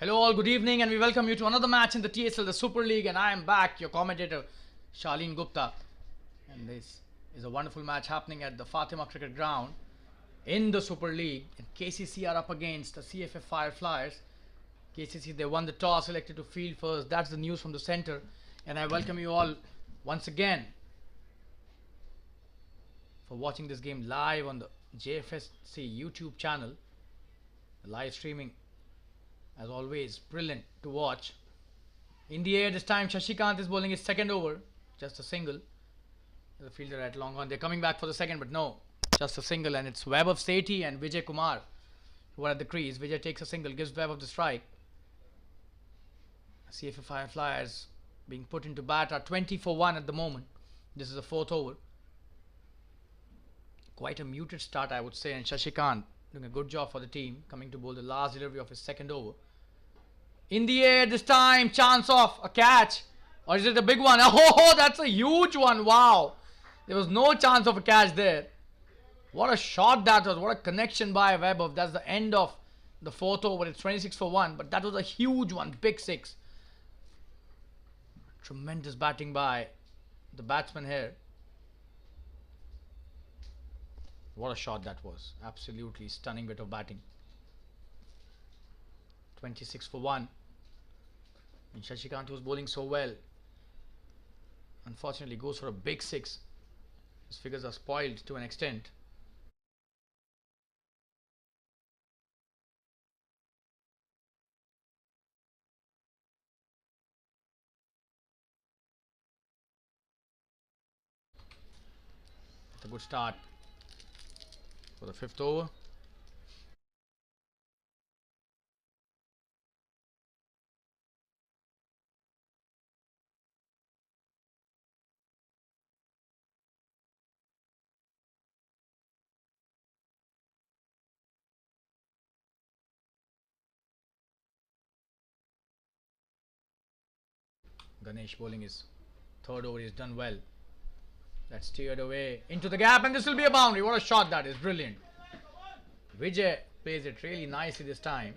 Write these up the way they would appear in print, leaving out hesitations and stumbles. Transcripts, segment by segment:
Hello all, good evening and we welcome you to another match in the TSL, the Super League, and I am back, your commentator Shalin Gupta. And this is a wonderful match happening at the Fatima Cricket Ground in the Super League. And KCC are up against the Cff Fireflyers. KCC, they won the toss, selected to field first. That's the news from the center. And I welcome you all once again for watching this game live on the Jfsc YouTube channel. The live streaming, as always, brilliant to watch. In the air this time, Shashikant is bowling his second over, just a single. The fielder at long on. They're coming back for the second, but no, just a single. And it's Vaibhav Sethi and Vijay Kumar who are at the crease. Vijay takes a single, gives Vaibhav the strike. Cff Fireflyers being put into bat are 20 for 1 at the moment. This is the fourth over. Quite a muted start, I would say, and Shashikant doing a good job for the team, coming to bowl the last delivery of his second over. In the air this time, chance of a catch, or is it a big one? Oh, that's a huge one. Wow, there was no chance of a catch there. What a shot that was. What a connection by Vaibhav. That's the end of the fourth over. It's 26 for 1, but that was a huge one. Big six. Tremendous batting by the batsman here. What a shot that was. Absolutely stunning bit of batting. 26 for 1. And Shashikant, who was bowling so well, unfortunately goes for a big six. His figures are spoiled to an extent. It's a good start for the fifth over. Ganesh bowling his third over. He's done well. That's steered away into the gap, and this will be a boundary. What a shot that is. Brilliant. Vijay plays it really nicely this time.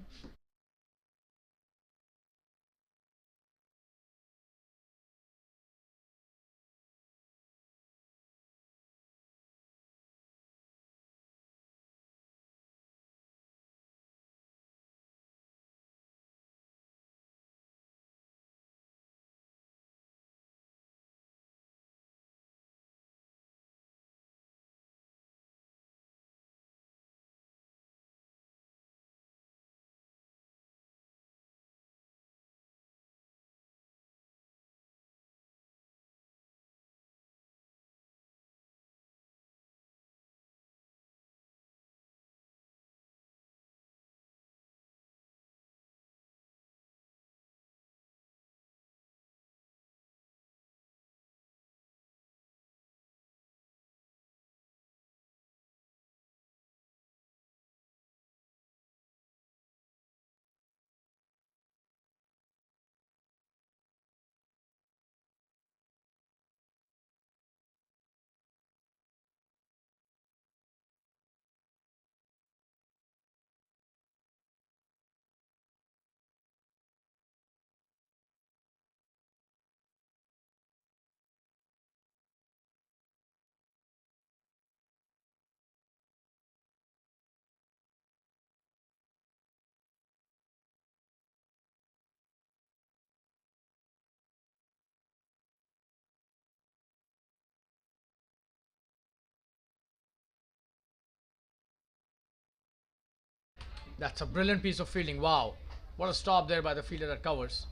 That's a brilliant piece of fielding. Wow. What a stop there by the fielder that covers.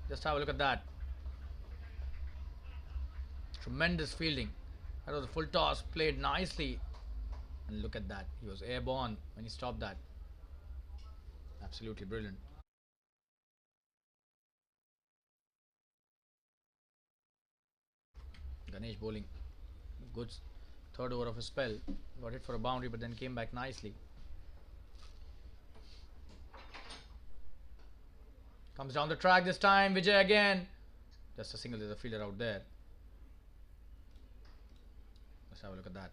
Just have a look at that. Tremendous fielding. That was a full toss, played nicely. And look at that. He was airborne when he stopped that. Absolutely brilliant. Ganesh bowling. Good third over of a spell. Got it for a boundary, but then came back nicely. Comes down the track this time. Vijay again. Just a single. There's a fielder out there. Let's have a look at that.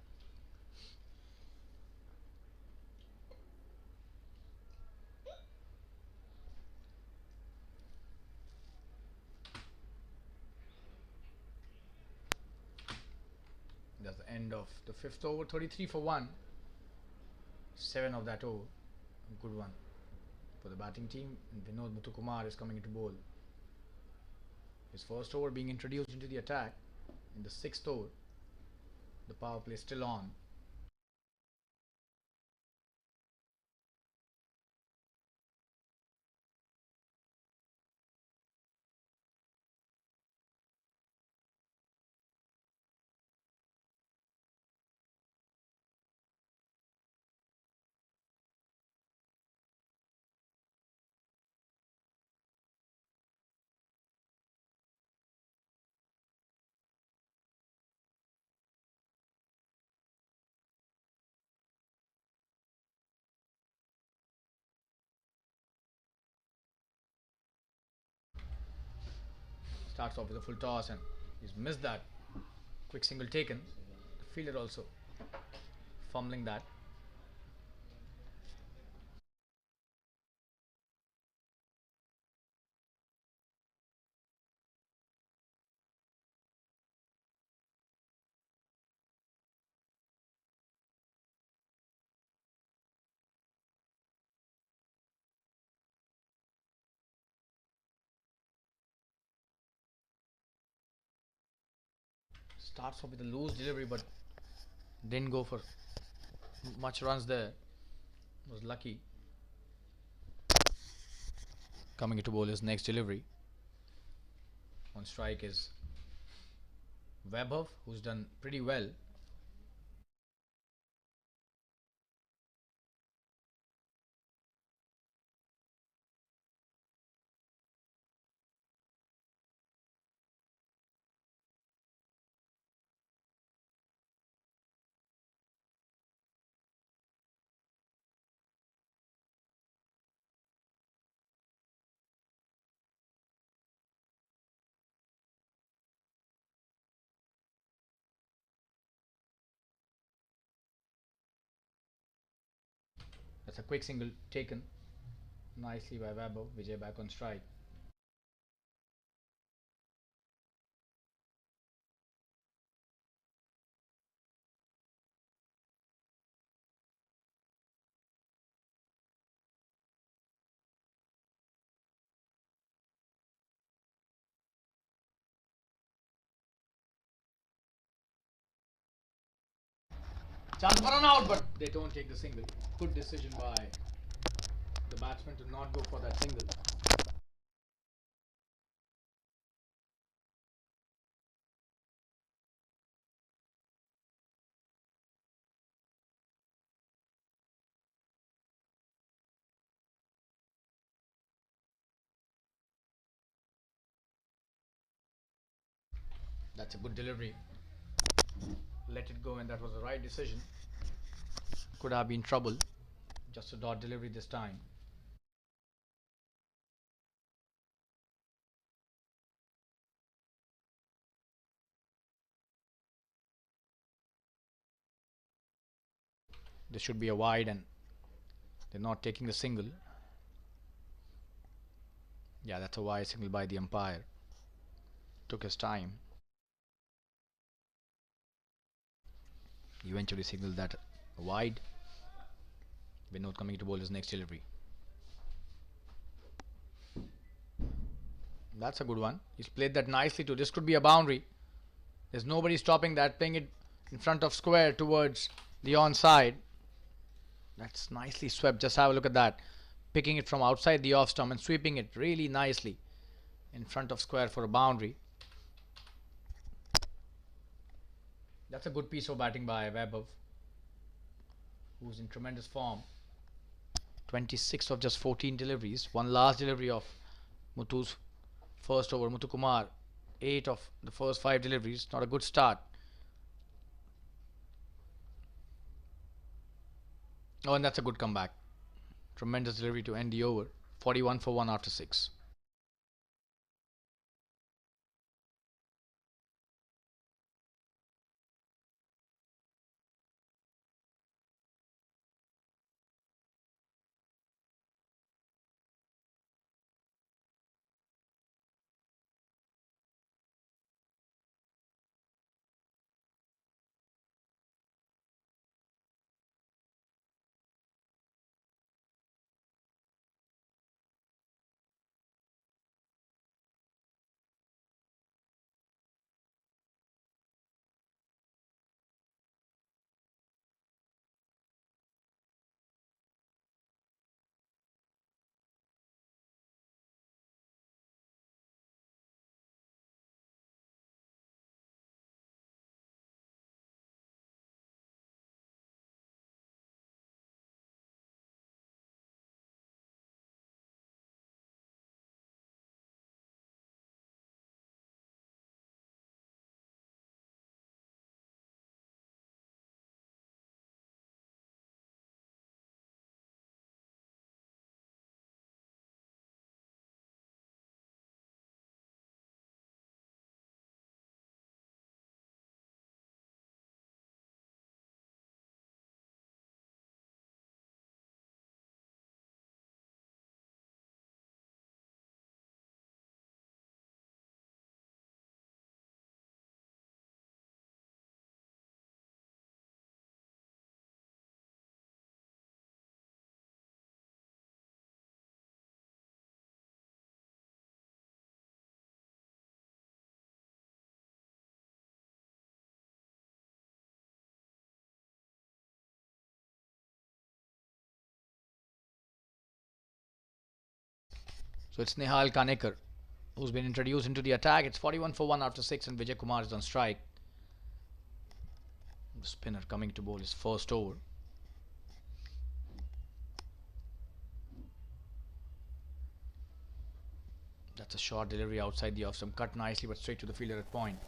End of the fifth over, 33 for 1. 7 of that over. A good one for the batting team. And Vinod Muthukumar is coming into bowl. His first over being introduced into the attack in the sixth over. The power play still on. Starts off with a full toss and he's missed that. Quick single taken. The fielder also fumbling that. Starts off with a loose delivery but didn't go for much runs there. Was lucky. Coming into bowl his next delivery. On strike is Webber, who's done pretty well. That's a quick single taken nicely by Webber. Vijay back on strike. Chance for an out, but they don't take the single. Good decision by the batsman to not go for that single. That's a good delivery. Let it go, and that was the right decision. Could have been trouble. Just a dot delivery this time. This should be a wide, and they're not taking the single. Yeah, that's a wide single by the umpire. Took his time. Eventually signaled that wide. Vinod coming to bowl his next delivery. That's a good one. He's played that nicely too. This could be a boundary. There's nobody stopping that. Playing it in front of square towards the onside. That's nicely swept. Just have a look at that. Picking it from outside the off stump and sweeping it really nicely in front of square for a boundary. That's a good piece of batting by Webber, who's in tremendous form. 26 of just 14 deliveries. One last delivery of Muthu's first over. Muthukumar, 8 of the first 5 deliveries. Not a good start. Oh, and that's a good comeback. Tremendous delivery to end the over. 41 for 1 after 6. So it's Nihal Kanekar who's been introduced into the attack. It's 41 for 1 after 6, and Vijay Kumar is on strike. The spinner coming to bowl his first over. That's a short delivery outside the off stump, cut nicely but straight to the fielder at point.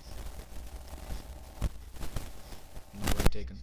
Nobody taken.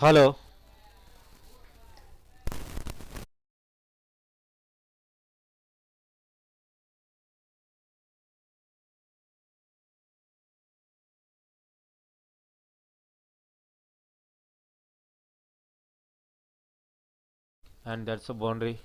Hello. And that's a boundary.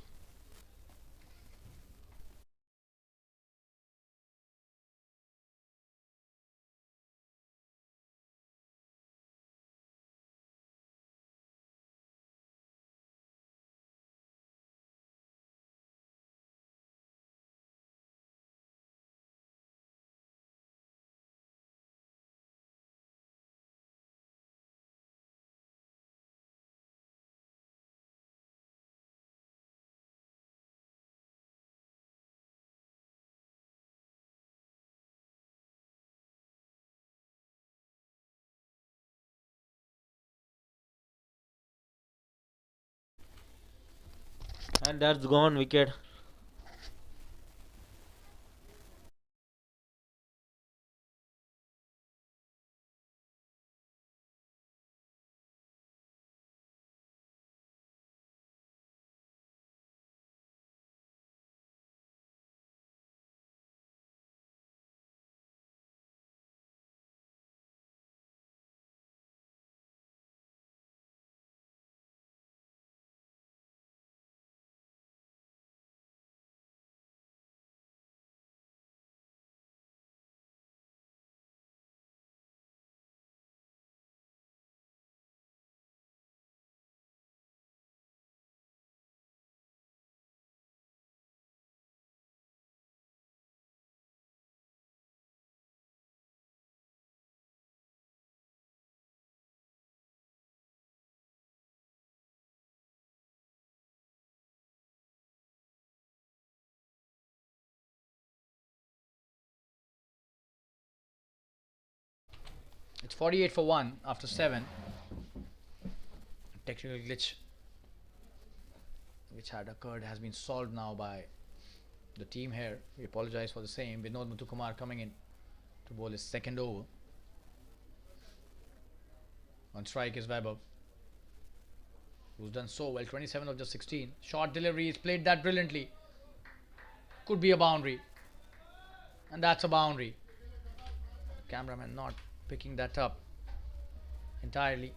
And that's gone wicket. It's 48 for 1 after 7. Technical glitch which had occurred has been solved now by the team here. We apologize for the same. Vinod Muthukumar coming in to bowl his second over. On strike is Vaibhav, who's done so well. 27 of just 16. Short delivery. He's played that brilliantly. Could be a boundary. And that's a boundary. Cameraman not picking that up entirely.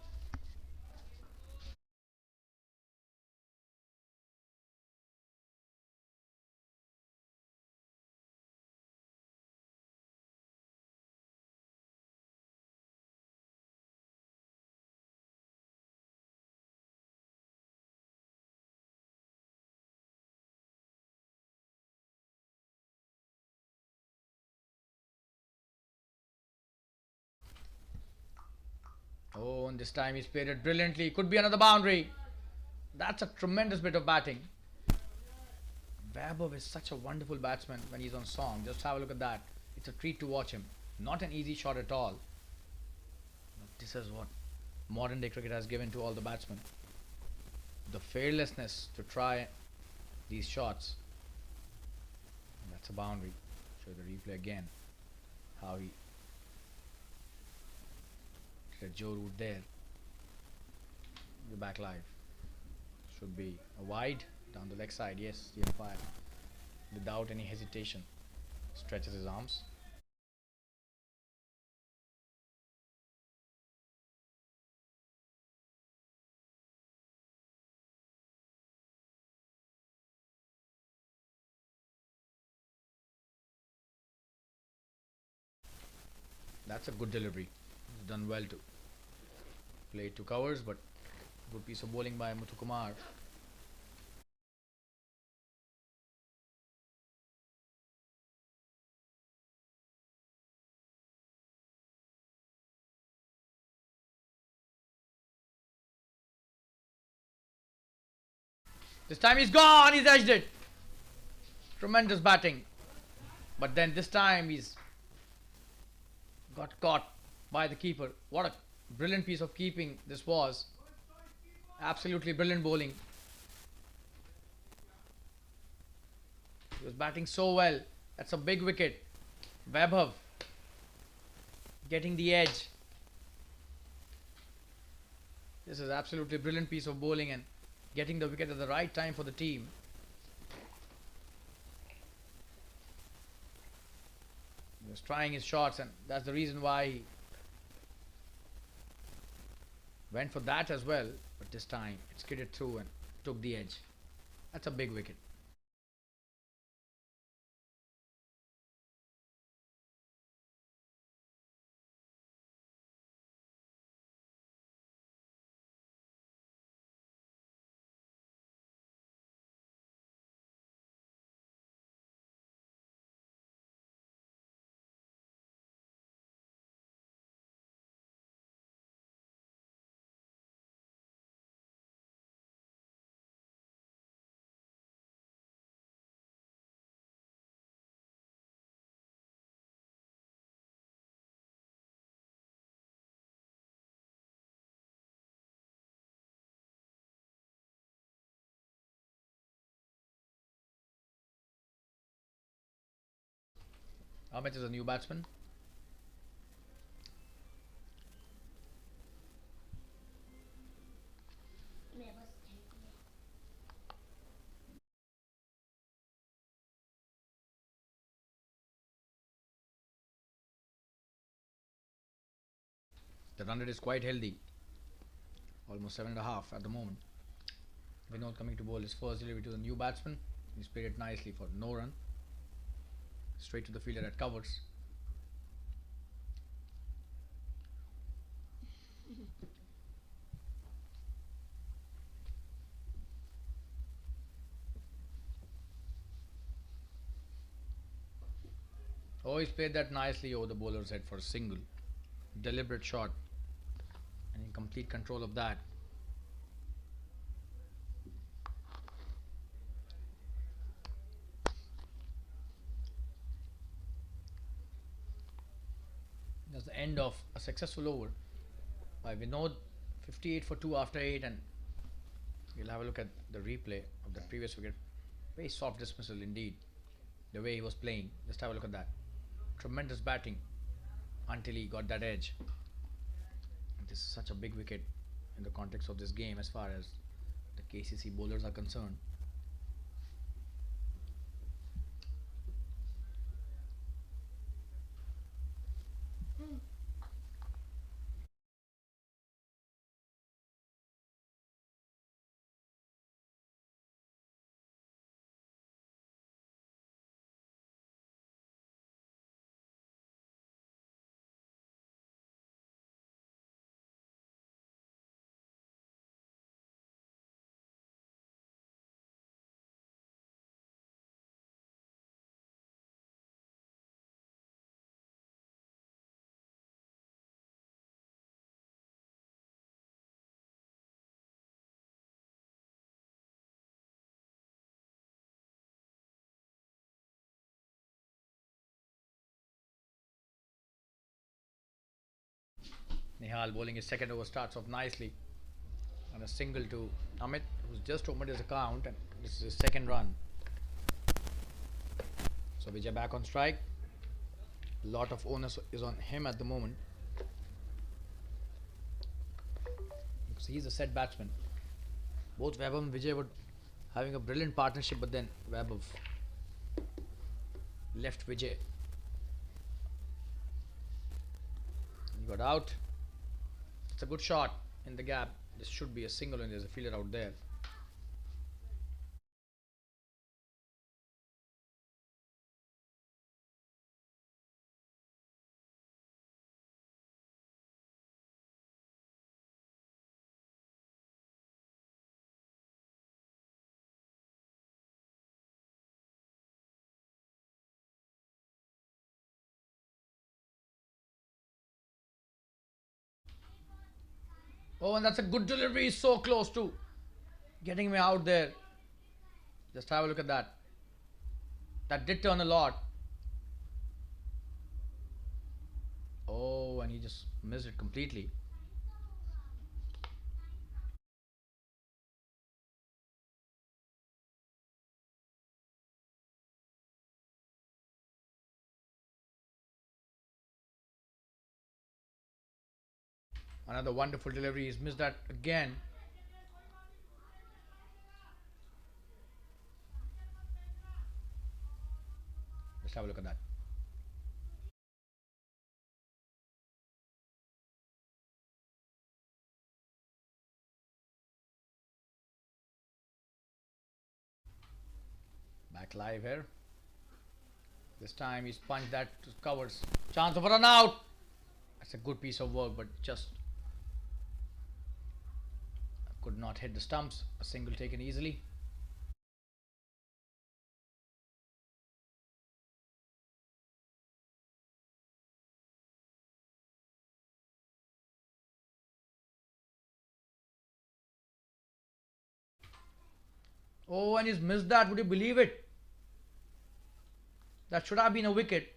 Oh, and this time he's played it brilliantly. Could be another boundary. That's a tremendous bit of batting. Vaibhav is such a wonderful batsman when he's on song. Just have a look at that. It's a treat to watch him. Not an easy shot at all. But this is what modern day cricket has given to all the batsmen. The fearlessness to try these shots. And that's a boundary. Show the replay again. How he did Joe Root there. The back live. Should be a wide down the leg side. Yes, the umpire, without any hesitation, stretches his arms. That's a good delivery. He's done well to play 2 covers, but good piece of bowling by Muthukumar. This time he's gone. He's edged it. Tremendous batting. But then this time he's got caught by the keeper. What a brilliant piece of keeping this was. Absolutely brilliant bowling. He was batting so well. That's a big wicket. Vaibhav getting the edge. This is absolutely brilliant piece of bowling and getting the wicket at the right time for the team. He was trying his shots, and that's the reason why he went for that as well. But this time it skidded through and took the edge. That's a big wicket. Amit is a new batsman. The run rate is quite healthy. Almost 7.5 at the moment. Vinod coming to bowl his first delivery to the new batsman. He's played it nicely for no run. Straight to the fielder at covers. Oh, he's played that nicely over the bowler's head for a single. Deliberate shot. And in complete control of that. That's the end of a successful over by Vinod. 58 for 2 after 8, and we'll have a look at the replay of the previous wicket. Very soft dismissal indeed, the way he was playing. Just have a look at that. Tremendous batting until he got that edge. And this is such a big wicket in the context of this game as far as the KCC bowlers are concerned. Nihal bowling his second over starts off nicely, and a single to Amit, who's just opened his account, and this is his second run. So Vijay back on strike. A lot of onus is on him at the moment because he's a set batsman. Both Vaibhav and Vijay were having a brilliant partnership, but then Vaibhav left Vijay. He got out. It's a good shot in the gap. This should be a single, and there's a fielder out there. Oh, and that's a good delivery. He's so close to getting me out there. Just have a look at that. That did turn a lot. Oh, and he just missed it completely. Another wonderful delivery. He's missed that again. Let's have a look at that. Back live here. This time he's punched that to covers. Chance of a run out. That's a good piece of work, but just could not hit the stumps. A single taken easily. Oh, and he's missed that. Would you believe it? That should have been a wicket.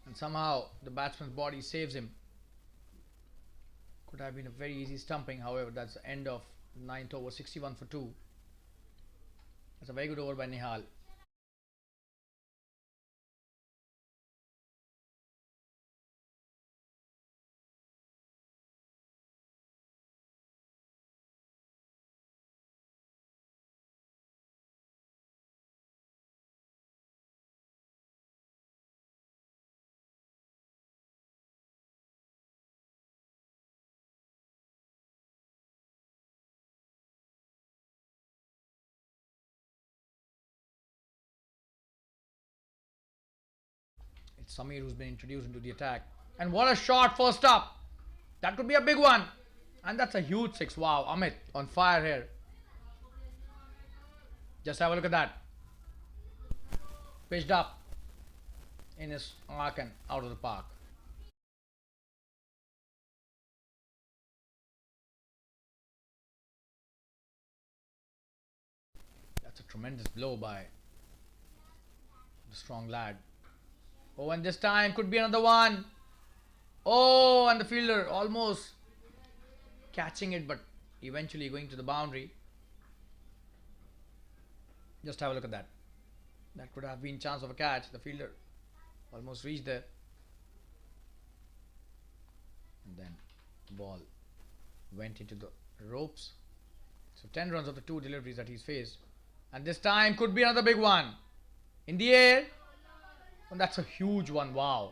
And somehow the batsman's body saves him. Could have been a very easy stumping. However, that's the end of 9th over, 61 for 2. That's a very good over by Nihal. It's Samir who's been introduced into the attack. And what a shot first up. That could be a big one. And that's a huge 6. Wow, Amit on fire here. Just have a look at that. Pitched up in his arc and out of the park. That's That's a tremendous blow by the strong lad. Oh, and this time could be another one. Oh, and the fielder almost catching it, but eventually going to the boundary. Just have a look at that. That could have been chance of a catch. The fielder almost reached there. And then the ball went into the ropes. So 10 runs of the 2 deliveries that he's faced. And this time could be another big one. In the air. And that's a huge one. Wow.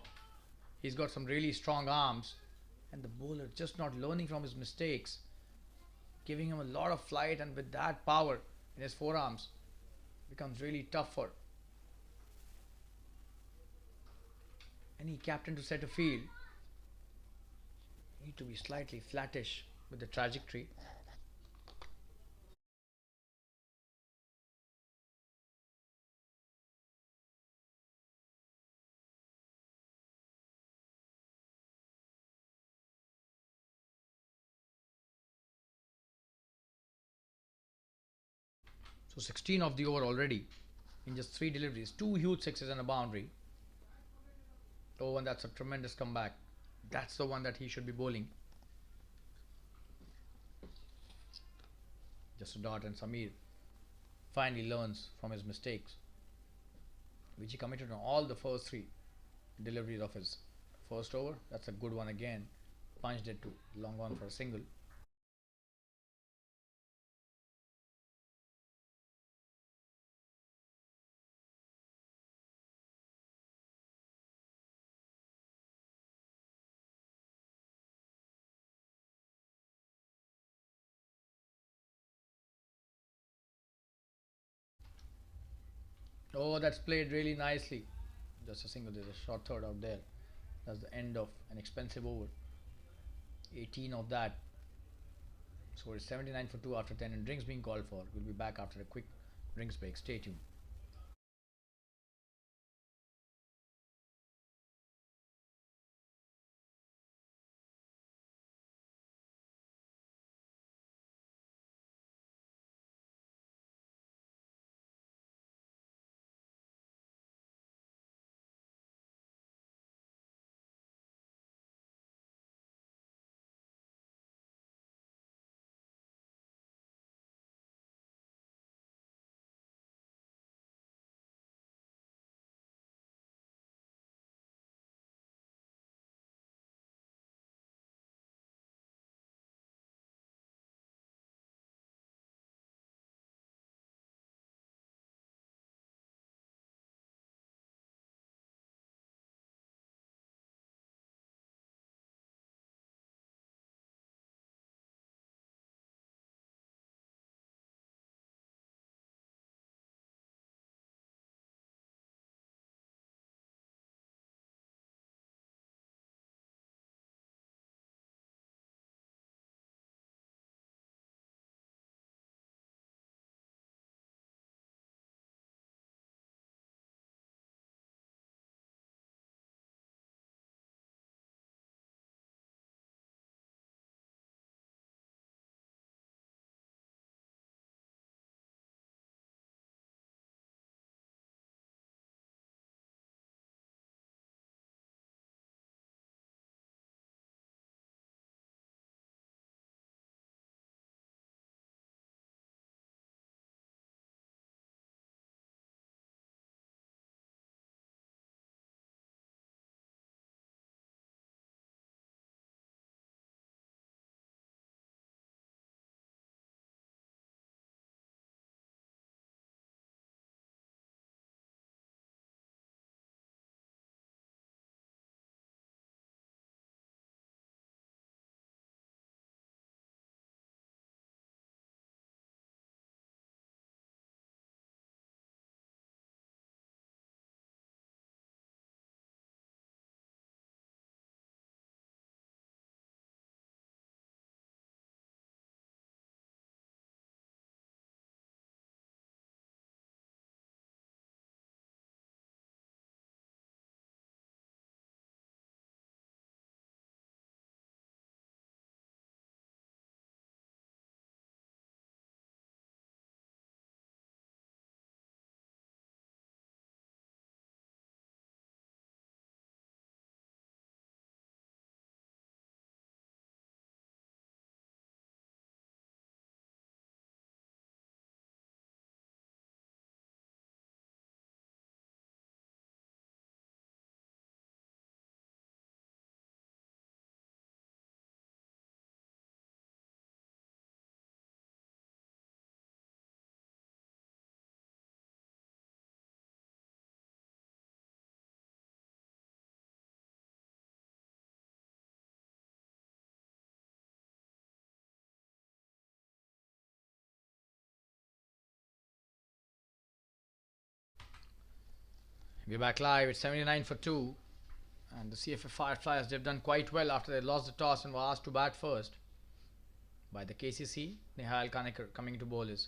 He's got some really strong arms. And the bowler just not learning from his mistakes. Giving him a lot of flight, and with that power in his forearms, becomes really tough for any captain to set a field. Need to be slightly flattish with the trajectory. So 16 of the over already in just 3 deliveries, 2 huge sixes and a boundary. Oh, and that's a tremendous comeback. That's the one that he should be bowling. Just a dot, and Samir finally learns from his mistakes, which he committed on all the first 3 deliveries of his first over. That's a good one again. Punched it to long on for a single. Oh, that's played really nicely. Just a single. There's a short third out there. That's the end of an expensive over. 18 of that. So it's 79 for 2 after 10, and drinks being called for. We'll be back after a quick drinks break. Stay tuned. We're back live. It's 79 for 2. And the Cff Fireflyers, they've done quite well after they lost the toss and were asked to bat first by the KCC. Nihal Kanekar coming to bowl his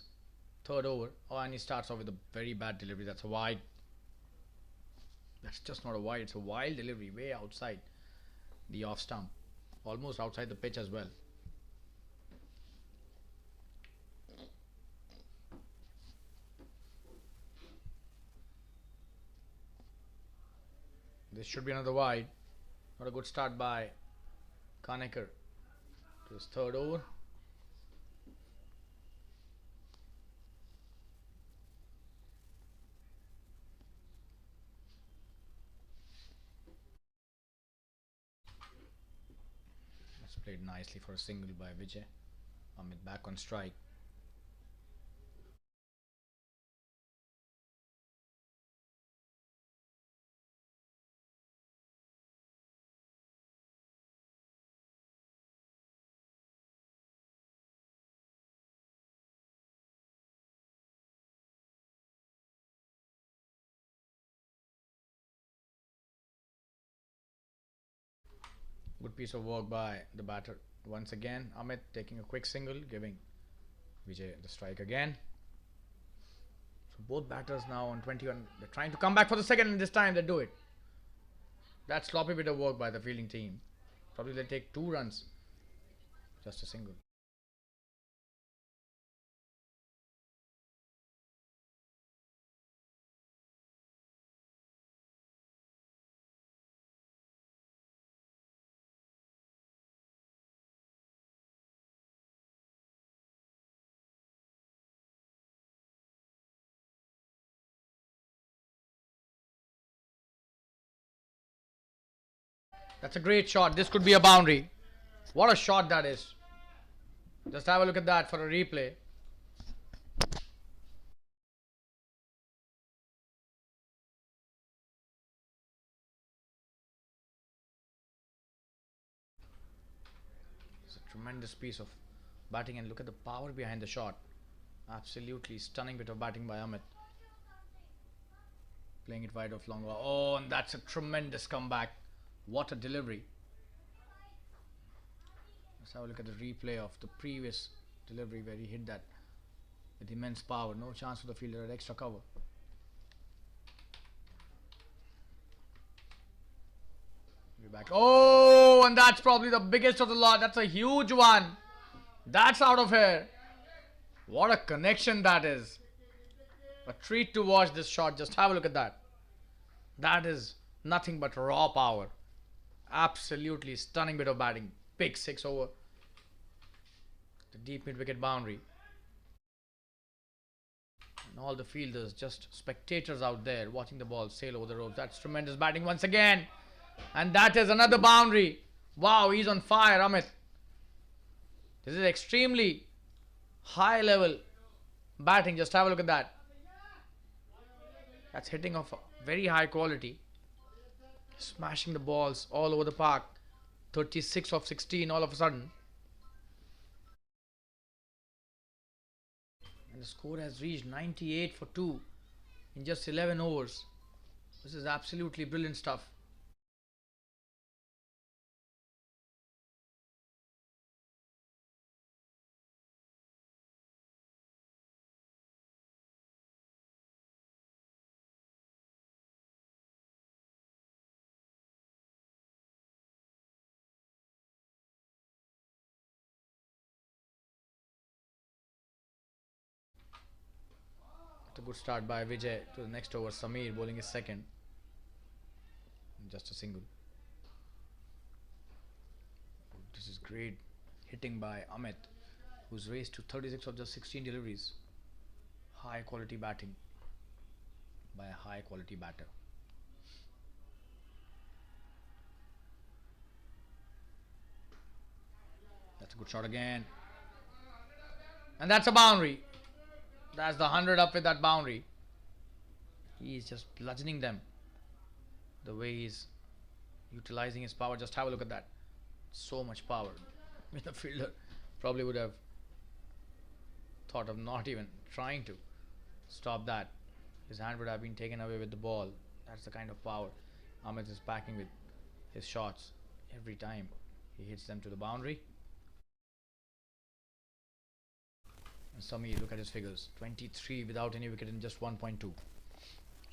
third over. Oh, and he starts off with a very bad delivery. That's a wide. That's just not a wide. It's a wild delivery way outside the off stump. Almost outside the pitch as well. This should be another wide. Not a good start by Kanekar to his third over. That's played nicely for a single by Vijay. Amit back on strike. Good piece of work by the batter. Once again, Amit taking a quick single, giving Vijay the strike again. So both batters now on 21. They're trying to come back for the second, and this time they do it. That sloppy bit of work by the fielding team. Probably they take 2 runs. Just a single. That's a great shot. This could be a boundary. What a shot that is. Just have a look at that for a replay. It's a tremendous piece of batting, and look at the power behind the shot. Absolutely stunning bit of batting by Amit. Playing it wide off long. Oh, and that's a tremendous comeback. What a delivery. Let's have a look at the replay of the previous delivery where he hit that with immense power. No chance for the fielder at extra cover. We're back. Oh, and that's probably the biggest of the lot. That's a huge one. That's out of here. What a connection that is. A treat to watch this shot. Just have a look at that. That is nothing but raw power. Absolutely stunning bit of batting. Big 6 over the deep mid wicket boundary. And all the fielders, just spectators out there watching the ball sail over the ropes. That's tremendous batting once again. And that is another boundary. Wow, he's on fire, Amit. This is extremely high level batting. Just have a look at that. That's hitting of very high quality. Smashing the balls all over the park. 36 of 16 all of a sudden. And the score has reached 98 for 2 in just 11 overs. This is absolutely brilliant stuff. A good start by Vijay to the next over. Samir bowling his second. Just a single. This is great hitting by Amit, who's raced to 36 of just 16 deliveries. High quality batting by a high quality batter. That's a good shot again. And that's a boundary. That's the 100 up with that boundary. He's just bludgeoning them. The way he's utilizing his power. Just have a look at that. So much power. The fielder probably would have thought of not even trying to stop that. His hand would have been taken away with the ball. That's the kind of power Amit is packing with his shots. Every time he hits them to the boundary. And Samir, look at his figures. 23 without any wicket in just 1.2.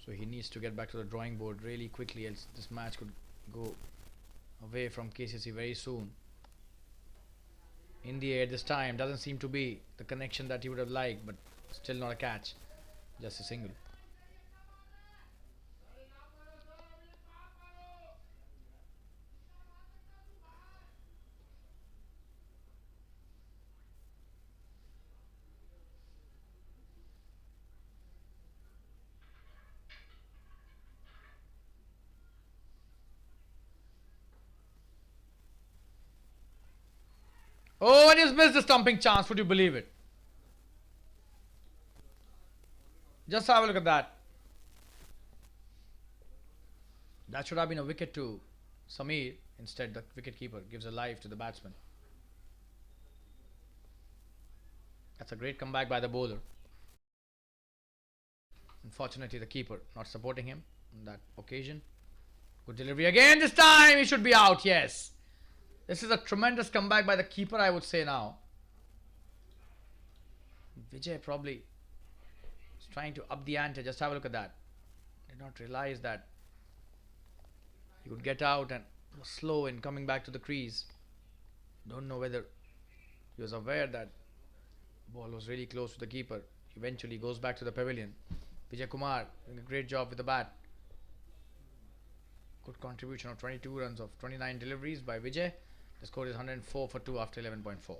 So he needs to get back to the drawing board really quickly, else this match could go away from KCC very soon. In the air this time, doesn't seem to be the connection that he would have liked, but still not a catch, just a single. Oh, and he's missed the stumping chance, would you believe it? Just have a look at that. That should have been a wicket to Samir. Instead, the wicketkeeper gives a live to the batsman. That's a great comeback by the bowler. Unfortunately, the keeper not supporting him on that occasion. Good delivery again. This time he should be out. Yes. This is a tremendous comeback by the keeper, I would say now. Vijay probably is trying to up the ante. Just have a look at that. Did not realize that he could get out and was slow in coming back to the crease. Don't know whether he was aware that ball was really close to the keeper. Eventually goes back to the pavilion. Vijay Kumar doing a great job with the bat. Good contribution of 22 runs of 29 deliveries by Vijay. The score is 104 for 2 after 11.4.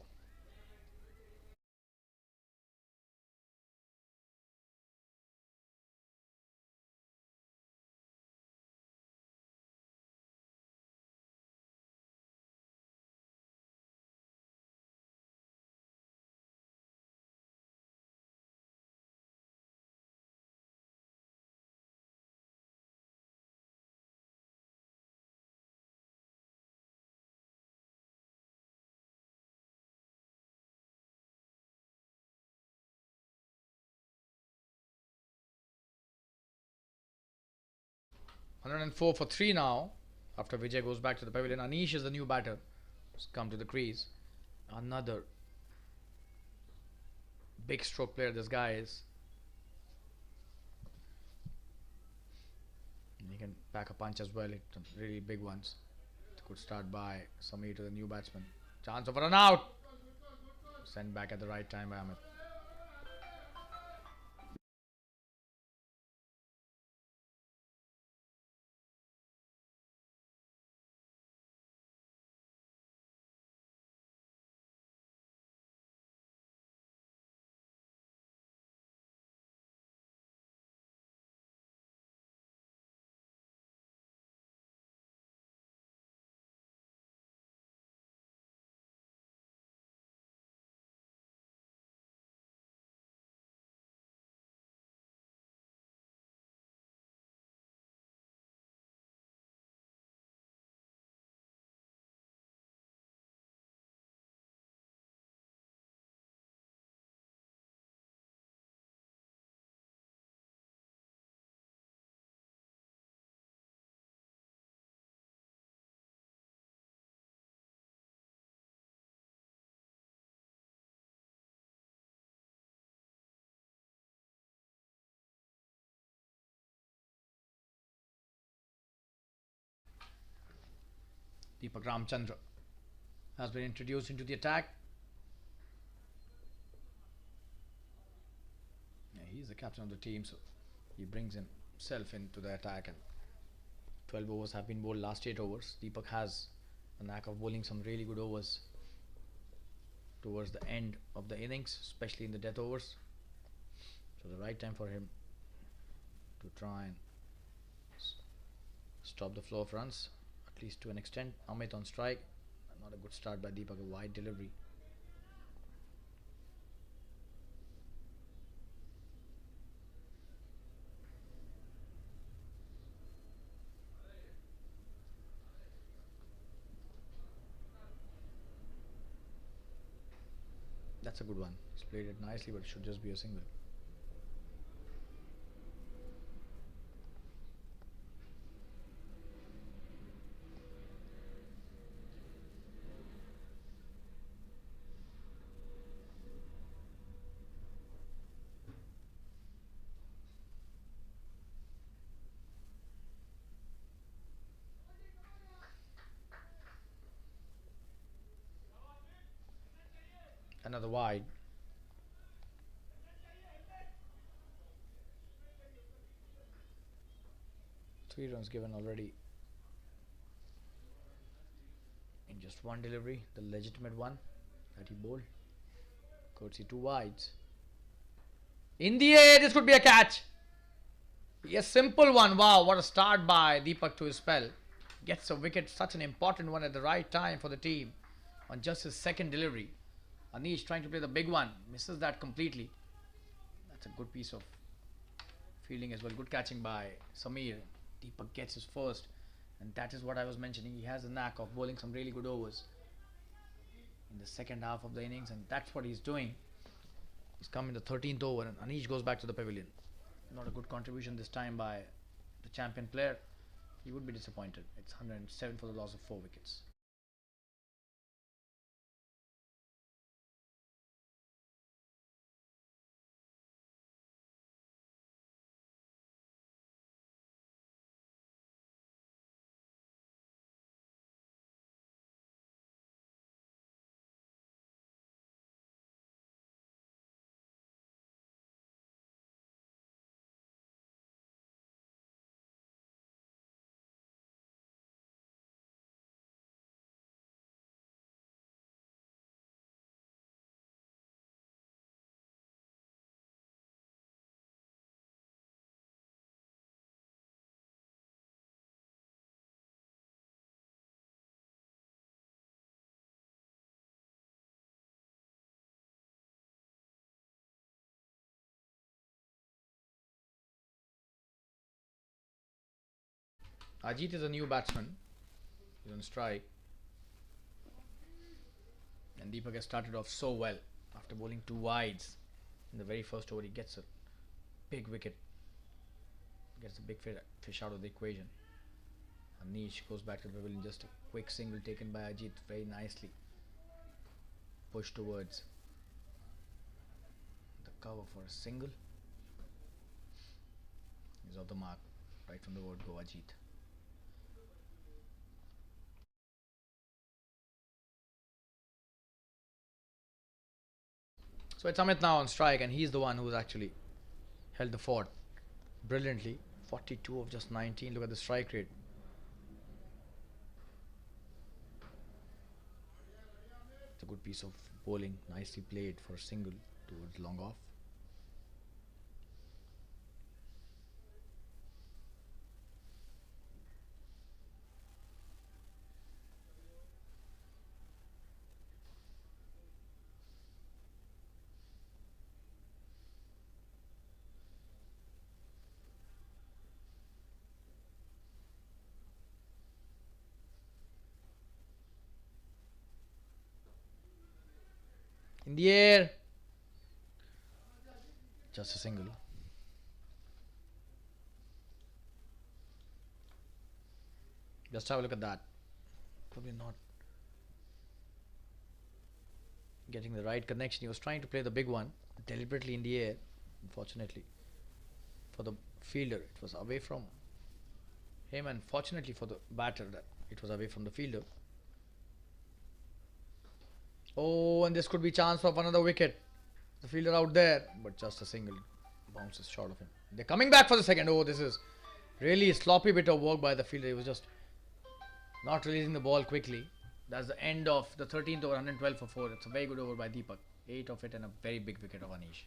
Hundred and four for 3 now. After Vijay goes back to the pavilion, Anish is the new batter. He's come to the crease. Another big stroke player this guy is. And he can pack a punch as well. It's really big ones. Good start by Samir to the new batsman. Chance of a run out. Sent back at the right time by Amit. Deepak Ramchandra has been introduced into the attack. Yeah, he's the captain of the team, so he brings himself into the attack. And 12 overs have been bowled, last 8 overs. Deepak has the knack of bowling some really good overs towards the end of the innings, especially in the death overs. So the right time for him to try and stop the flow of runs, at least to an extent. Amit on strike. Not a good start by Deepak, a wide delivery. That's a good one. He's played it nicely, but it should just be a single. Another wide. Three runs given already in just one delivery, the legitimate one that he bowled. Courtesy two wides. In the air, this could be a catch. Yes, simple one. Wow, what a start by Deepak to his spell. Gets a wicket, such an important one at the right time for the team on just his second delivery. Anish trying to play the big one, misses that completely. That's a good piece of fielding as well. Good catching by Samir. Deepak gets his first, and that is what I was mentioning. He has a knack of bowling some really good overs in the second half of the innings, and that's what he's doing. He's come in the 13th over, and Anish goes back to the pavilion. Not a good contribution this time by the champion player. He would be disappointed. It's 107 for the loss of 4 wickets. Ajit is a new batsman. He's on strike. And Deepak has started off so well after bowling 2 wides. In the very first over, he gets a big wicket. Gets a big fish out of the equation. Anish goes back to the pavilion. Just a quick single taken by Ajit very nicely. Pushed towards the cover for a single. He's off the mark. Right from the word go, Ajit. So it's Amit now on strike, and he's the one who's actually held the fort brilliantly. 42 of just 19. Look at the strike rate. It's a good piece of bowling, nicely played for a single towards long off. In the air. Just a single. Just have a look at that. Probably not getting the right connection. He was trying to play the big one deliberately in the air. Unfortunately for the fielder, it was away from him, and fortunately for the batter, that it was away from the fielder. Oh, and this could be chance of another wicket. The fielder out there, but just a single bounces short of him. They're coming back for the second. Oh, this is really a sloppy bit of work by the fielder. He was just not releasing the ball quickly. That's the end of the 13th over, 112 for 4. It's a very good over by Deepak. 8 of it and a very big wicket of Anish.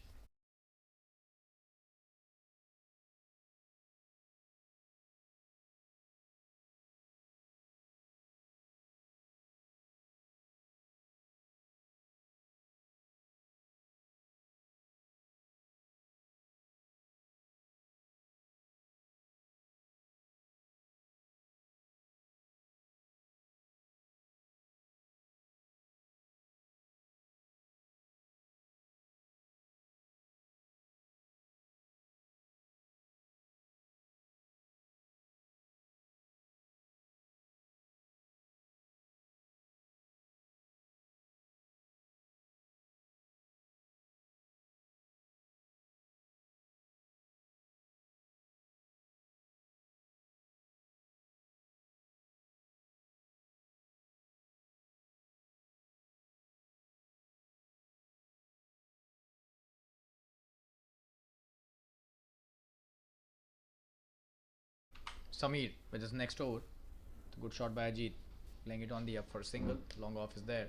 Sameer with his next over. Good shot by Ajit. Playing it on the up for a single. Long off is there.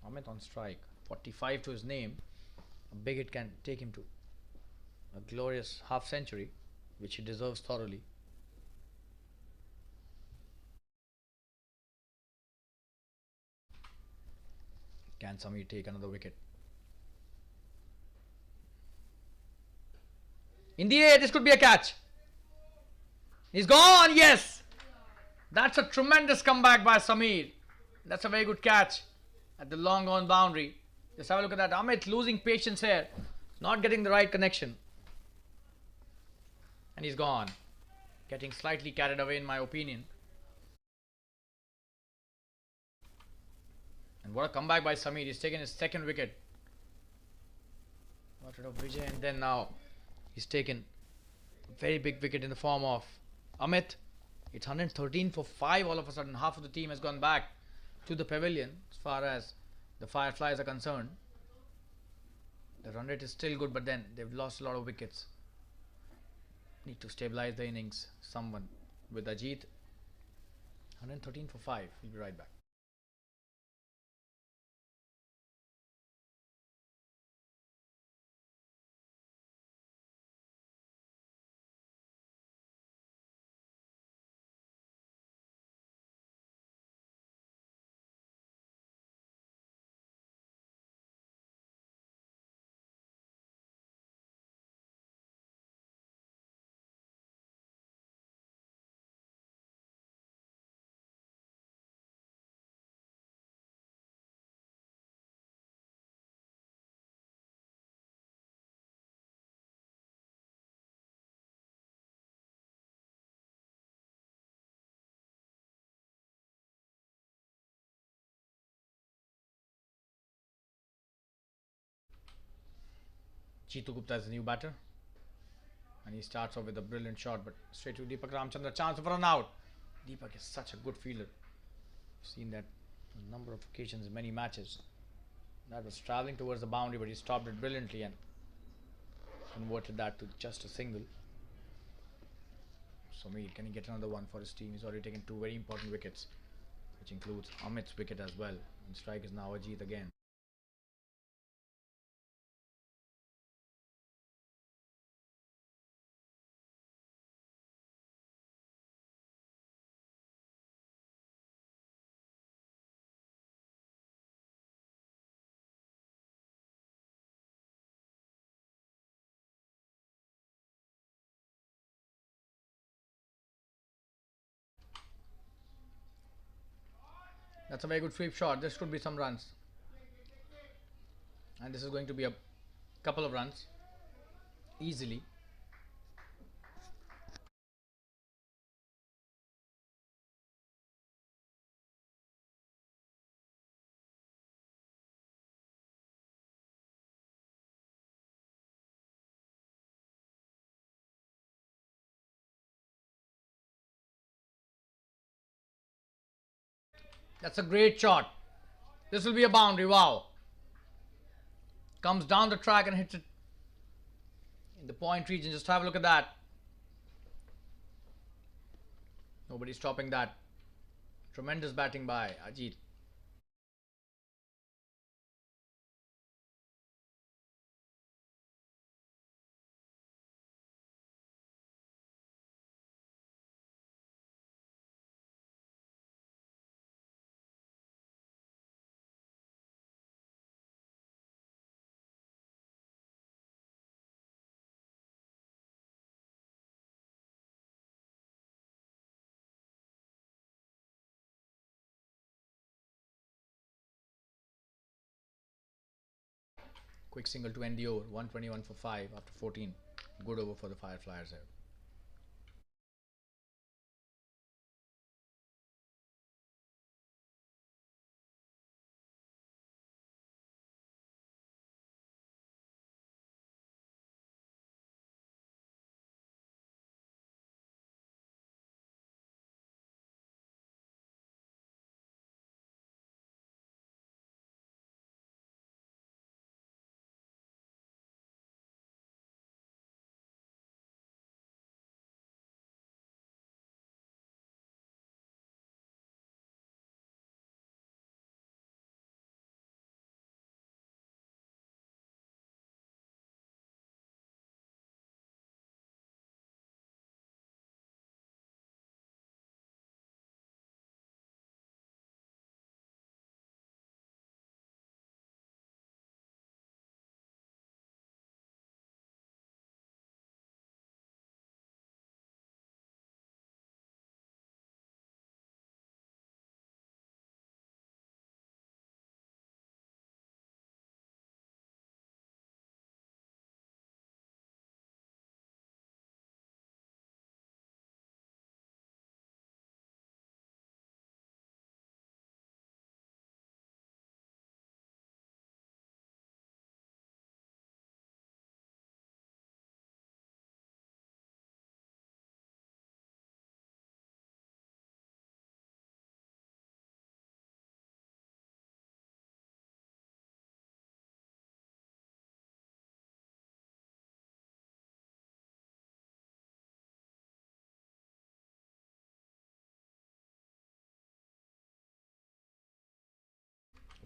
Amit on strike. 45 to his name. A big hit can take him to a glorious half century, which he deserves thoroughly. Can Sameer take another wicket? In the air, this could be a catch. He's gone, yes! That's a tremendous comeback by Sameer. That's a very good catch at the long on boundary. Just have a look at that. Amit losing patience here. Not getting the right connection. And he's gone. Getting slightly carried away in my opinion. And what a comeback by Sameer. He's taken his second wicket. Got rid of Vijay and then now he's taken a very big wicket in the form of Amit. It's 113 for 5 all of a sudden. Half of the team has gone back to the pavilion as far as the Fireflies are concerned. The run rate is still good, but then they've lost a lot of wickets. Need to stabilize the innings. Someone with Ajit. 113 for 5. We'll be right back. Cheetu Gupta is the new batter. And he starts off with a brilliant shot, but straight to Deepak Ramchandra. Chance of a run out. Deepak is such a good fielder. I've seen that on a number of occasions in many matches. That was travelling towards the boundary, but he stopped it brilliantly and converted that to just a single. Sameer, can he get another one for his team? He's already taken 2 very important wickets, which includes Amit's wicket as well. And strike is now Ajit again. That's a very good sweep shot. This could be some runs. And this is going to be a couple of runs. Easily. That's a great shot. This will be a boundary. Wow. Comes down the track and hits it in the point region. Just have a look at that. Nobody's stopping that. Tremendous batting by Ajit. Quick single to end the over. 121 for 5 after 14. Good over for the Fireflyers there.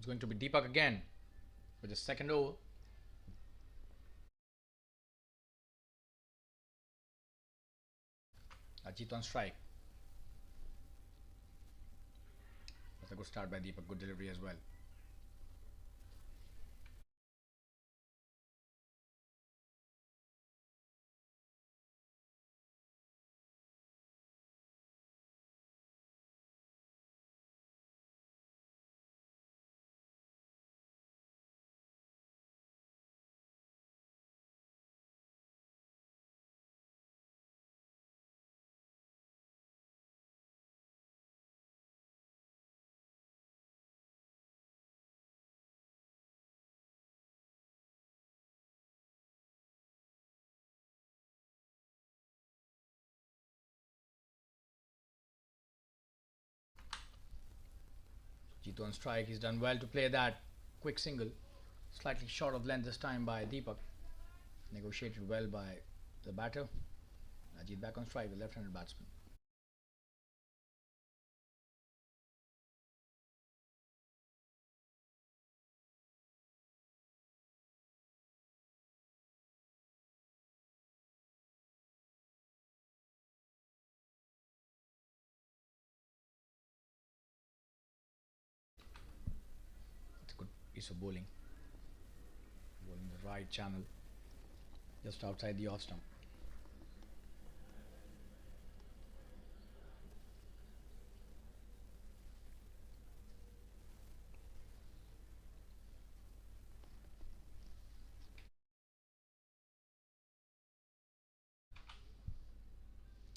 going to be Deepak again with his second over. Ajit on strike. That's a good start by Deepak. Good delivery as well. Jitu on strike. He's done well to play that quick single. Slightly short of length this time by Deepak. Negotiated well by the batter. Ajit back on strike, the left-handed batsman. It's a good piece of bowling. Bowling the right channel, just outside the off stump.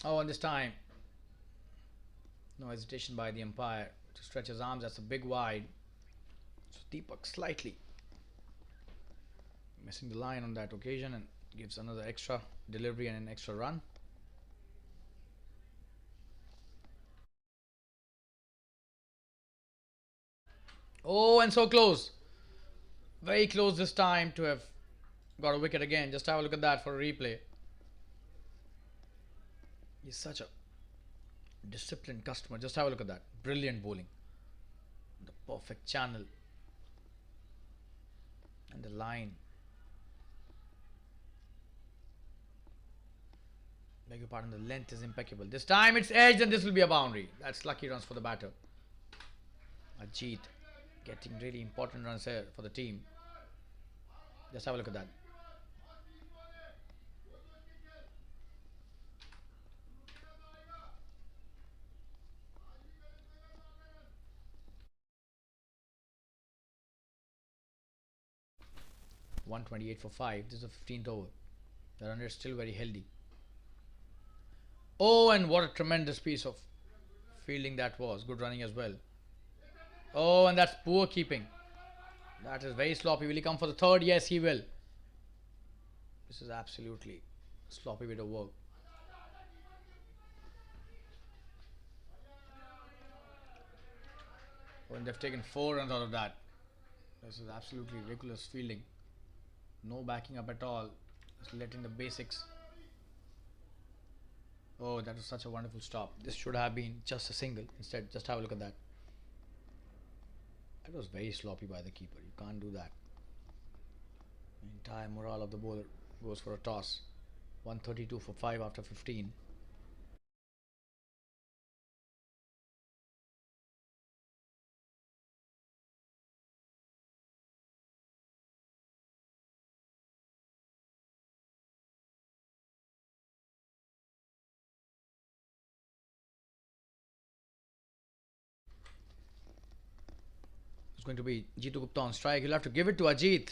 Oh, and this time, no hesitation by the umpire to stretch his arms. That's a big wide. So Deepak slightly missing the line on that occasion and gives another extra delivery and an extra run. Oh, and so close. Very close this time to have got a wicket again. Just have a look at that for a replay. He's such a disciplined customer. Just have a look at that. Brilliant bowling. The perfect channel. And the line. Beg your pardon, the length is impeccable. This time it's edged and this will be a boundary. That's lucky runs for the batter. Ajit getting really important runs here for the team. Just have a look at that. .128 for 5. This is the 15th over. The runner is still very healthy. Oh, and what a tremendous piece of fielding that was. Good running as well. Oh, and that's poor keeping. That is very sloppy. Will he come for the third? Yes, he will. This is absolutely sloppy bit of work. Oh, and they've taken 4 runs out of that. This is absolutely ridiculous fielding. No backing up at all. Just letting the basics. Oh, that was such a wonderful stop. This should have been just a single. Instead, just have a look at that. That was very sloppy by the keeper. You can't do that. The entire morale of the bowler goes for a toss. 132 for 5 after 15. It's going to be Jitu Gupta on strike. He'll have to give it to Ajit,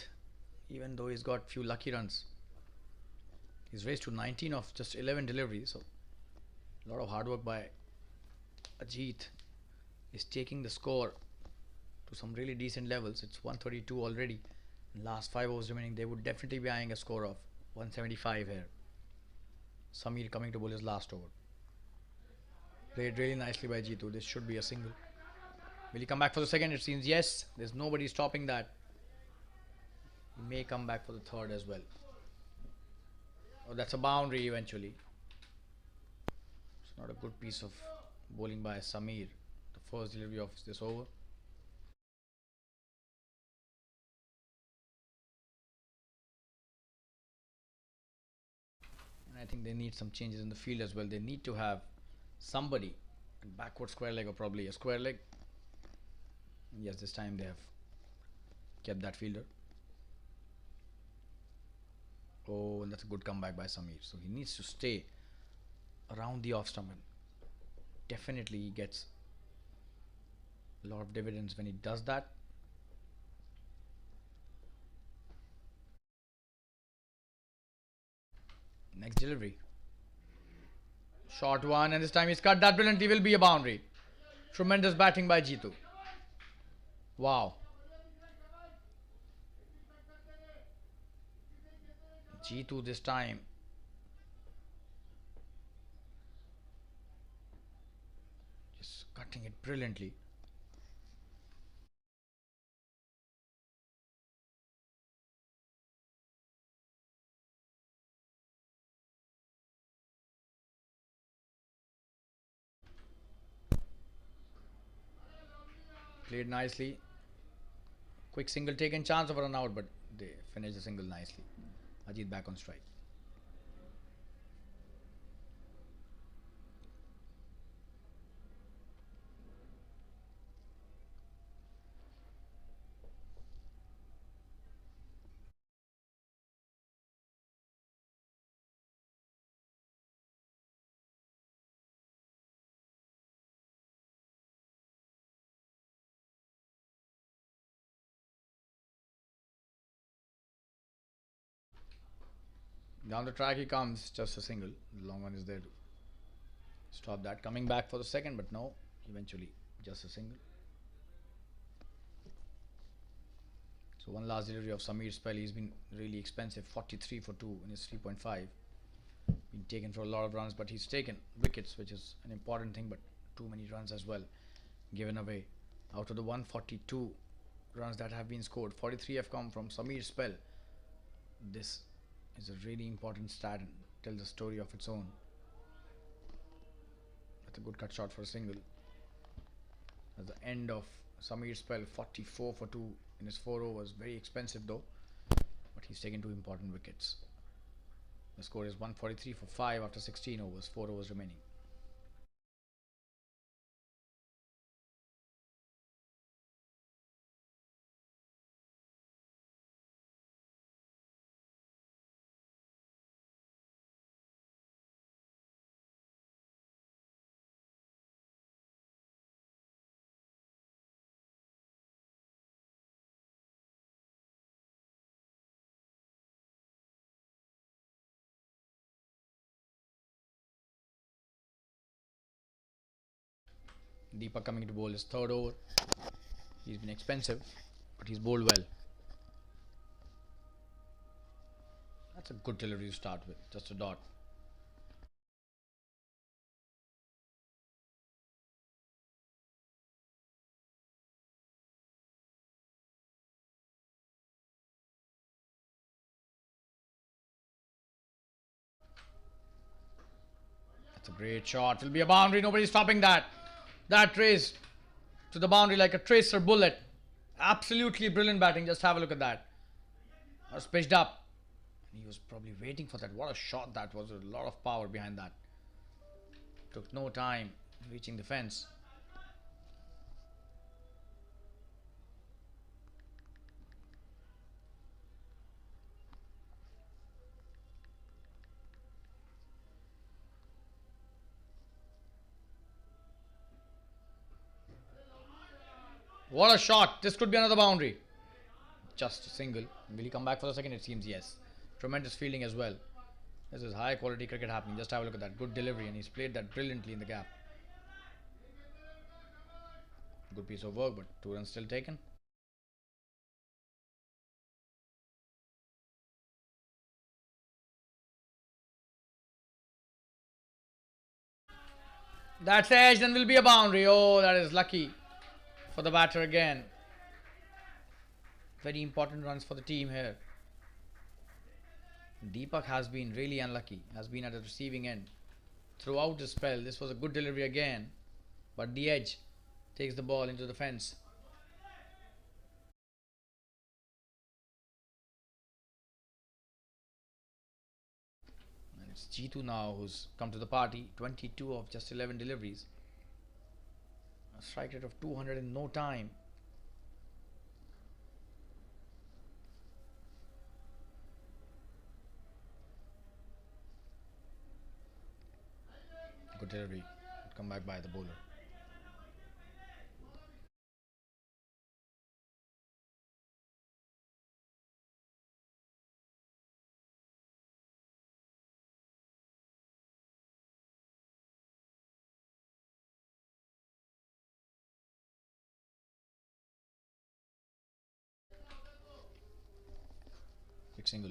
even though he's got few lucky runs. He's raised to 19 of just 11 deliveries. So a lot of hard work by Ajit is taking the score to some really decent levels. It's 132 already. In last 5 overs remaining, they would definitely be eyeing a score of 175 here. Samir coming to bowl his last over. Played really nicely by Jitu. This should be a single. Will he come back for the second? It seems yes. There's nobody stopping that. He may come back for the third as well. Oh, that's a boundary eventually. It's not a good piece of bowling by Samir. The first delivery of this over. think they need some changes in the field as well. They need to have somebody backward square leg or probably a square leg. Yes, this time they have kept that fielder. Oh, and that's a good comeback by Samir. So he needs to stay around the off stump. Definitely he gets a lot of dividends when he does that. Next delivery. Short one, and this time he's cut that brilliantly. Will be a boundary. Tremendous batting by Jitu. Wow. Jitu this time. Just cutting it brilliantly. Played nicely. Quick single taken, chance of a run out, but they finished the single nicely. Ajit back on strike. Down the track he comes, just a single. The long one is there to stop that. Coming back for the second, but no, eventually just a single. So one last delivery of Samir Spell. He's been really expensive, 43 for 2 in his 3.5. Been taken for a lot of runs, but he's taken wickets, which is an important thing, but too many runs as well given away. Out of the 142 runs that have been scored, 43 have come from Samir Spell. This is a really important stat and tells a story of its own. That's a good cut shot for a single. At the end of Samir's spell, 44 for 2 in his 4 overs. Very expensive though, but he's taken 2 important wickets. The score is 143 for 5 after 16 overs, 4 overs remaining. Deepak coming to bowl his 3rd over. He's been expensive, but he's bowled well. That's a good delivery to start with, just a dot. That's a great shot. Will be a boundary. Nobody's stopping that. That race to the boundary like a tracer bullet. Absolutely brilliant batting. Just have a look at that. That was pitched up. He was probably waiting for that. What a shot that was. A lot of power behind that. Took no time reaching the fence. What a shot. This could be another boundary. Just a single. Will he come back for the second? It seems yes. Tremendous fielding as well. This is high quality cricket happening. Just have a look at that. Good delivery, and he's played that brilliantly in the gap. Good piece of work, but 2 runs still taken. That's edged and will be a boundary. Oh, that is lucky for the batter again. Very important runs for the team here. Deepak has been really unlucky, has been at the receiving end throughout the spell. This was a good delivery again, but the edge takes the ball into the fence. And it's Jitu now, who's come to the party. 22 of just 11 deliveries. A strike rate of 200 in no time. Good delivery. Come back by the bowler. Quick single.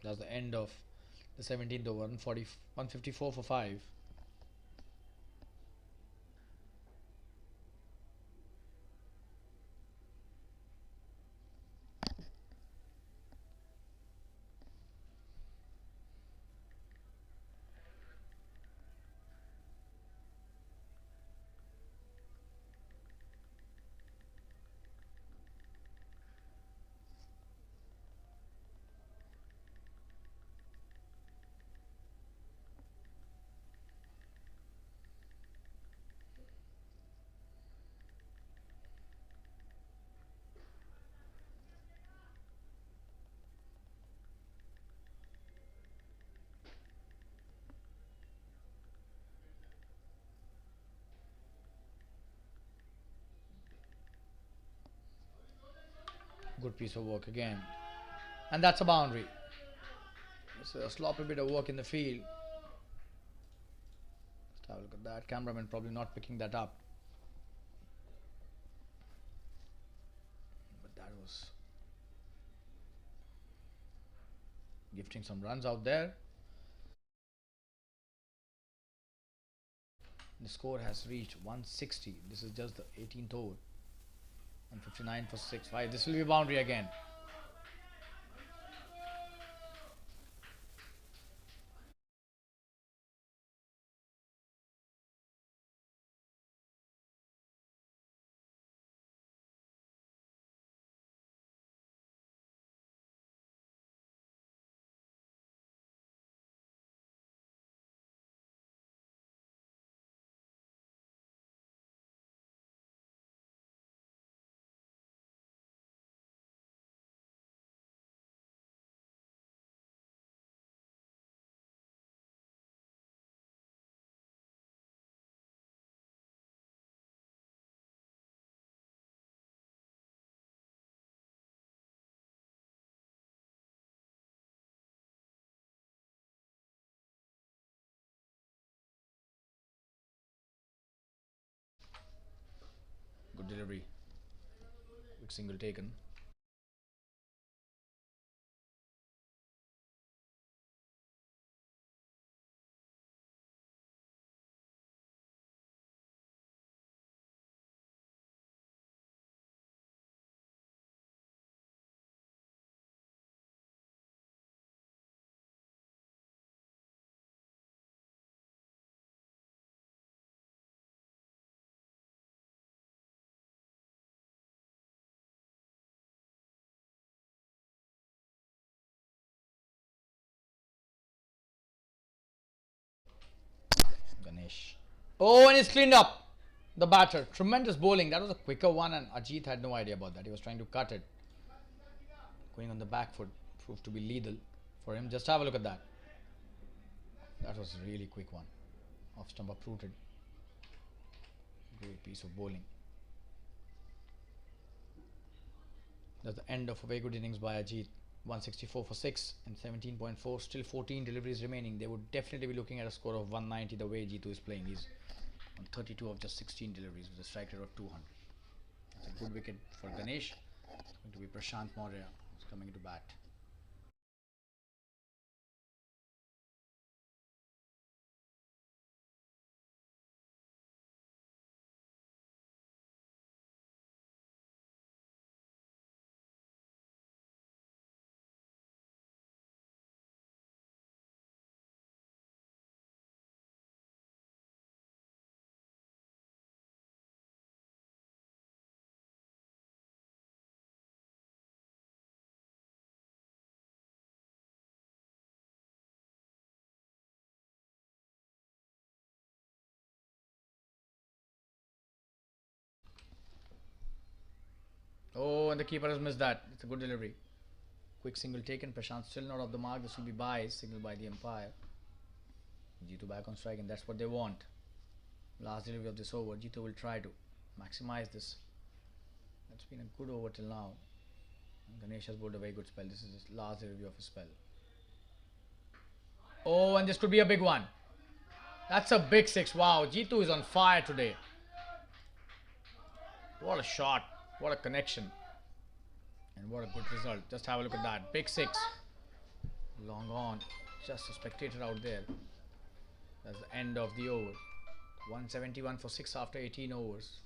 That's the end of the 17th over. 154 for 5. Good piece of work again. And that's a boundary. It's a sloppy bit of work in the field. Let's have a look at that. Cameraman probably not picking that up. But that was gifting some runs out there. The score has reached 160. This is just the 18th over. 159 for 6-5. This will be a boundary again. Good delivery. Quick single taken. Ganesh. Oh, and it's cleaned up. The batter. Tremendous bowling. That was a quicker one, and Ajit had no idea about that. He was trying to cut it. Going on the back foot proved to be lethal for him. Just have a look at that. That was a really quick one. Off stump uprooted. Great piece of bowling. That's the end of a very good innings by Ajit. 164 for 6 and 17.4. Still 14 deliveries remaining. They would definitely be looking at a score of 190 the way Jitu is playing. He's on 32 of just 16 deliveries with a strike rate of 200. That's a good wicket for Ganesh. It's going to be Prashant Maurya who's coming into bat. the keeper has missed that. It's a good delivery. Quick single taken. Prashant still not off the mark. This will be buys. Signal by the umpire. Jitu back on strike, and that's what they want. Last delivery of this over. Jitu will try to maximize this. That's been a good over till now. Ganesh has bowled a very good spell. This is his last delivery of his spell. Oh, and this could be a big one. That's a big six. Wow, Jitu is on fire today. What a shot. What a connection. And what a good result. Just have a look at that. Big six. Long on. Just a spectator out there. That's the end of the over. 171 for 6 after 18 overs.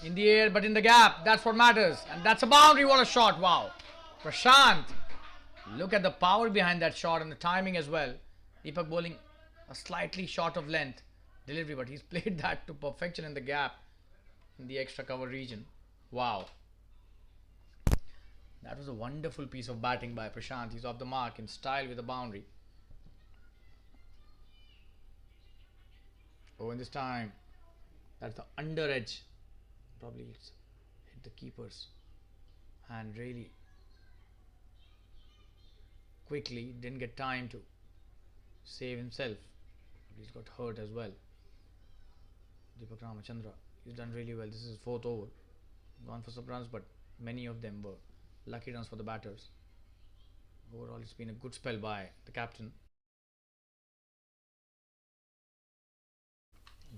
In the air, but in the gap. That's what matters. And that's a boundary. What a shot. Wow. Prashant. Look at the power behind that shot and the timing as well. Deepak bowling a slightly short of length delivery, but he's played that to perfection in the gap in the extra cover region. Wow. That was a wonderful piece of batting by Prashant. He's off the mark in style with a boundary. Oh, and this time, that's the under edge. Probably it's hit the keeper's hand really quickly. Didn't get time to save himself. He's got hurt as well. Deepak Ramachandra, he's done really well. This is his 4th over. Gone for some runs, but many of them were lucky runs for the batters. Overall, it's been a good spell by the captain.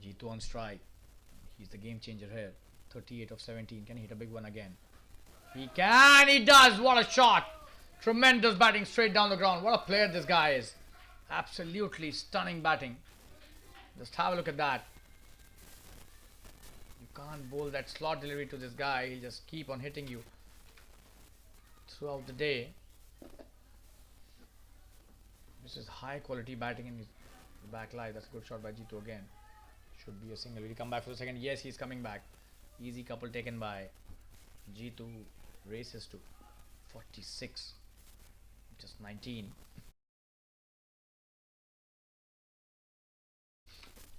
Jitu on strike. He's the game changer here. 38 of 17. Can he hit a big one again? He can. He does. What a shot. Tremendous batting straight down the ground. What a player this guy is. Absolutely stunning batting. Just have a look at that. You can't bowl that slot delivery to this guy. He'll just keep on hitting you throughout the day. This is high quality batting in his back line. That's a good shot by Jitu again. Should be a single. Will he come back for the second? Yes, he's coming back. Easy couple taken by Jitu. Races to 46. Just 19.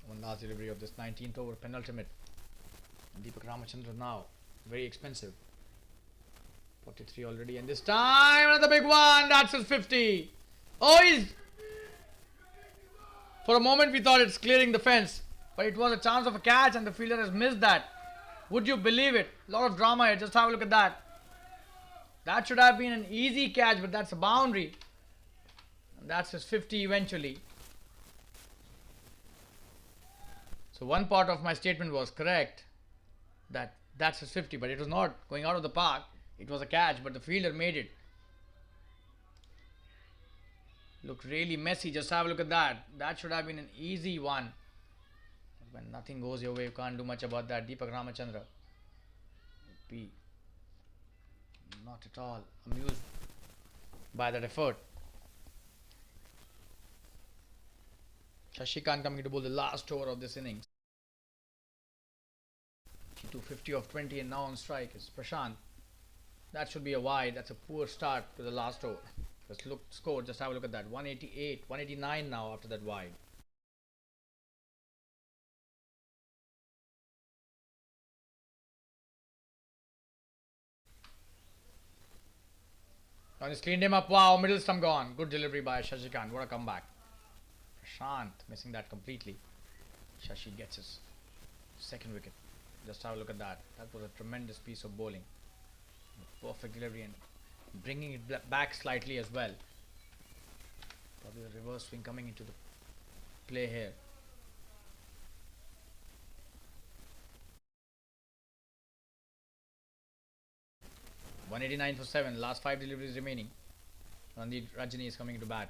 One last delivery of this 19th over penultimate. Deepak Ramachandra now. Very expensive. 43 already. And this time another big one. That's his 50. Oh, he's... For a moment we thought it's clearing the fence. But it was a chance of a catch and the fielder has missed that. Would you believe it? A lot of drama here. Just have a look at that. That should have been an easy catch, but that's a boundary. And that's his 50 eventually. So one part of my statement was correct. That's his 50, but it was not going out of the park. It was a catch, but the fielder made it. Looked really messy. Just have a look at that. That should have been an easy one. When nothing goes your way, you can't do much about that. Deepak Ramachandra would be not at all amused by that effort. Shashikant coming to bowl the last over of this innings. 250 of 20 and now on strike is Prashant. That should be a wide. That's a poor start to the last over. Just look, score, just have a look at that. 188, 189 now after that wide. Now he's cleaned him up. Wow, middle stump gone. Good delivery by Shashikant. What a comeback. Prashant missing that completely. Shashi gets his second wicket. Just have a look at that. That was a tremendous piece of bowling. Perfect delivery and bringing it back slightly as well. Probably a reverse swing coming into the play here. .189 for 7. Last 5 deliveries remaining. Randeep Rajani is coming to bat.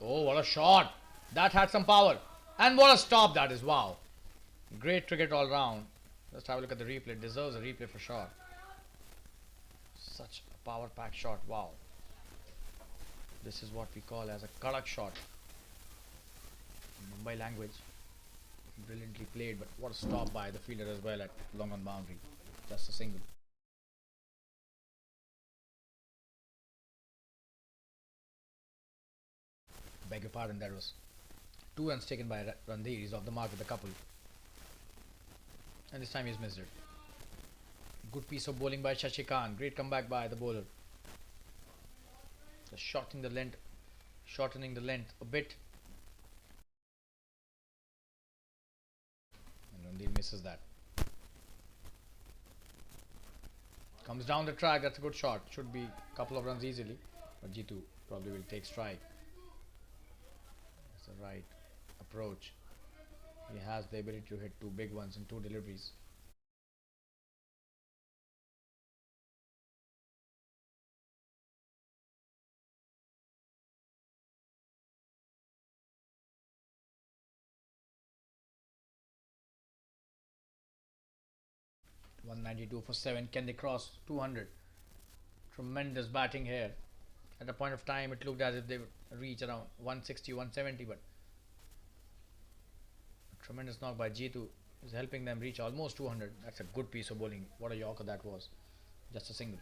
Oh, what a shot! That had some power. And what a stop that is. Wow. Great cricket all round. Let's have a look at the replay. It deserves a replay for sure. Such a power packed shot. Wow. This is what we call as a kadak shot. In Mumbai language. Brilliantly played, but what a stop by the fielder as well at long on boundary. Just a single. Beg your pardon, that was 2 runs taken by Randhir. He's off the mark with a couple. And this time he's missed it. Good piece of bowling by Shashikant. Great comeback by the bowler. Just shortening the length a bit. And Randhir misses that. Comes down the track. That's a good shot. Should be a couple of runs easily. But Jitu probably will take strike. That's the right approach. He has the ability to hit 2 big ones in 2 deliveries. .192 for 7. Can they cross 200? Tremendous batting here. At a point of time, it looked as if they would reach around 160, 170, but a tremendous knock by Jitu is helping them reach almost 200. That's a good piece of bowling. What a Yorker that was. Just a single.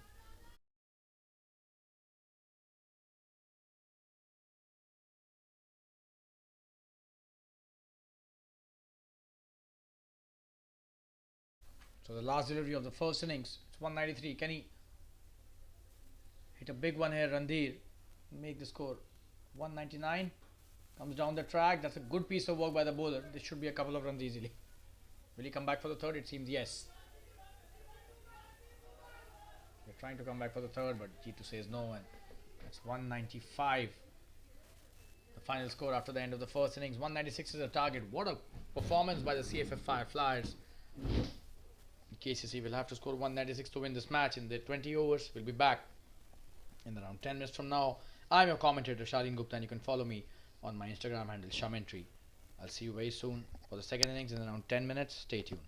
So the last delivery of the first innings, it's 193. Can he hit a big one here, Randhir? Make the score 199. Comes down the track. That's a good piece of work by the bowler. This should be a couple of runs easily. Will he come back for the third? It seems yes. They're trying to come back for the third, but Jitu says no, and that's 195. The final score after the end of the first innings. 196 is a target. What a performance by the Cff Fireflyers. KCC will have to score 196 to win this match in the 20 overs. We'll be back in around 10 minutes from now. I'm your commentator Shalin Gupta, and you can follow me on my Instagram handle Shamentry. I'll see you very soon for the second innings in around 10 minutes. Stay tuned.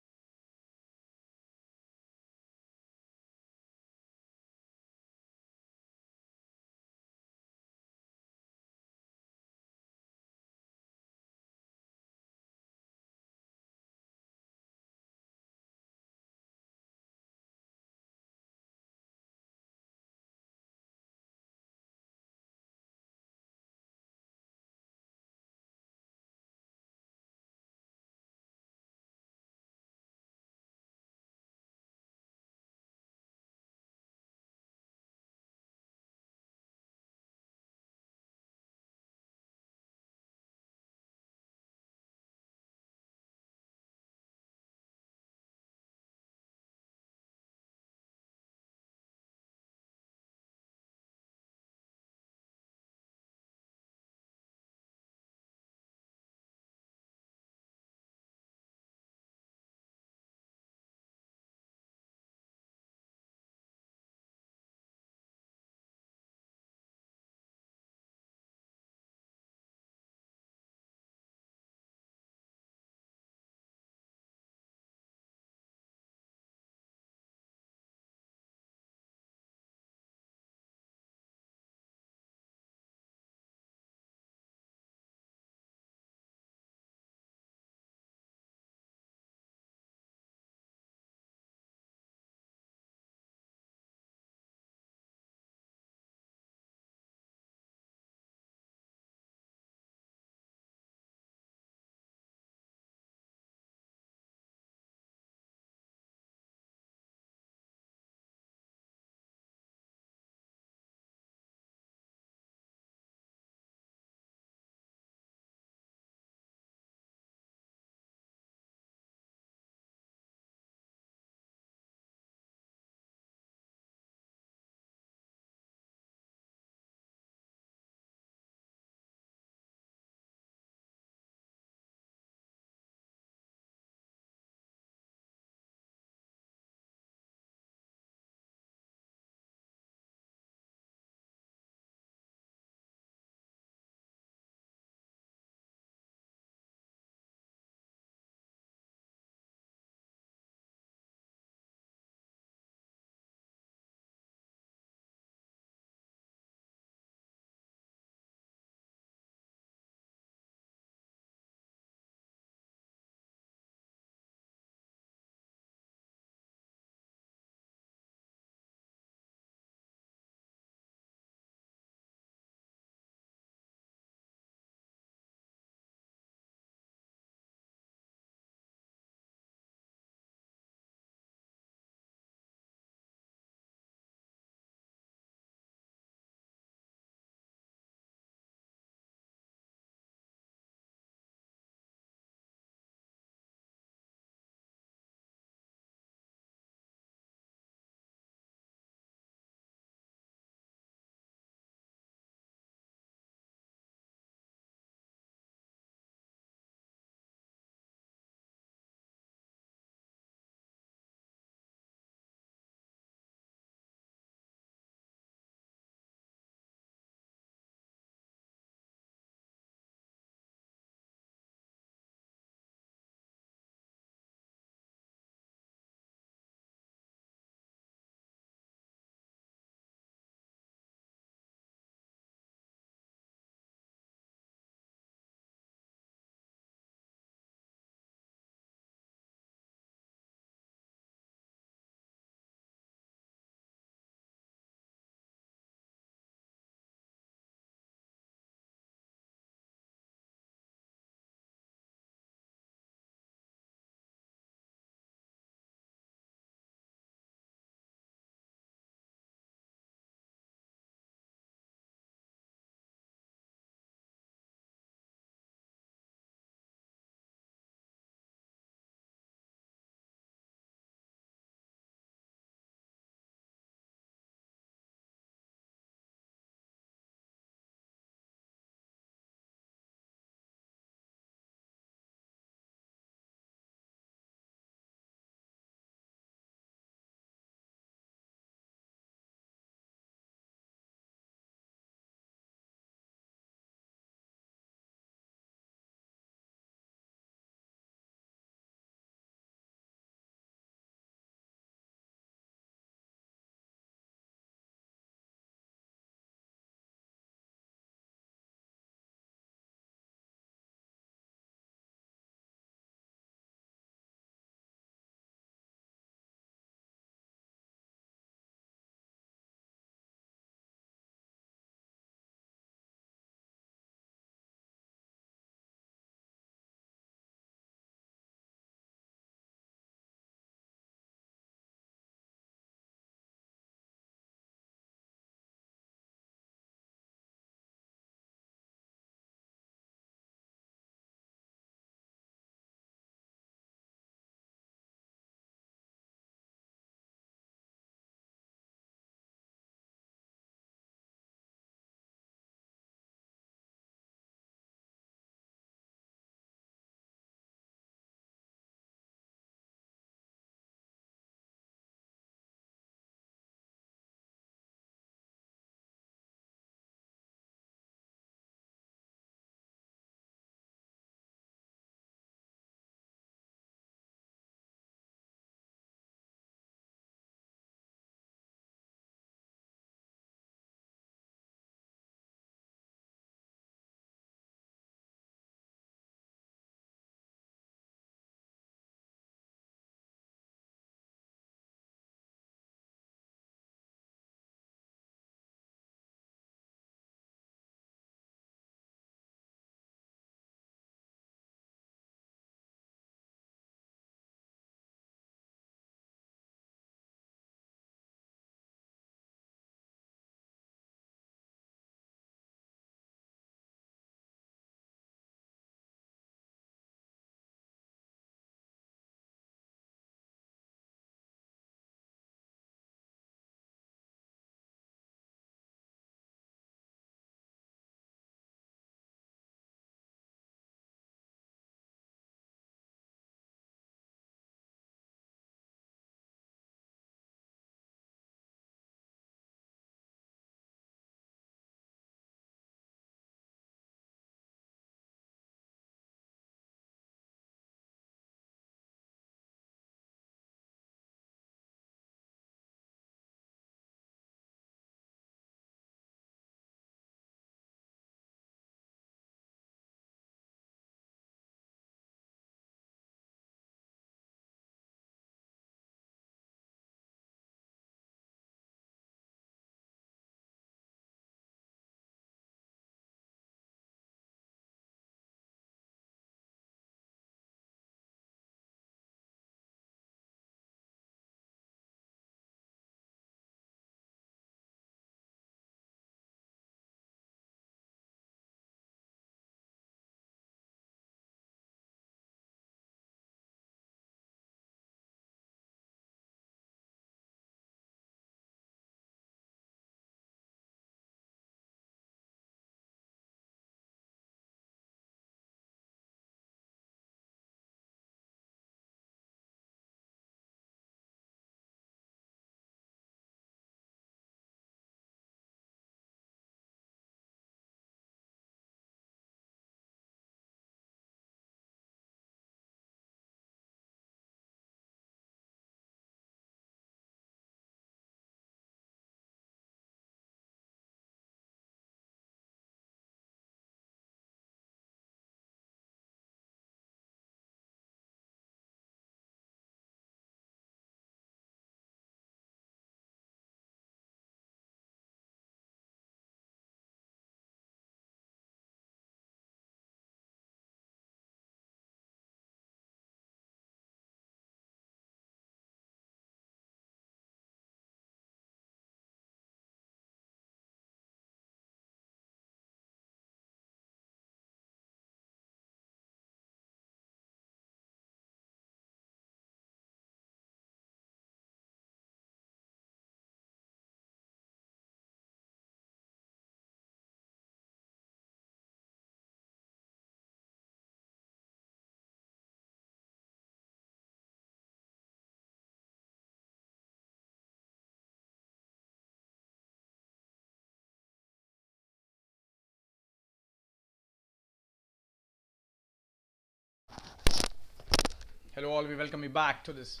Hello all, we welcome you back to this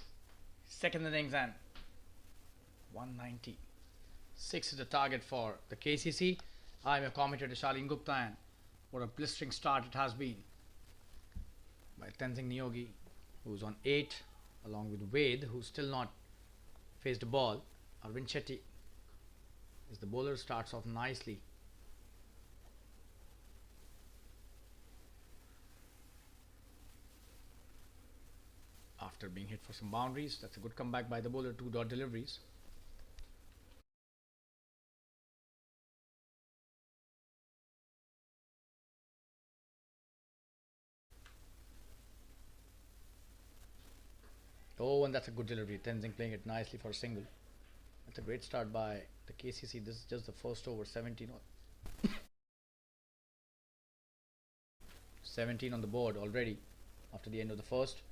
second innings and 196 is the target for the KCC. I'm your commentator Shalin Gupta and what a blistering start it has been by Tenzing Niyogi, who's on 8 along with Wade, who's still not faced the ball. Arvind Shetty is the bowler, starts off nicely. After being hit for some boundaries, that's a good comeback by the bowler, 2 dot deliveries. Oh, and that's a good delivery. Tenzing playing it nicely for a single. That's a great start by the KCC. This is just the first over, 17 on the board already after the end of the first.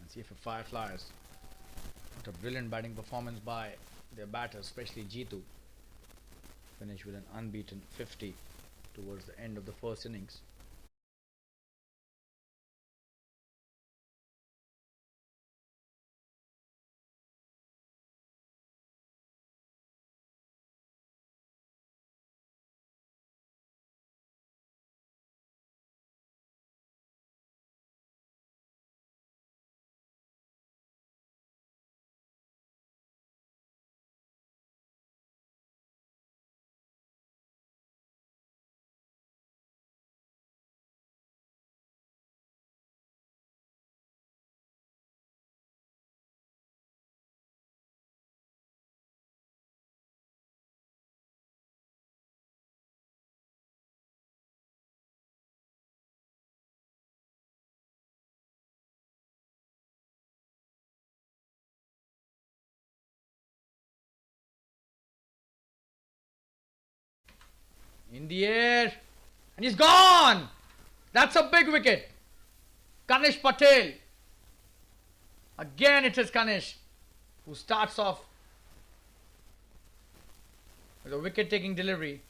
And Cff Fireflyers, what a brilliant batting performance by their batters, especially Jitu. Finished with an unbeaten 50 towards the end of the first innings. In the air, and he's gone. That's a big wicket. Kanish Patel. Again it is Kanish who starts off with a wicket taking delivery.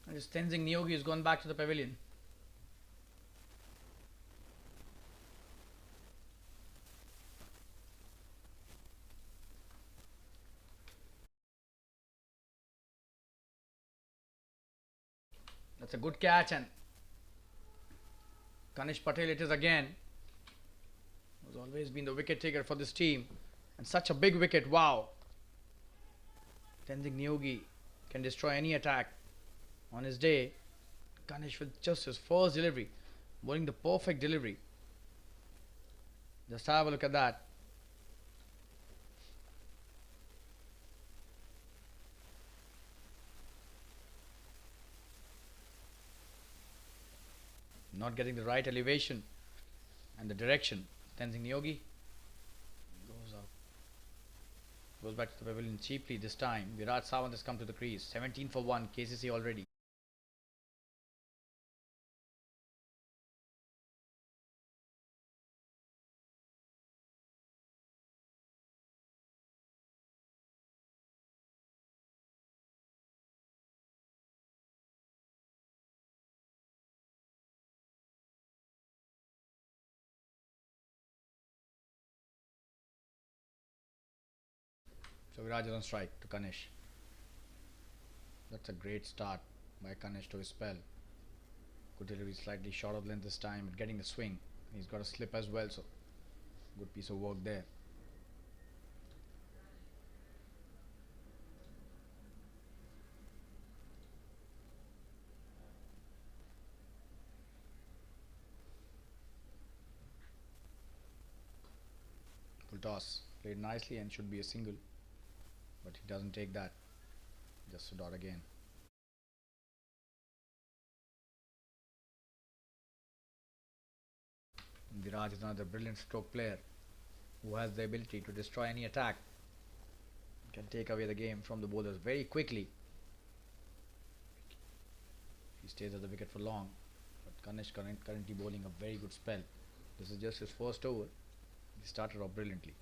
And just Tenzing Niyogi has gone back to the pavilion. That's a good catch, and Kanish Patel it is again. Has always been the wicket taker for this team, and such a big wicket. Wow. Tenzing Niyogi can destroy any attack on his day. Kanish with just his first delivery, bowling the perfect delivery. Just have a look at that. Not getting the right elevation and the direction. Tenzing Niyogi goes out. Goes back to the pavilion cheaply this time. Virat Sawant has come to the crease. 17 for 1, KCC already. So Viraj is on strike to Kanish. That's a great start by Kanish to his spell. Good delivery, slightly short of length this time, but getting the swing. He's got a slip as well, so good piece of work there. Full toss, played nicely and should be a single, but he doesn't take that. Just a dot again. Viraj is another brilliant stroke player who has the ability to destroy any attack. Can take away the game from the bowlers very quickly. He stays at the wicket for long, but Kanish currently bowling a very good spell. This is just his first over. He started off brilliantly.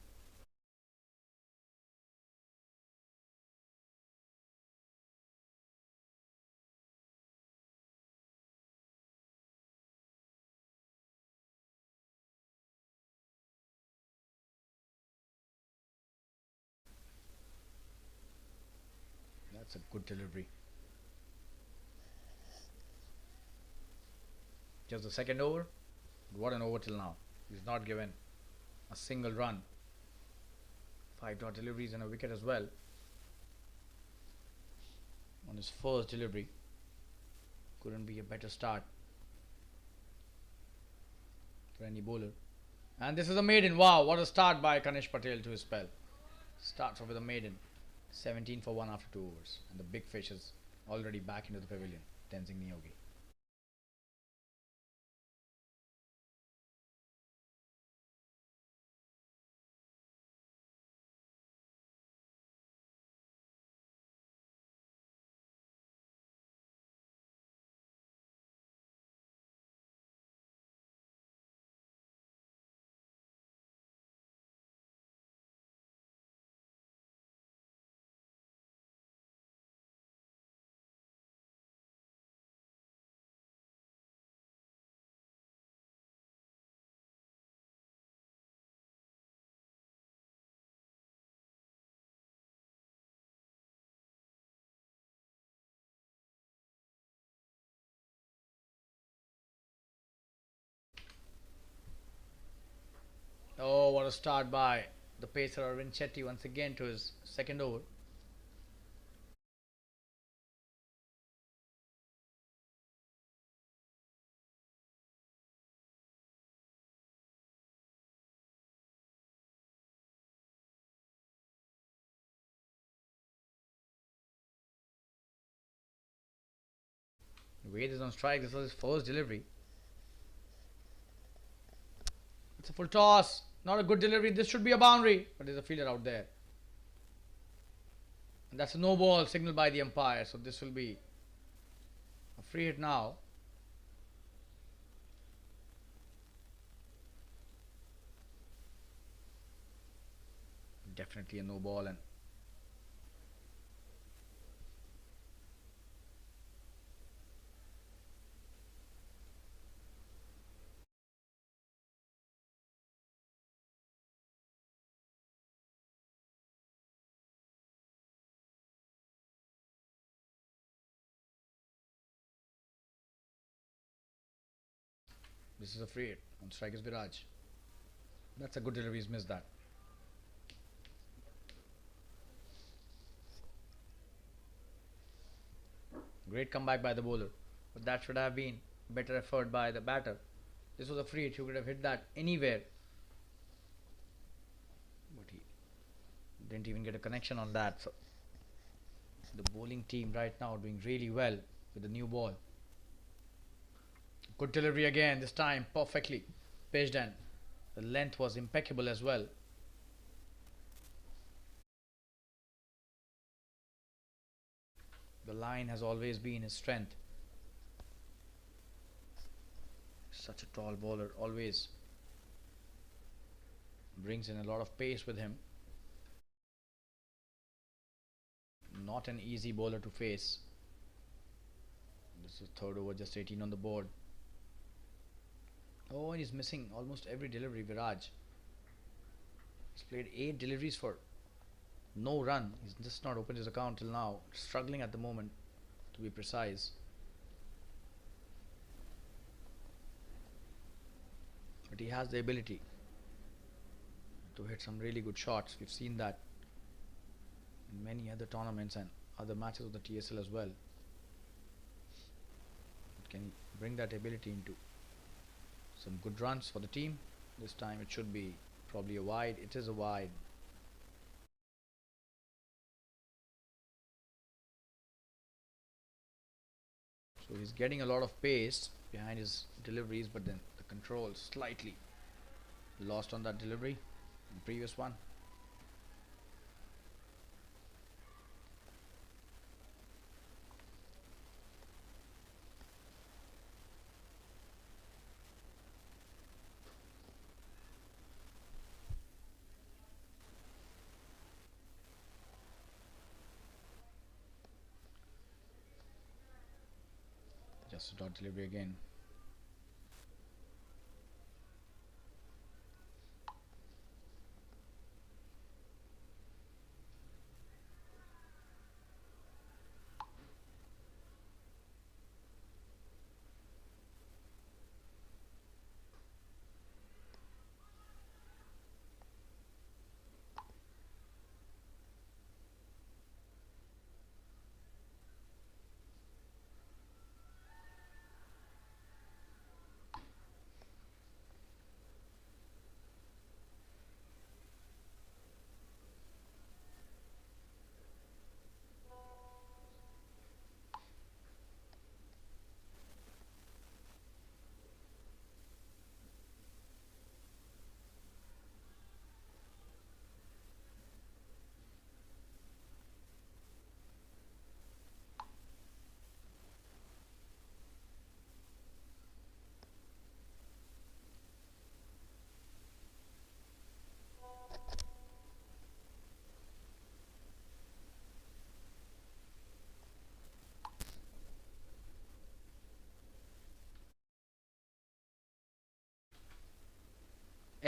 That's a good delivery. Just the second over. What an over till now. He's not given a single run. 5 dot deliveries and a wicket as well on his first delivery. Couldn't be a better start for any bowler. And this is a maiden. Wow, what a start by Kanish Patel to his spell. Starts off with a maiden. 17 for 1 after 2 overs. And the big fish is already back into the pavilion. Tenzing Niyogi. Oh, what a start by the pacer Arvind Shetty once again to his second over. Wade is on strike. This was his first delivery. It's a full toss. Not a good delivery. This should be a boundary. But there's a fielder out there. And that's a no ball signaled by the umpire. So this will be a free hit now. Definitely a no ball, and this is a free hit. On strike is Viraj. That's a good delivery. He's missed that. Great comeback by the bowler. But that should have been better effort by the batter. This was a free hit. You could have hit that anywhere. But he didn't even get a connection on that. So the bowling team right now doing really well with the new ball. Good delivery again. This time perfectly pitched, and the length was impeccable as well. The line has always been his strength. Such a tall bowler, always brings in a lot of pace with him. Not an easy bowler to face. This is third over, just 18 on the board. Oh, and he's missing almost every delivery, Viraj. He's played 8 deliveries for no run. He's just not opened his account till now. Struggling at the moment, to be precise. But he has the ability to hit some really good shots. We've seen that in many other tournaments and other matches of the TSL as well. But can he bring that ability into some good runs for the team? This time it should be probably a wide. It is a wide. So he's getting a lot of pace behind his deliveries, but then the control slightly lost on that delivery, the previous one. Just a dot delivery again.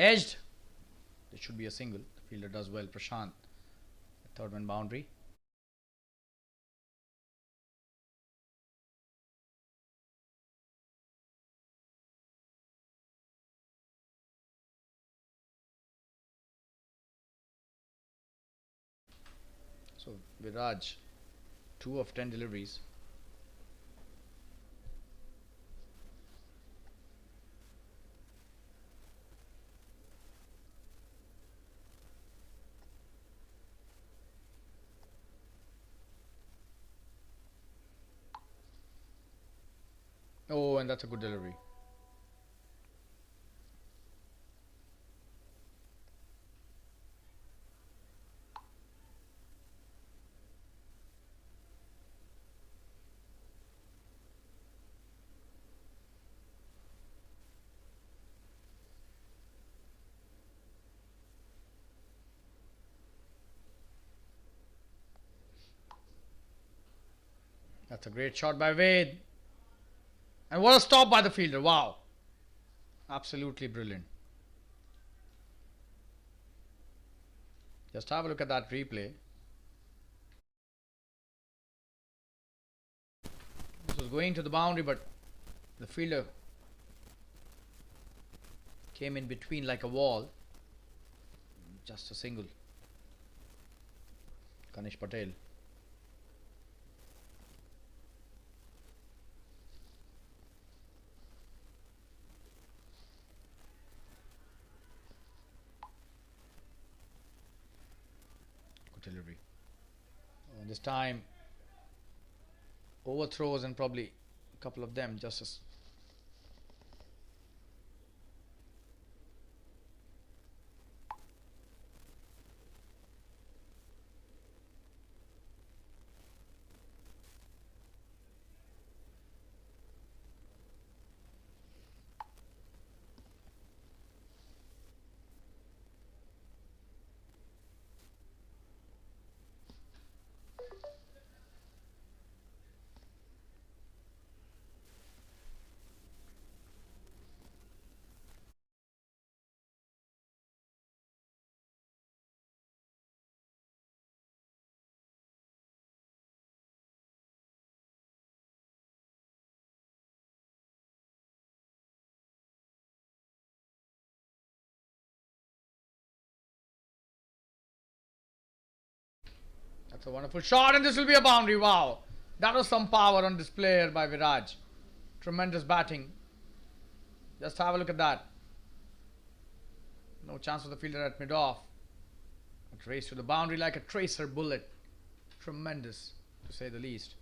edged. There should be a single. The fielder does well. Prashant. The third man boundary. So Viraj, 2 of 10 deliveries. Oh, and that's a good delivery. That's a great shot by Wade. And what a stop by the fielder. Wow. Absolutely brilliant. Just have a look at that replay. This was going to the boundary, but the fielder came in between like a wall. Just a single. Kanish Patel. Good delivery. And this time, overthrows and probably a couple of them just as. That's a wonderful shot, and this will be a boundary. Wow. That was some power on display here by Viraj. Tremendous batting. Just have a look at that. No chance for the fielder at mid-off. But race to the boundary like a tracer bullet. Tremendous, to say the least.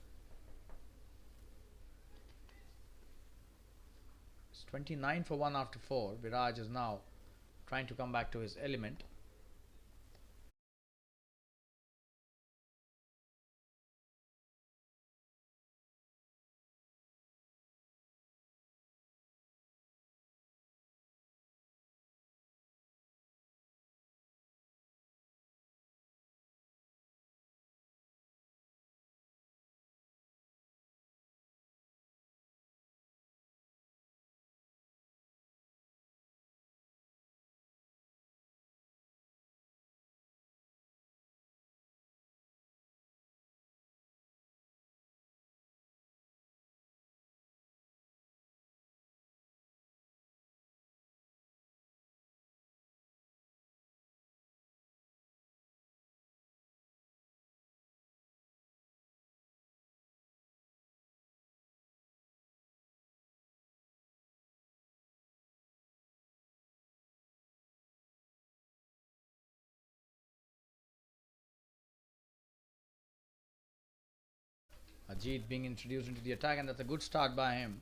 It's 29 for 1 after 4. Viraj is now trying to come back to his element. Ajit being introduced into the attack, and that's a good start by him.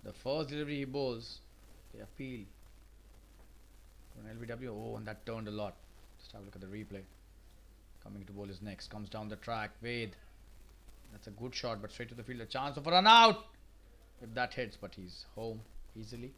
The first delivery he bowls, the appeal for an LBW. Oh, and that turned a lot. Just have a look at the replay. Coming to bowl is next. Comes down the track. Wade. That's a good shot, but straight to the field. A chance of a run out. If that hits, but he's home easily.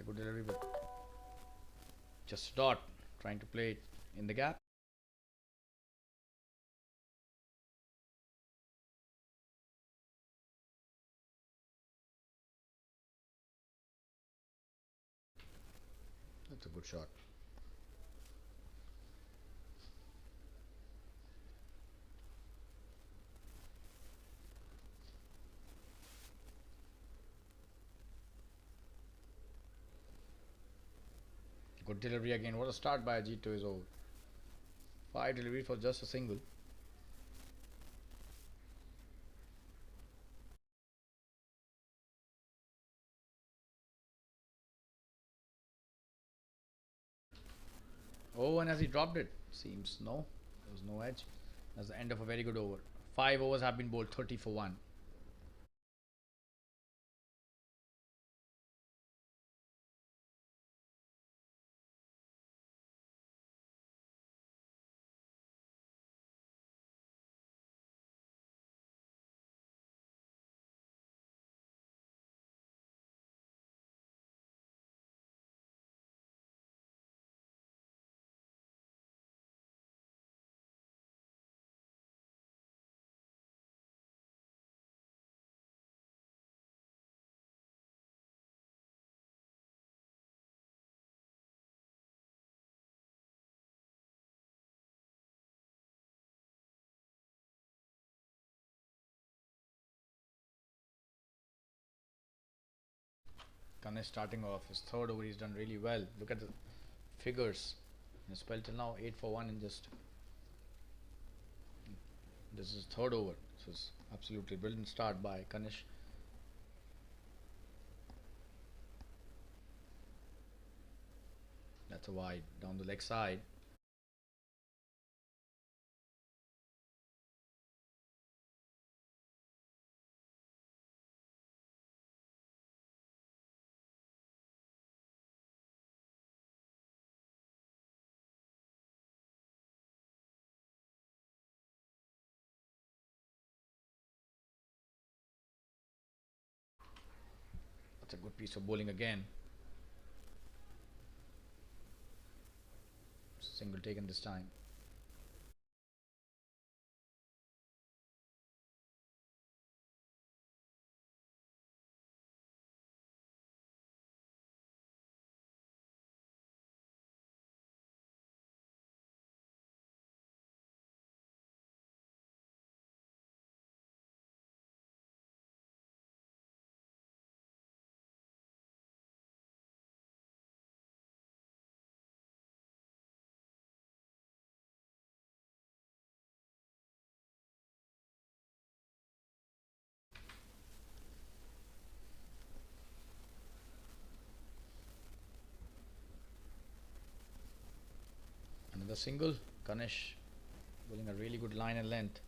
good delivery, but just a dot. Trying to play it in the gap. That's a good shot. Good delivery again. What a start by Ajit to his over. 5 delivery for just a single. Oh, and as he dropped it, seems no, there was no edge. That's the end of a very good over. 5 overs have been bowled, 30 for 1. Kane starting off his third over, he's done really well. Look at the figures. In a spell till now, 8 for 1 in just. This is third over. This is absolutely brilliant start by Kanish. That's a wide down the leg side. That's a good piece of bowling again. Single taken this time. Another single. Kanish bowling a really good line and length.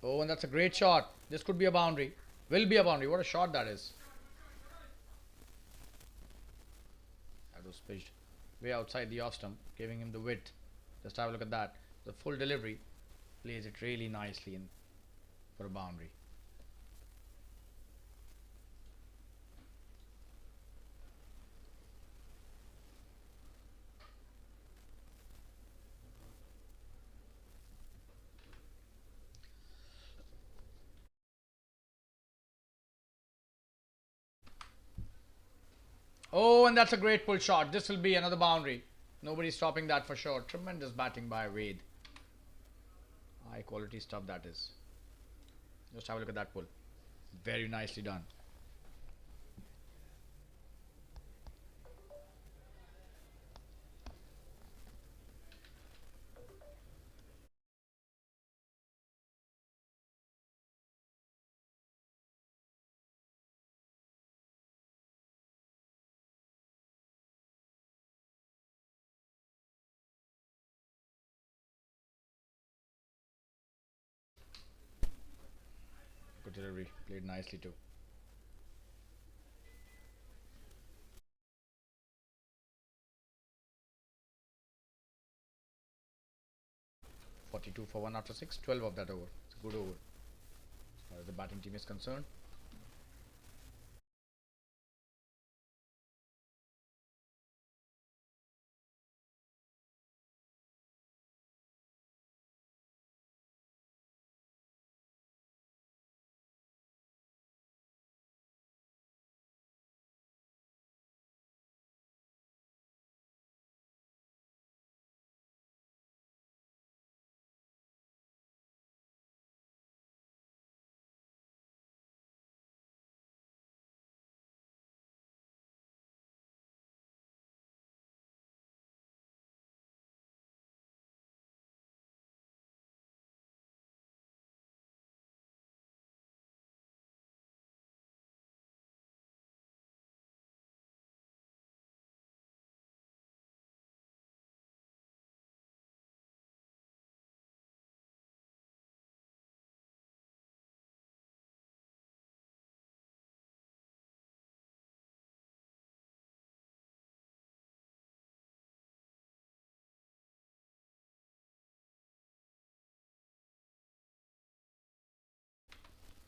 Oh, and that's a great shot. This could be a boundary. Will be a boundary. What a shot that is. That was pitched way outside the off stump, giving him the width. Just have a look at that. The full delivery plays it really nicely in for a boundary. Oh, and that's a great pull shot. This will be another boundary. Nobody's stopping that for sure. Tremendous batting by Wade. High quality stuff that is. Just have a look at that pull. Very nicely done. Good delivery. Played nicely too. 42 for 1 after 6, 12 of that over. It's a good over as far as the batting team is concerned.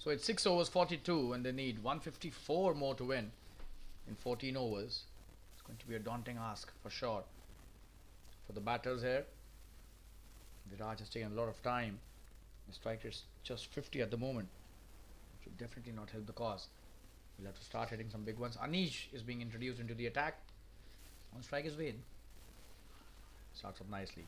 So it's 6 overs 42 and they need 154 more to win in 14 overs. It's going to be a daunting ask for sure for the batters here. Viraj has taken a lot of time. The strike is just 50 at the moment, which will definitely not help the cause. We'll have to start hitting some big ones. Anish is being introduced into the attack. On strike is Wade. Starts up nicely.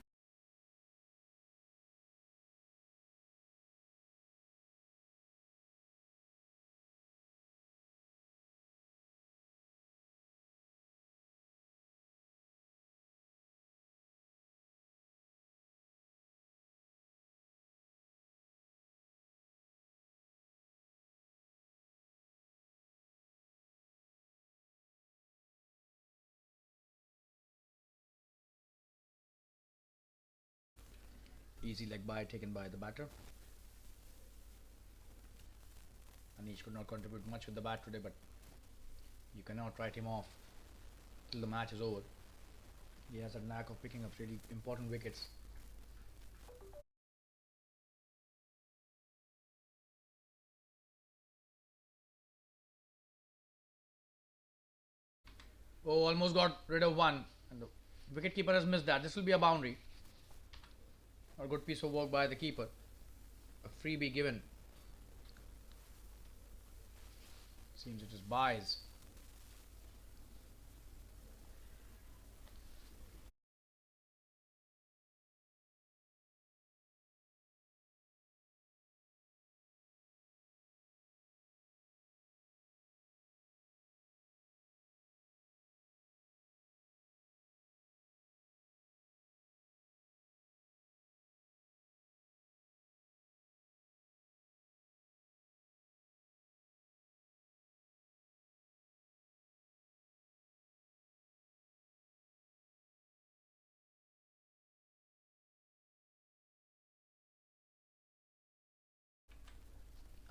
Easy leg by taken by the batter. Anish could not contribute much with the bat today, but you cannot write him off till the match is over. He has a knack of picking up really important wickets. Oh, almost got rid of one, and the wicketkeeper has missed that. This will be a boundary. A good piece of work by the keeper. A freebie given. Seems it is buys.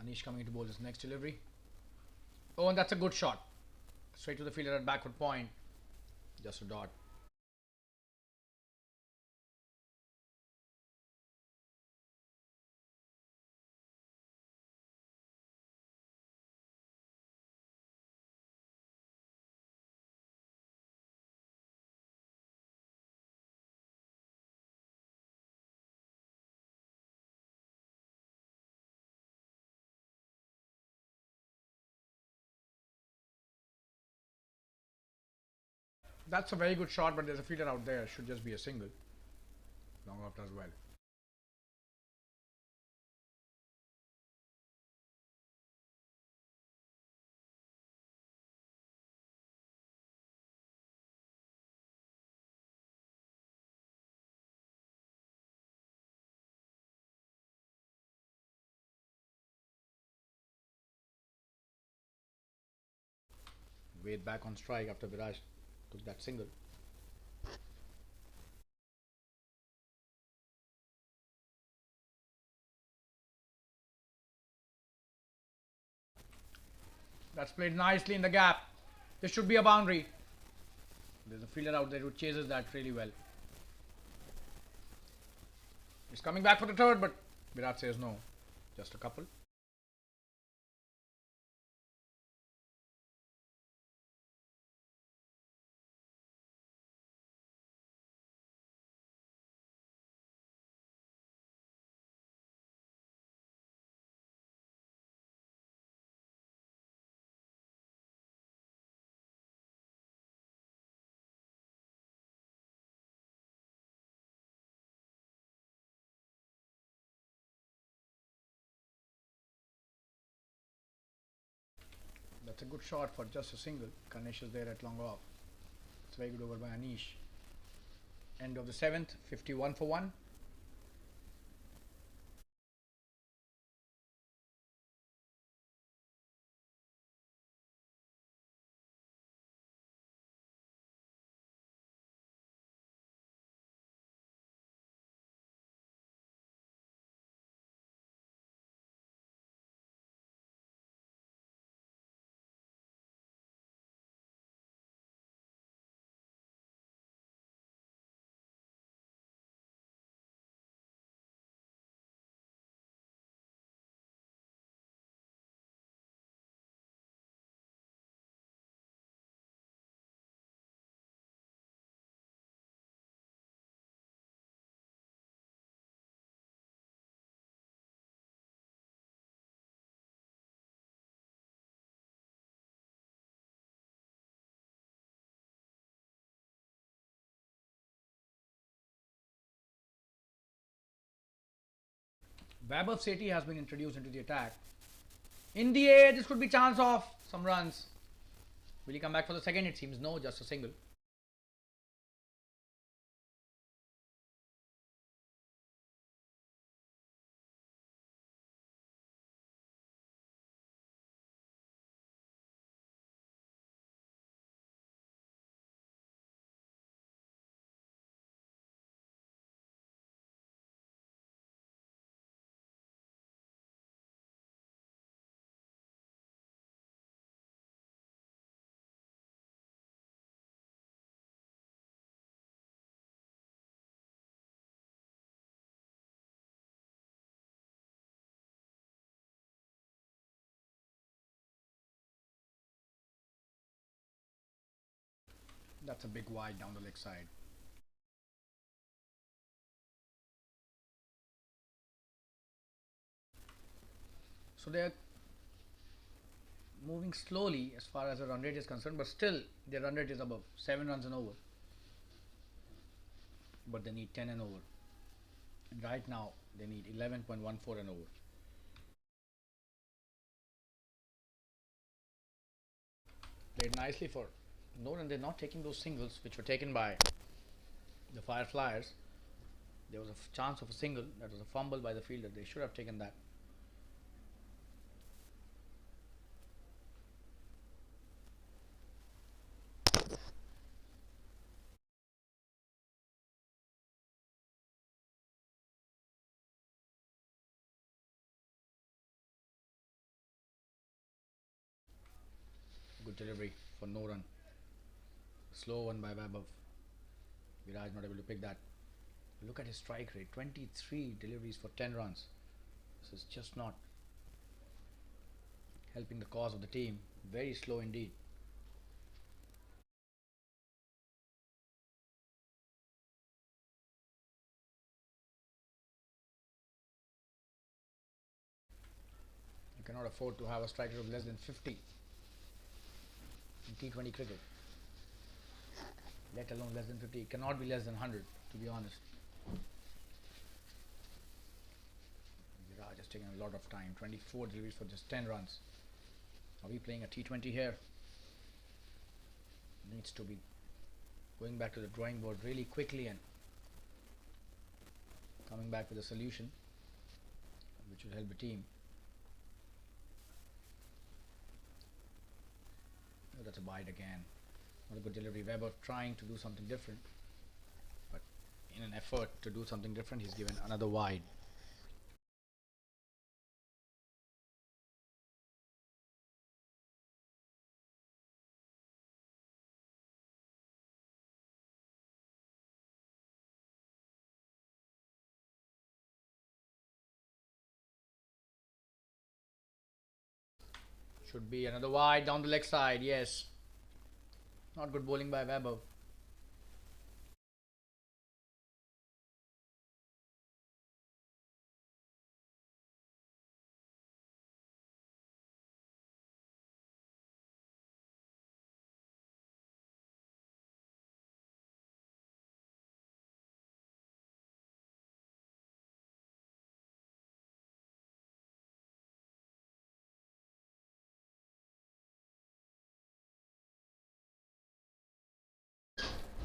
Anish coming to bowl his next delivery. Oh, and that's a good shot. Straight to the fielder at backward point. Just a dot. That's a very good shot, but there's a fielder out there. Should just be a single. Long out as well. Wade back on strike after Viraj took that single. That's played nicely in the gap. This should be a boundary. There's a fielder out there who chases that really well. He's coming back for the third, but Virat says no. Just a couple. That's a good shot for just a single. Ganesh is there at long off. It's very good over by Anish. End of the 7th, 51 for 1. Vaibhav Sethi has been introduced into the attack. In the air, this could be chance of some runs. Will he come back for the second? It seems no, just a single. That's a big wide down the leg side. So they're moving slowly as far as the run rate is concerned, but still their run rate is above 7 runs and over. But they need 10 and over. And right now they need 11.14 and over. Played nicely for no, and they're not taking those singles which were taken by the Fireflyers. There was a chance of a single. That was a fumble by the fielder. They should have taken that. Good delivery for no run. Slow one by Vaibhav. Viraj not able to pick that. Look at his strike rate, 23 deliveries for 10 runs. This is just not helping the cause of the team. Very slow indeed. You cannot afford to have a strike rate of less than 50 in T20 cricket. Let alone less than 50. It cannot be less than 100, to be honest. Viraj has taken a lot of time. 24 deliveries for just 10 runs. Are we playing a T20 here? Needs to be going back to the drawing board really quickly and coming back with a solution which will help the team. Oh, that's a wide again. Not a good delivery. Weber trying to do something different, but in an effort to do something different, he's given another wide. Should be another wide down the leg side. Yes. Not good bowling by Weber.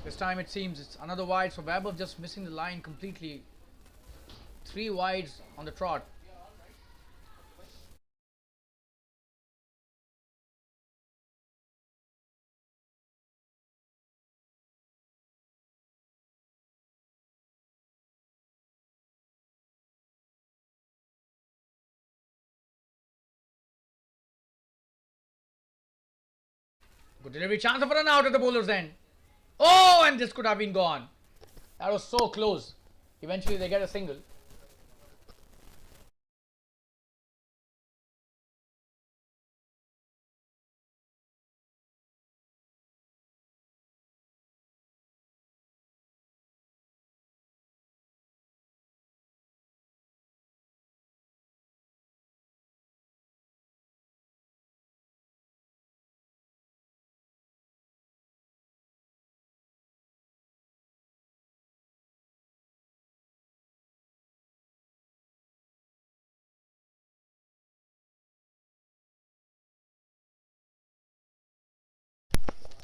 This time it seems it's another wide, so Weber just missing the line completely. 3 wides on the trot. Good delivery, chance of a run out at the bowler's end. Oh, and this could have been gone. That was so close. Eventually they get a single.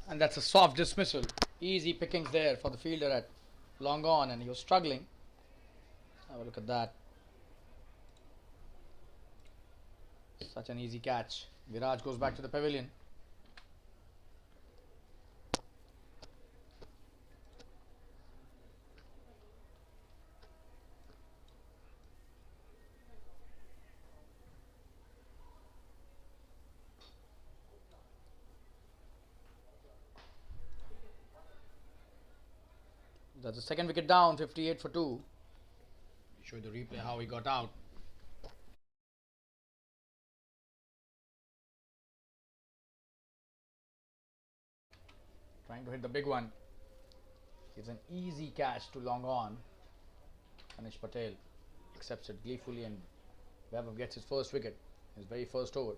And that's a soft dismissal. Easy pickings there for the fielder at long on, and he was struggling. Have a look at that. Such an easy catch. Viraj goes back to the pavilion. That's the second wicket down, 58 for 2. Show you the replay how he got out. Trying to hit the big one. It's an easy catch to long on. Anish Patel accepts it gleefully, and Weber gets his first wicket, his very first over.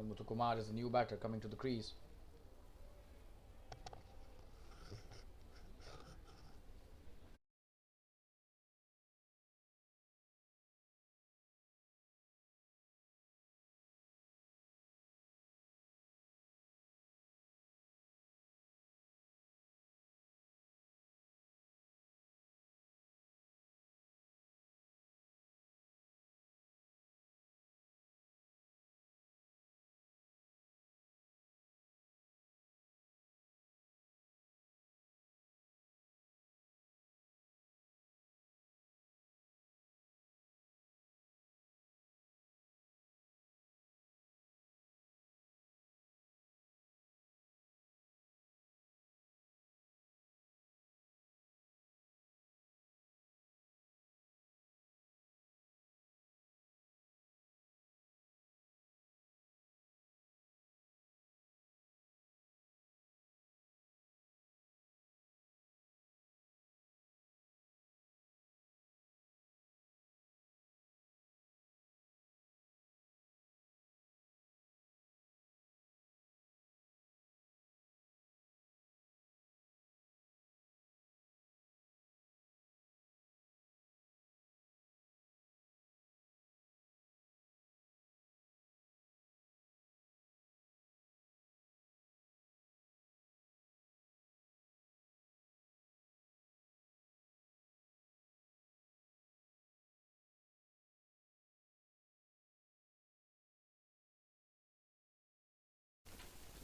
Muthukumar is the new batter coming to the crease.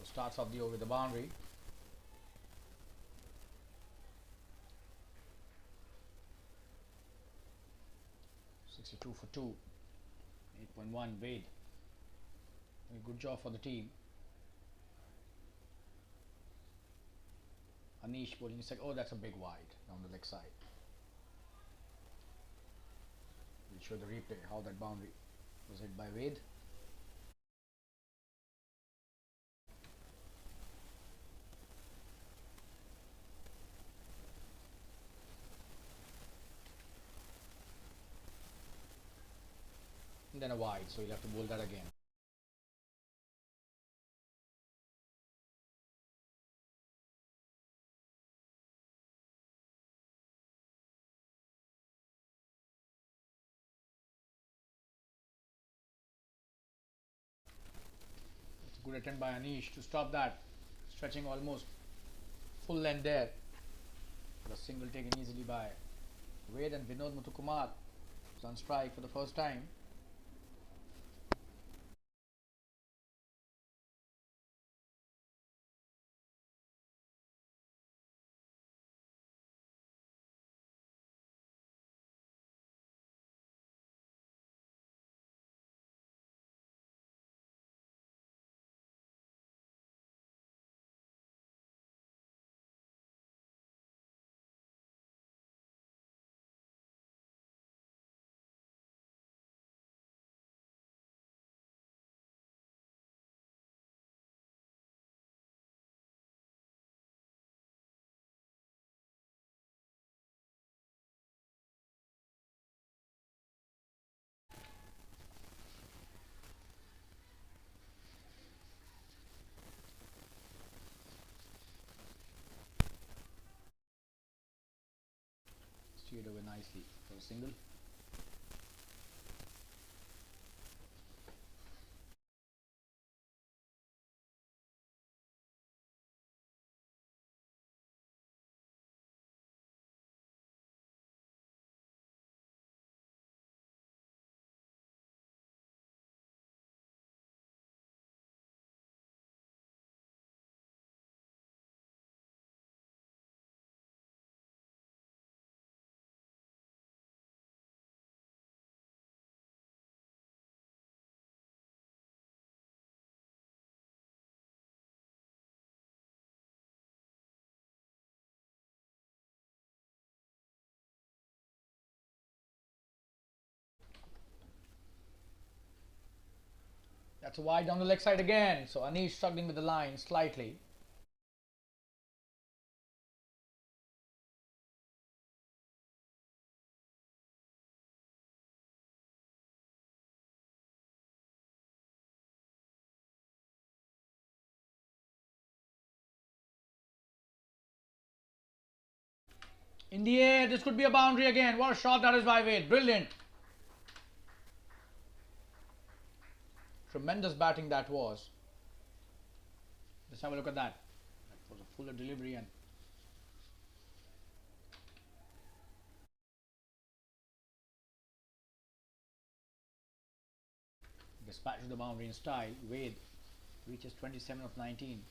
So starts off the over with the boundary. .62 for 2. 8.1 Wade. A good job for the team. Anish bowling is like, oh, that's a big wide down the leg side. We'll show the replay how that boundary was hit by Wade. And then a wide, so he'll have to bowl that again. It's a good attempt by Anish to stop that, stretching almost full length there. The single taken easily by Wade, and Vinod Muthukumar was on strike for the first time. Steered away nicely for a single. That's a wide down the leg side again. So Anish struggling with the line slightly. In the air, this could be a boundary again. What a shot that is by Wade. Brilliant. Tremendous batting that was. Let's have a look at that. That was a fuller delivery and dispatched the boundary in style. Wade reaches 27 of 19.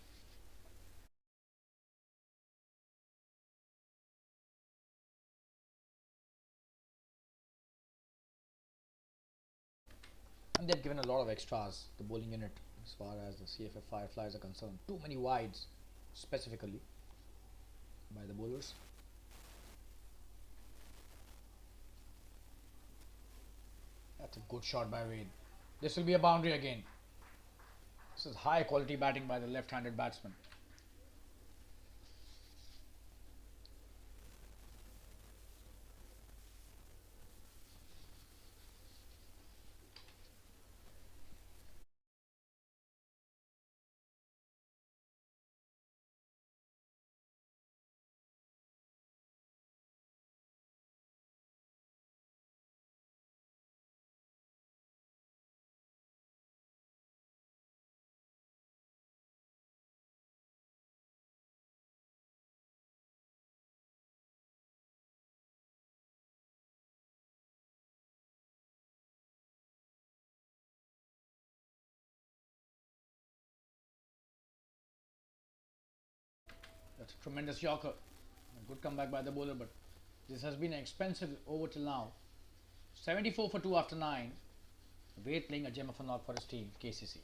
And they've given a lot of extras, the bowling unit, as far as the Cff Fireflyers are concerned. Too many wides, specifically, by the bowlers. That's a good shot by Wade. This will be a boundary again. This is high quality batting by the left-handed batsman. That's a tremendous yorker. A good comeback by the bowler, but this has been an expensive over till now. 74 for 2 after 9. Wade playing a gem of a knock for his team, KCC.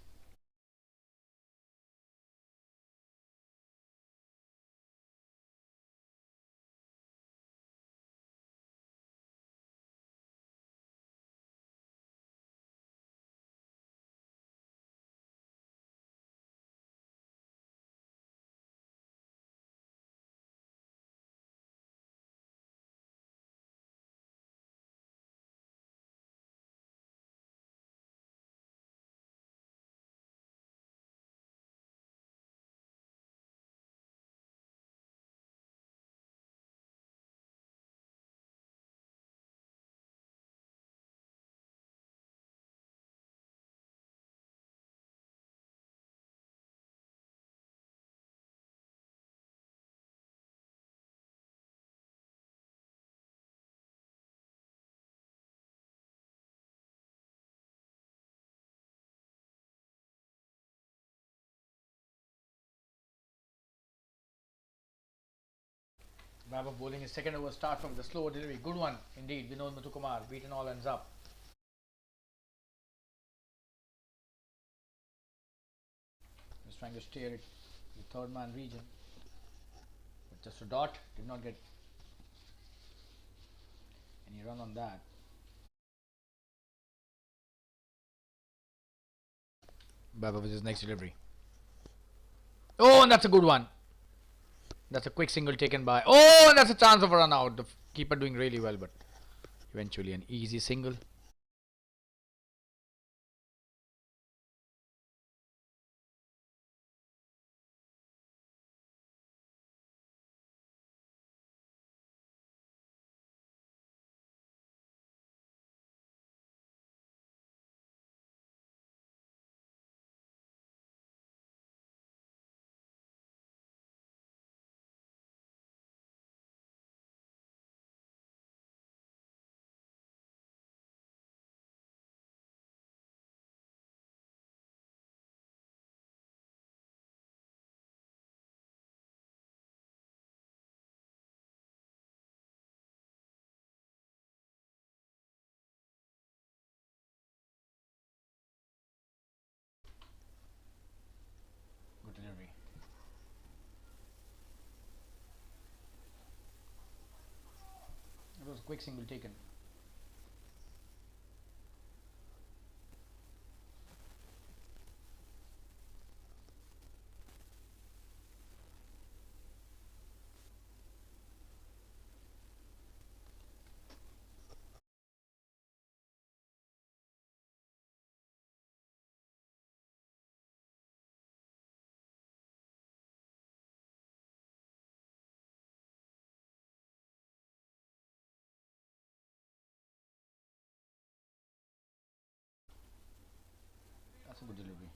Vaibhav bowling his second over start from the slower delivery. Good one indeed. Vinod Muthukumar beaten all ends up. Just trying to steer it to the third man region. But just a dot. Did not get any run on that. Vaibhav with his next delivery. Oh, and that's a good one. That's a quick single taken by. Oh, and that's a chance of a run out. The keeper doing really well, but eventually an easy single. Good delivery. It was a quick single taken. That's a good delivery.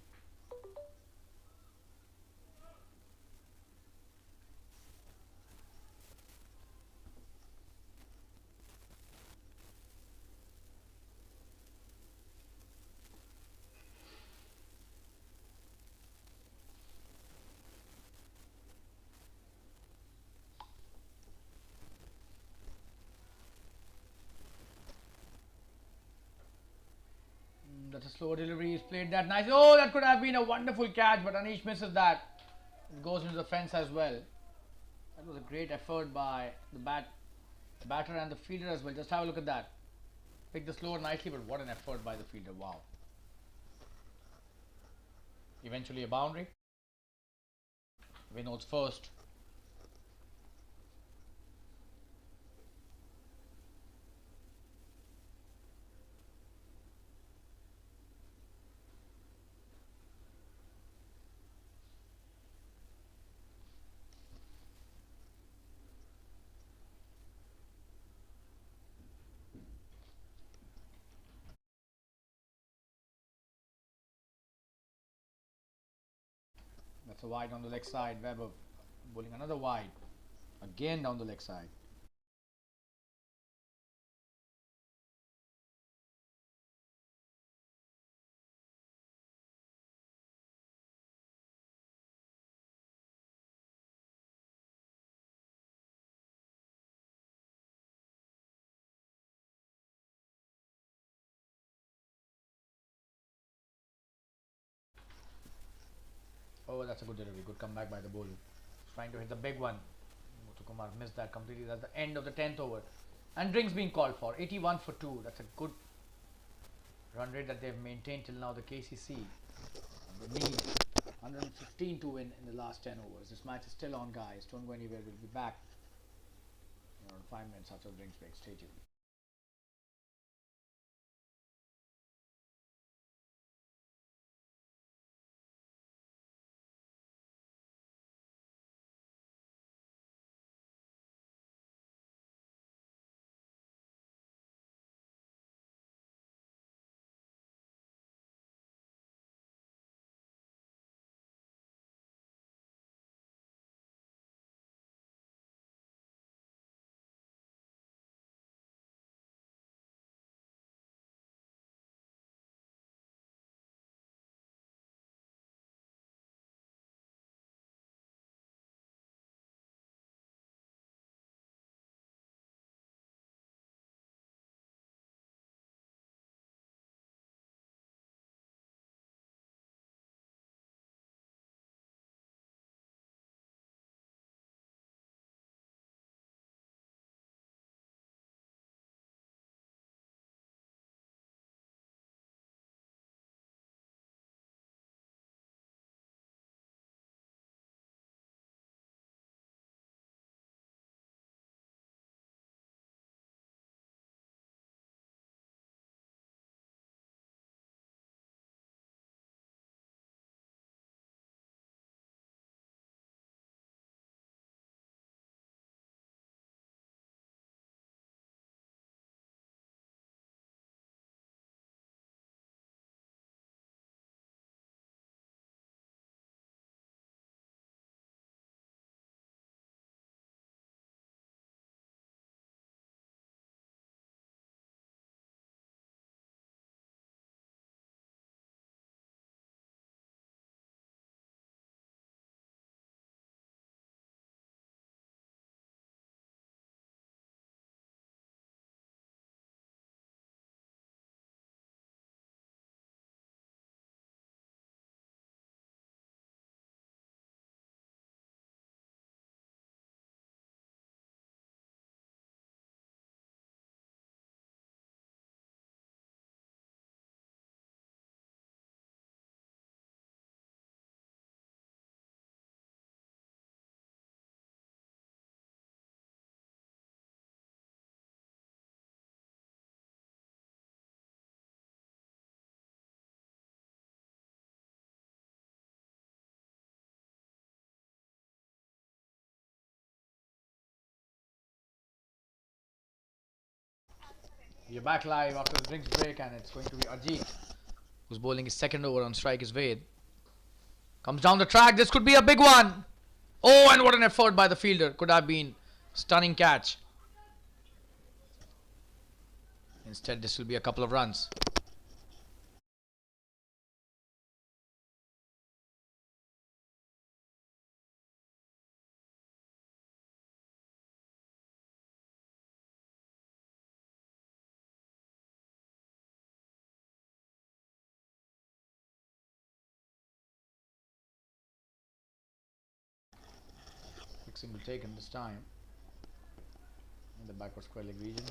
That's a slow delivery. He's played that nice. Oh, that could have been a wonderful catch, but Anish misses that. It goes into the fence as well. That was a great effort by the batter and the fielder as well. Just have a look at that. Picked the slower nicely, but what an effort by the fielder. Wow. Eventually a boundary. Vinod's first. That's a wide on the leg side. Weber bowling another wide. Again down the leg side. Oh, that's a good delivery. Good comeback by the bowler. Trying to hit the big one. Muthukumar missed that completely. That's the end of the 10th over. And drinks being called for. 81 for 2. That's a good run rate that they've maintained till now. The KCC. And they need 115 to win in the last 10 overs. This match is still on, guys. Don't go anywhere. We'll be back in around 5 minutes after the drinks break. Stay tuned. We are back live after the drinks break, and it's going to be Ajit who's bowling his second over. On strike is Ved. Comes down the track. This could be a big one. Oh, and what an effort by the fielder. Could have been stunning catch. Instead, this will be a couple of runs. Quick single taken this time in the backward square leg region.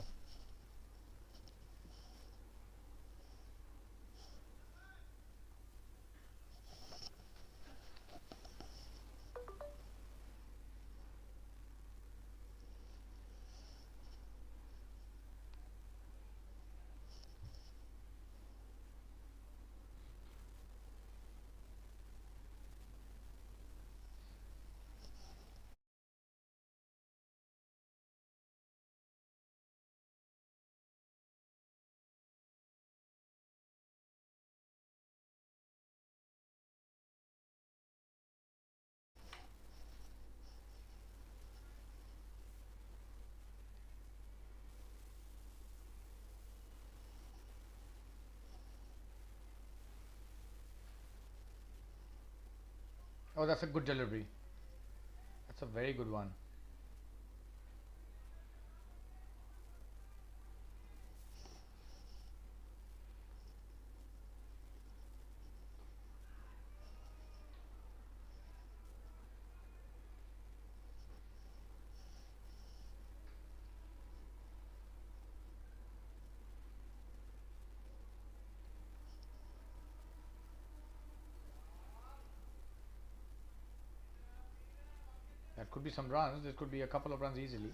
Oh, that's a good delivery. That's a very good one. That could be some runs. This could be a couple of runs easily.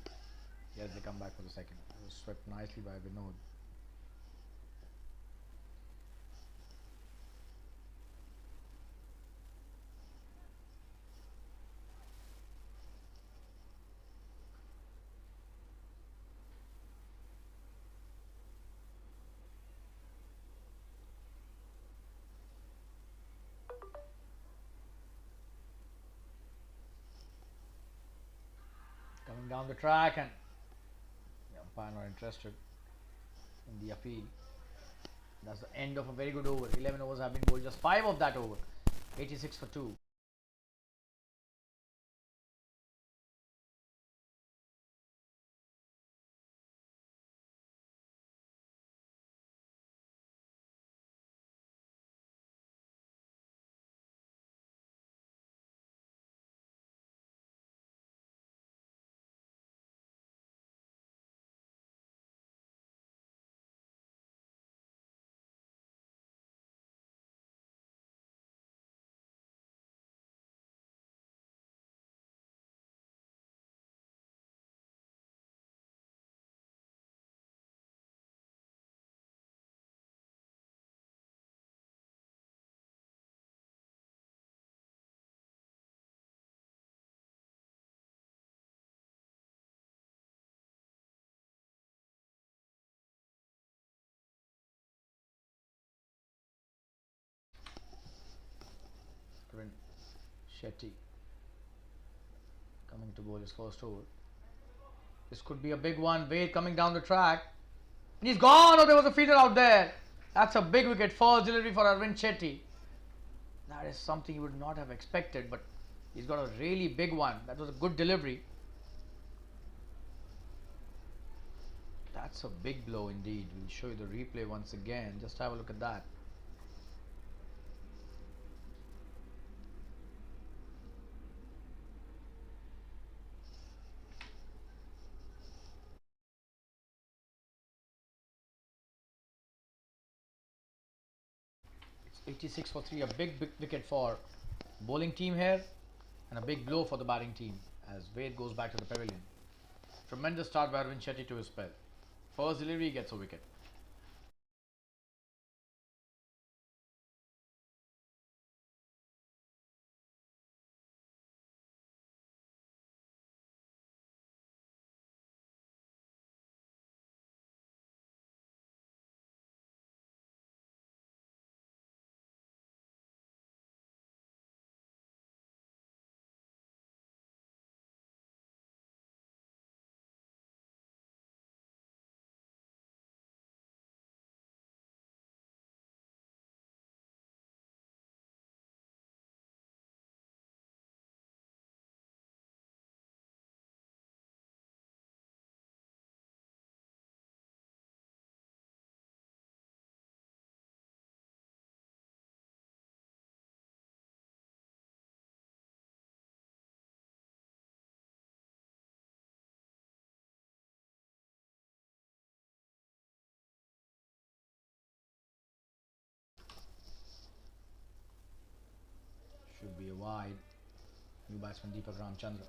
Yes, they come back for the second. It was swept nicely by Vinod. Coming down the track, and the umpire not interested in the appeal. That's the end of a very good over. 11 overs have been bowled, just 5 of that over. 86 for 2. Shetty coming to bowl his first over. This could be a big one. Wade coming down the track. And he's gone. Oh, there was a fielder out there. That's a big wicket. First delivery for Arvind Shetty. That is something you would not have expected, but he's got a really big one. That was a good delivery. That's a big blow indeed. We'll show you the replay once again. Just have a look at that. It's 86 for 3. A big wicket for bowling team here, and a big blow for the batting team as Wade goes back to the pavilion. Tremendous start by Arvind Shetty to his spell. First delivery gets a wicket. wide. New batsman Deepak Ramchandra.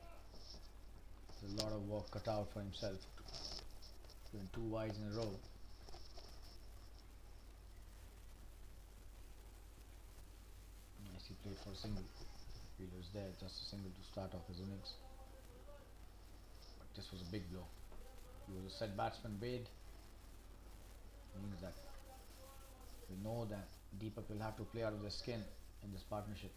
There's a lot of work cut out for himself. Doing 2 wides in a row. Nicely played for a single. Fielder's there, just a single to start off his innings. But this was a big blow. He was a set batsman. Wade means that we know that Deepak will have to play out of their skin in this partnership.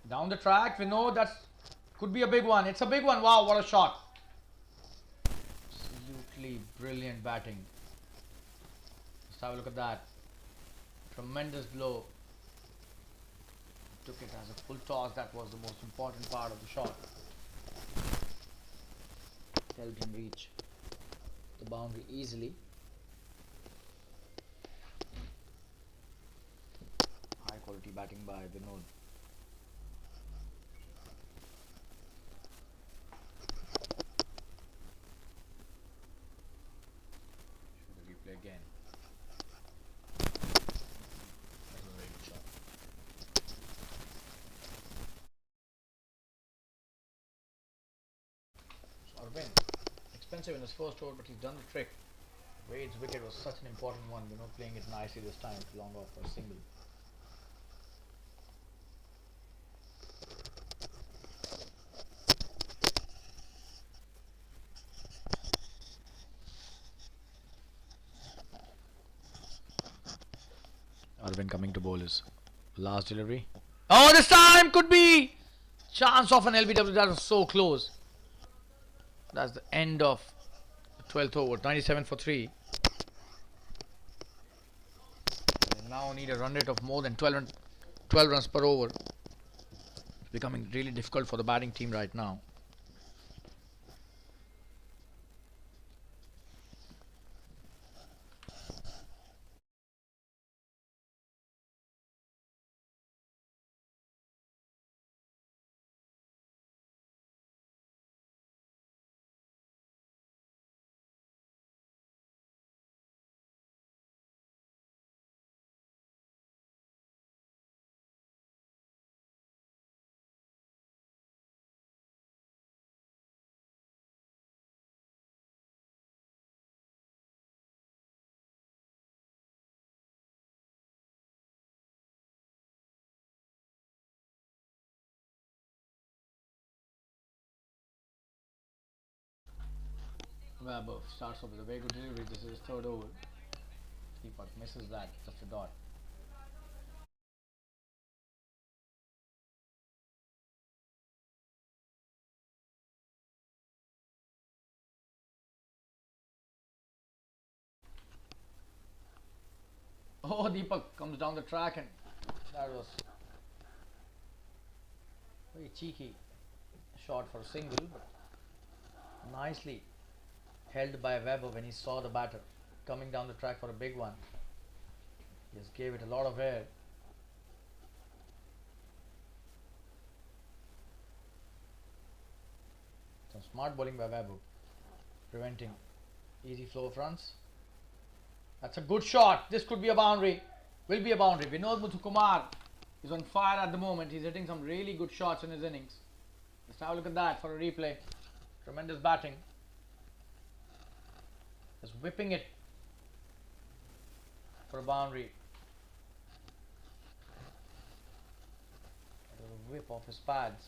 Down the track, we know that could be a big one. It's a big one. Wow, what a shot. Absolutely brilliant batting. Let's have a look at that. Tremendous blow. Took it as a full toss. That was the most important part of the shot. Helped him reach the boundary easily. High quality batting by Vinod. Again. That was a very good shot. So Arvind, expensive in his first over, but he's done the trick. Wade's wicket was such an important one, playing it nicely this time, long off for a single. Arvind coming to bowl his last delivery. Oh, this time could be chance of an LBW. That was so close. That's the end of the 12th over. 97 for 3. They now need a run rate of more than 12 runs per over. It's becoming really difficult for the batting team right now. Webber starts off with a very good delivery. This is his 3rd over. Deepak misses that, just a dot. Oh, Deepak comes down the track, and that was very cheeky shot for a single, but nicely held by Webber when he saw the batter coming down the track for a big one. He just gave it a lot of air. Some smart bowling by Webber, preventing easy flow of runs. That's a good shot. This could be a boundary. Will be a boundary. Vinod Muthukumar is on fire at the moment. He's hitting some really good shots in his innings. Let's have a look at that for a replay. Tremendous batting. Just whipping it for a boundary. A whip off his pads.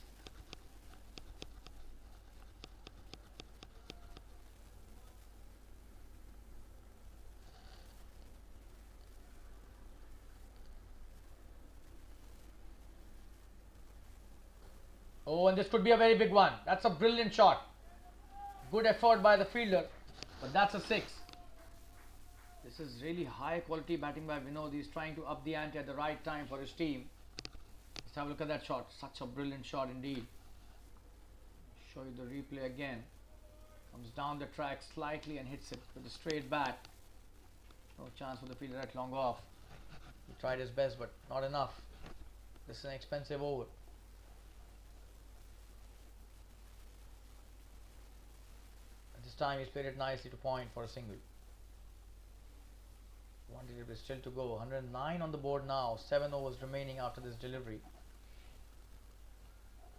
Oh, and this could be a very big one. That's a brilliant shot. Good effort by the fielder, but that's a 6. This is really high quality batting by Vinod. He's trying to up the ante at the right time for his team. Let's have a look at that shot. Such a brilliant shot indeed. Show you the replay again. Comes down the track slightly and hits it with a straight bat. No chance for the fielder at long off. He tried his best, but not enough. This is an expensive over. This time he's played it nicely to point for a single. One delivery still to go. 109 on the board now. 7 overs remaining after this delivery.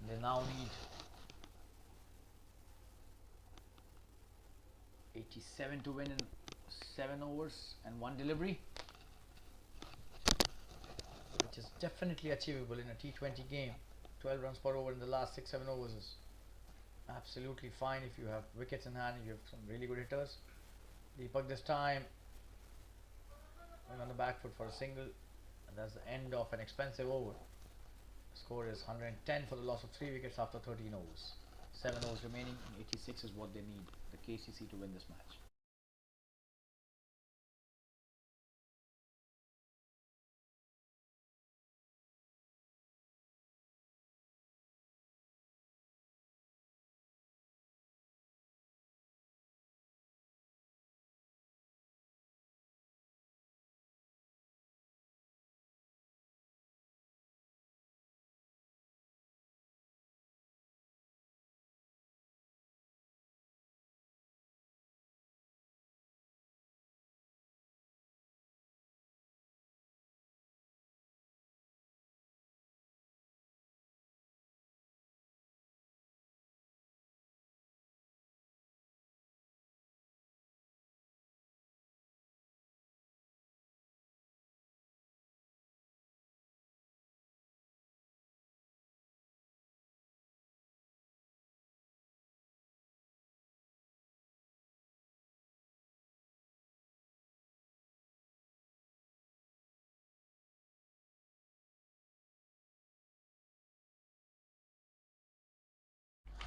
They now need 87 to win in 7 overs and 1 delivery, which is definitely achievable in a T20 game. 12 runs per over in the last 6-7 overs is absolutely fine if you have wickets in hand, if you have some really good hitters. Deepak this time going on the back foot for a single, and that's the end of an expensive over. The score is 110 for the loss of 3 wickets after 13 overs. 7 overs remaining, and 86 is what they need, the KCC, to win this match.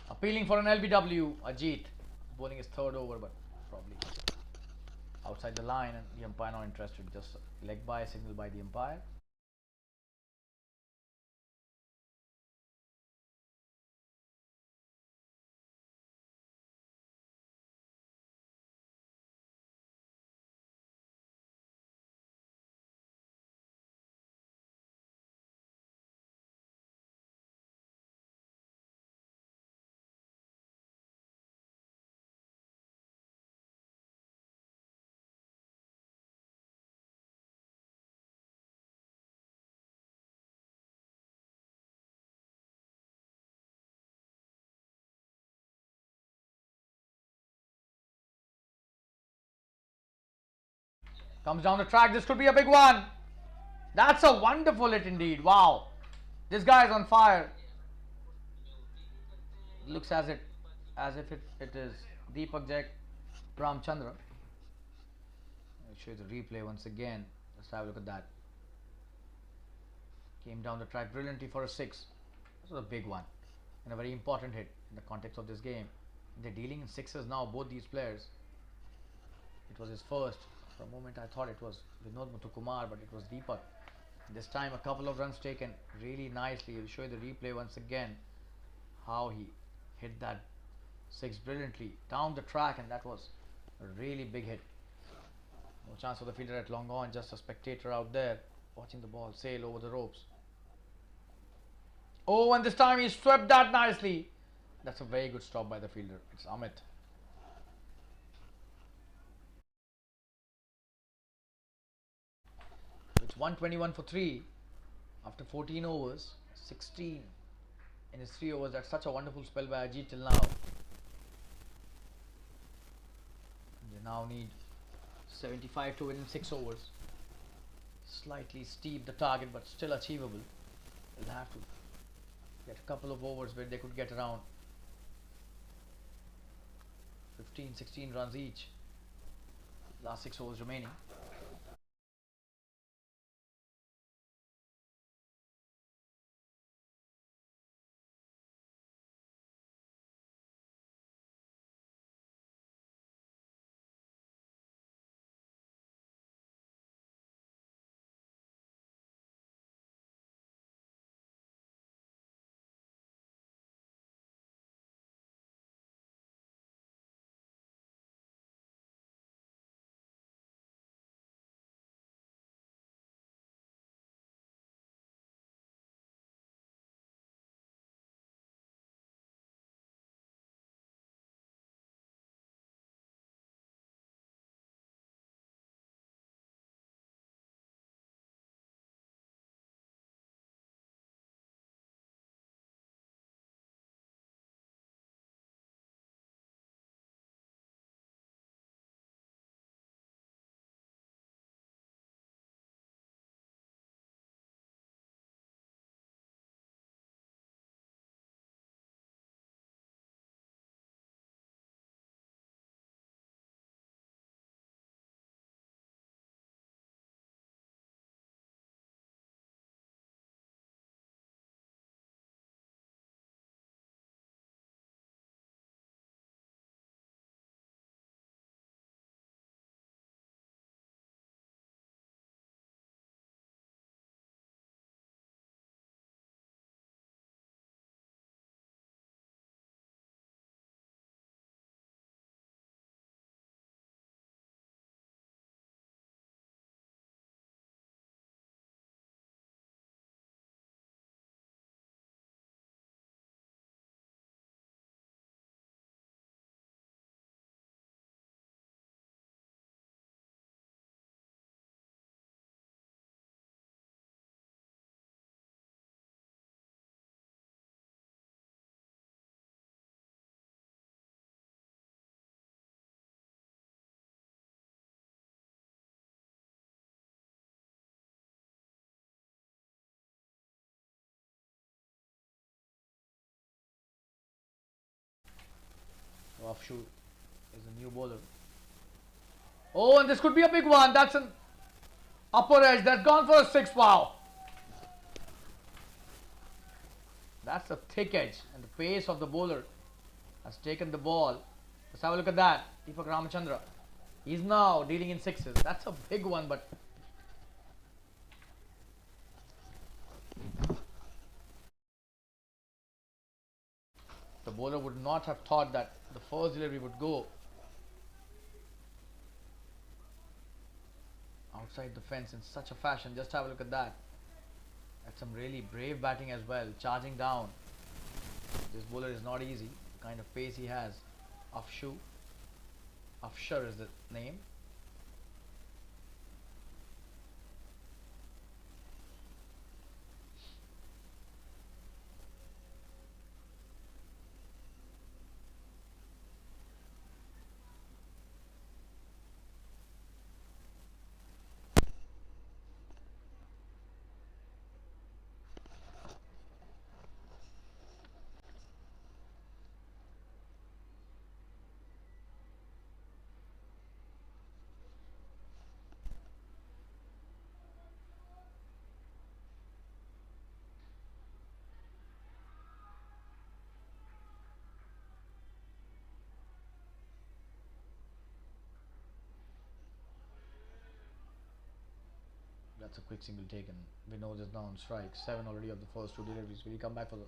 Appealing for an LBW, Ajit bowling his 3rd over, but probably outside the line, and the umpire not interested. Just leg by signal by the umpire. Comes down the track. This could be a big one. That's a wonderful hit indeed. Wow, this guy is on fire. Looks as if it is Deepak Jack Ramchandra. I'll show you the replay once again. Let's have a look at that. Came down the track brilliantly for a 6. This was a big one and a very important hit in the context of this game. They're dealing in 6s now, both these players. It was his first. For a moment I thought it was Vinod Muthukumar, but it was Deepak. This time a couple of runs taken really nicely. I'll show you the replay once again, how he hit that 6 brilliantly down the track, and that was a really big hit. No chance for the fielder at long on, just a spectator out there watching the ball sail over the ropes. Oh, and this time he swept that nicely. That's a very good stop by the fielder. It's Amit. It's 121 for 3 after 14 overs, 16 in his 3 overs. That's such a wonderful spell by Ajit till now. They now need 75 to win in 6 overs. Slightly steep the target, but still achievable. They'll have to get a couple of overs where they could get around 15-16 runs each. Last 6 overs remaining. offshoot is a new bowler. Oh, and this could be a big one. That's an upper edge. That's gone for a 6. Wow. That's a thick edge, and the pace of the bowler has taken the ball. Let's have a look at that. Deepak Ramachandra. He's now dealing in 6s. That's a big one, but the bowler would not have thought that the first delivery would go outside the fence in such a fashion. Just have a look at that. That's some really brave batting as well. Charging down. This bowler is not easy. The kind of pace he has. Afshar is the name. That's a quick single taken. Vinod is now on strike. 7 already of the first 2 deliveries. Will he come back for the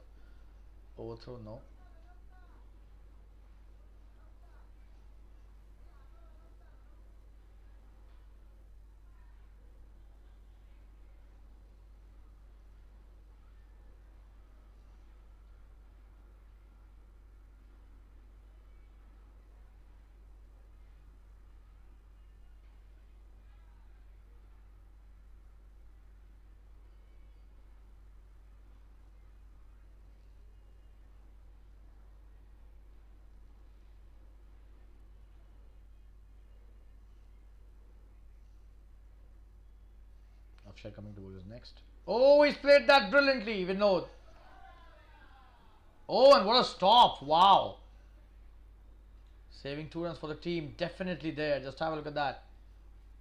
overthrow? No. Afshar coming to bowlers next. Oh, he's played that brilliantly, Vinod. Oh, and what a stop. Wow. Saving 2 runs for the team. Definitely there. Just have a look at that.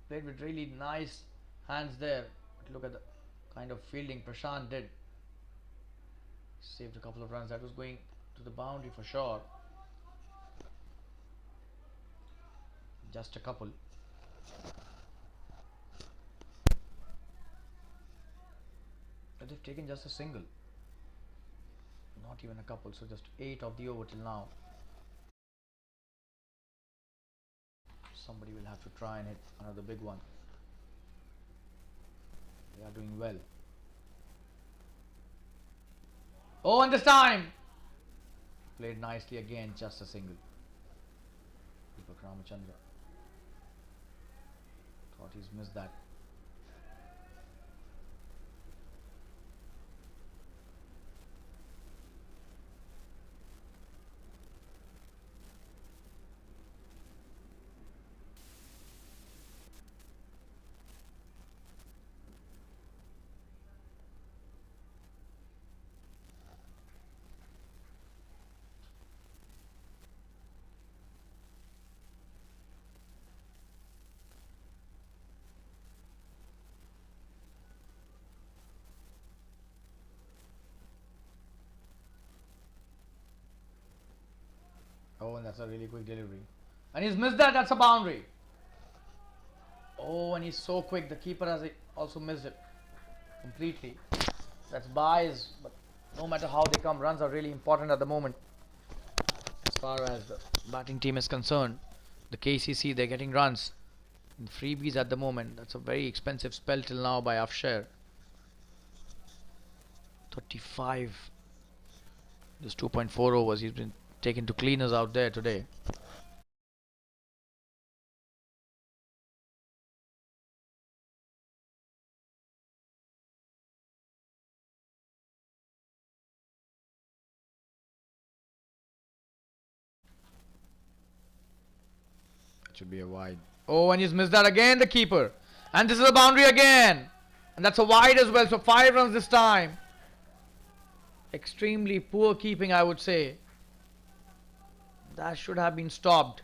Played with really nice hands there. But look at the kind of fielding Prashant did. Saved a couple of runs. That was going to the boundary for sure. Just a couple. But they've taken just a single. Not even a couple. So just 8 of the over till now. Somebody will have to try and hit another big one. They are doing well. Oh, and this time played nicely again, just a single. Deepak Ramachandra thought he's missed that. Oh, and that's a really quick delivery. And he's missed that. That's a boundary. Oh, and he's so quick. The keeper has also missed it completely. That's buys. But no matter how they come, runs are really important at the moment. As far as the batting team is concerned, the KCC, they're getting runs. And freebies at the moment. That's a very expensive spell till now by Afshar. 35. Just 2.4 overs. He's been taken to cleaners out there today. That should be a wide. Oh, and he's missed that again, the keeper. And this is a boundary again. And that's a wide as well. So 5 runs this time. Extremely poor keeping, I would say. That should have been stopped.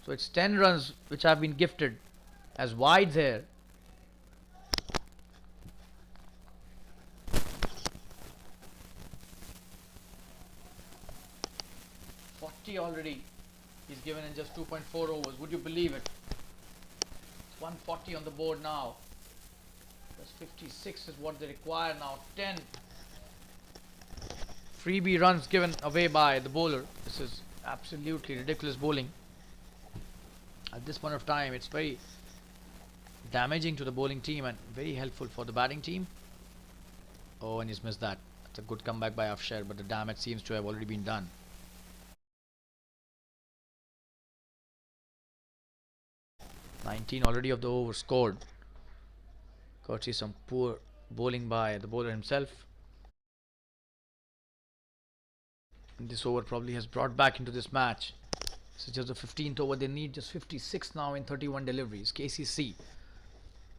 So it's 10 runs which have been gifted as wides here. Already he's given in just 2.4 overs. Would you believe it? It's 140 on the board now. Plus 56 is what they require now. 10 freebie runs given away by the bowler. This is absolutely ridiculous bowling. At this point of time, it's very damaging to the bowling team and very helpful for the batting team. Oh, and he's missed that. That's a good comeback by Afshar, but the damage seems to have already been done. Already of the over scored. Courtesy some poor bowling by the bowler himself. And this over probably has brought back into this match. This is just the 15th over. They need just 56 now in 31 deliveries. KCC,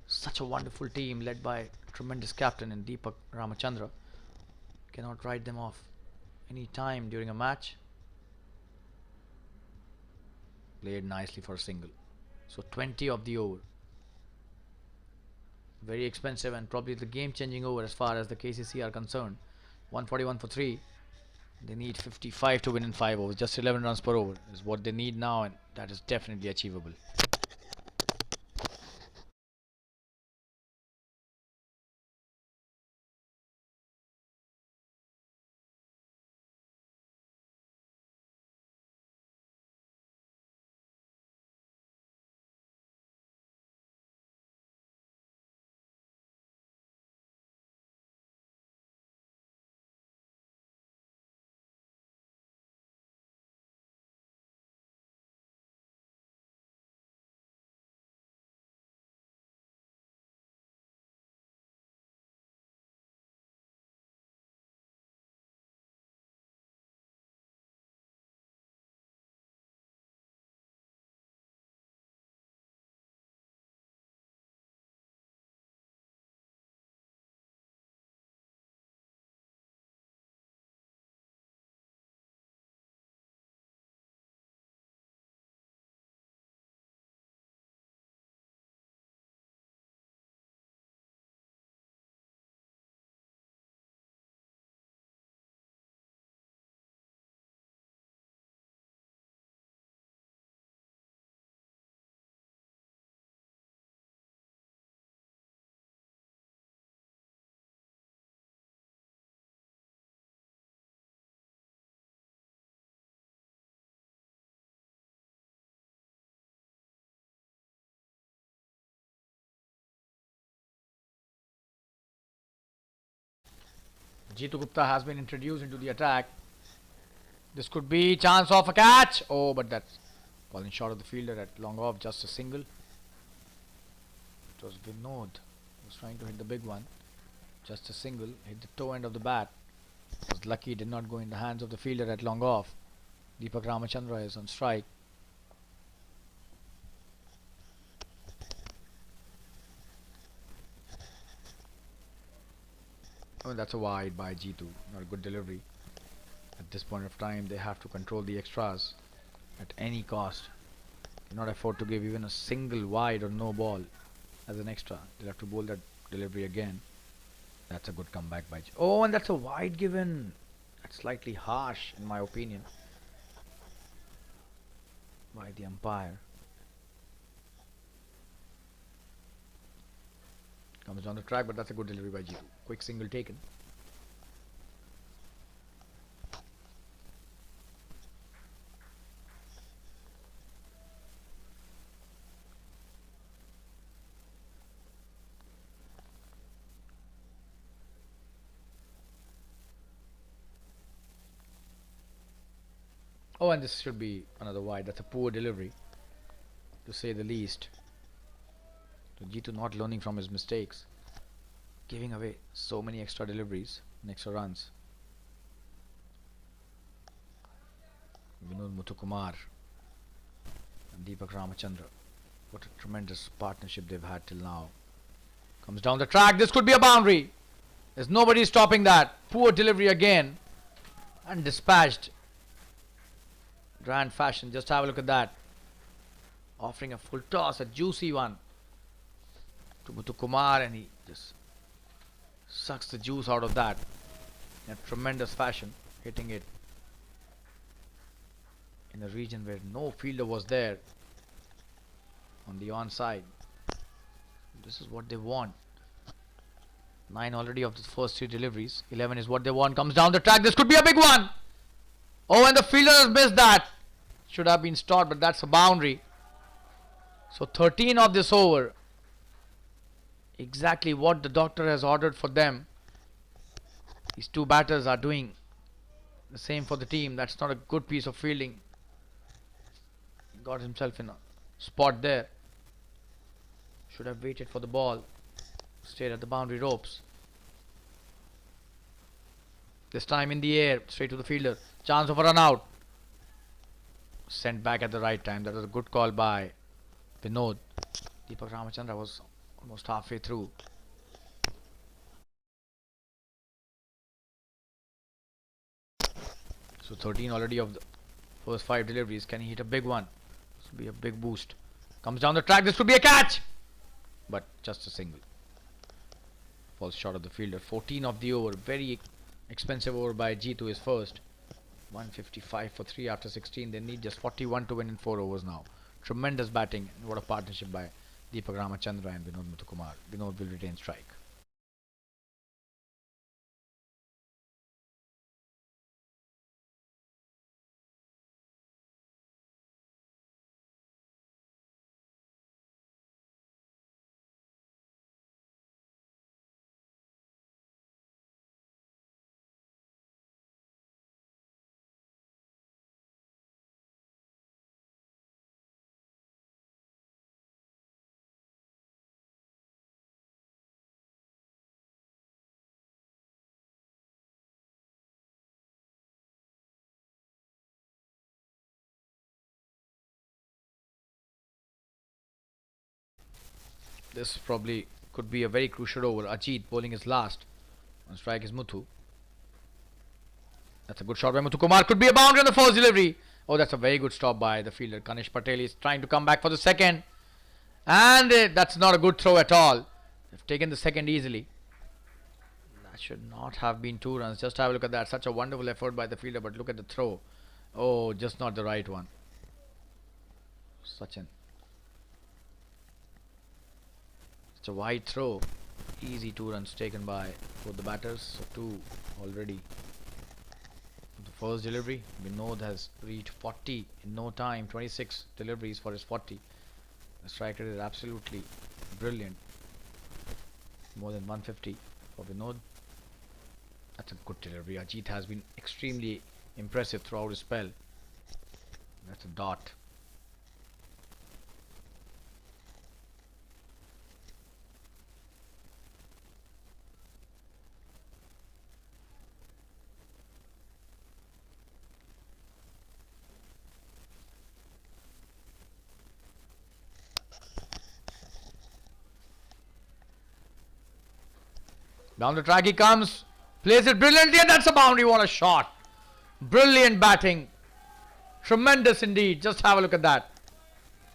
such a wonderful team led by tremendous captain in Deepak Ramachandra. Cannot write them off any time during a match. Played nicely for a single. So 20 of the over. Very expensive and probably the game changing over as far as the KCC are concerned. 141 for 3. They need 55 to win in 5 overs. Just 11 runs per over is what they need now, and that is definitely achievable. Jitu Gupta has been introduced into the attack. This could be chance of a catch. Oh, but that's falling short of the fielder at long off. Just a single. It was Vinod. He was trying to hit the big one. Just a single. Hit the toe end of the bat. Was lucky it did not go in the hands of the fielder at long off. Deepak Ramachandra is on strike. Oh, that's a wide by Jitu. Not a good delivery. At this point of time, they have to control the extras at any cost. Cannot afford to give even a single wide or no ball as an extra. They'll have to bowl that delivery again. That's a good comeback by Jitu. Oh, and that's a wide given. That's slightly harsh in my opinion by the umpire. Comes down the track, but that's a good delivery by Jitu. Quick single taken. Oh, and this should be another wide. That's a poor delivery, to say the least. So Jitu not learning from his mistakes, giving away so many extra deliveries and extra runs. Vinod Muthukumar and Deepak Ramachandra. What a tremendous partnership they've had till now. Comes down the track. This could be a boundary. There's nobody stopping that. Poor delivery again. and dispatched. Grand fashion. Just have a look at that. Offering a full toss, a juicy one to Muthukumar, and he just sucks the juice out of that in a tremendous fashion, hitting it in a region where no fielder was there on the onside. This is what they want. 9 already of the first 3 deliveries. 11 is what they want. Comes down the track. This could be a big one. Oh, and the fielder has missed that. Should have been stopped, but that's a boundary. So 13 of this over. Exactly what the doctor has ordered for them. These 2 batters are doing the same for the team. That's not a good piece of fielding. He got himself in a spot there. Should have waited for the ball. Stayed at the boundary ropes. This time in the air, straight to the fielder. Chance of a run out. Sent back at the right time. That was a good call by Vinod. Deepak Ramachandra was almost halfway through. So 13 already of the first 5 deliveries. Can he hit a big one? This will be a big boost. Comes down the track. This could be a catch. But just a single. Falls short of the fielder. 14 of the over. Very expensive over by Jitu is first. 155 for 3 after 16. They need just 41 to win in 4 overs now. Tremendous batting. And what a partnership by Deepak Ramachandra and Vinod Muthukumar. Vinod will retain strike. This probably could be a very crucial over. Ajit bowling his last. On strike is Muthu. That's a good shot by Muthukumar. Could be a boundary on the first delivery. Oh, that's a very good stop by the fielder. Kanish Patel is trying to come back for the second. And that's not a good throw at all. They've taken the second easily. That should not have been 2 runs. Just have a look at that. Such a wonderful effort by the fielder, but look at the throw. Oh, just not the right one. Such a wide throw. Easy 2 runs taken by both the batters. So 2 already. The first delivery. Vinod has reached 40 in no time. 26 deliveries for his 40. The strike rate is absolutely brilliant. More than 150 for Vinod. That's a good delivery. Ajit has been extremely impressive throughout his spell. That's a dot. Down the track he comes. Plays it brilliantly, and that's a boundary. What a shot. Brilliant batting. Tremendous indeed. Just have a look at that.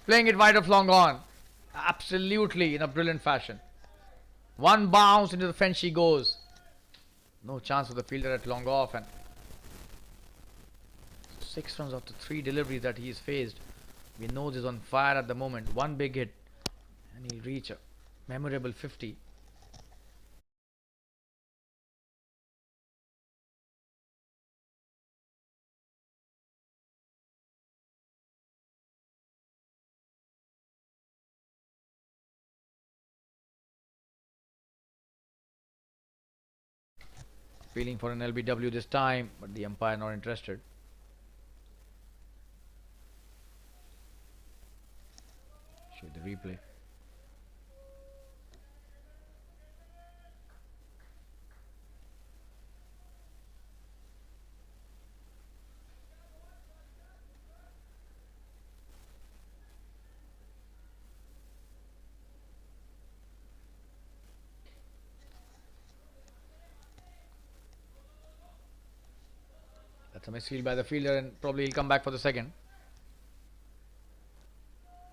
Playing it wide of long on. Absolutely in a brilliant fashion. One bounce into the fence she goes. No chance for the fielder at long off, and 6 runs after 3 deliveries that he's faced. We know he's on fire at the moment. One big hit and he'll reach a memorable 50. Feeling for an LBW this time, but the umpire not interested. Show the replay. That's a misfield by the fielder, and probably he'll come back for the second.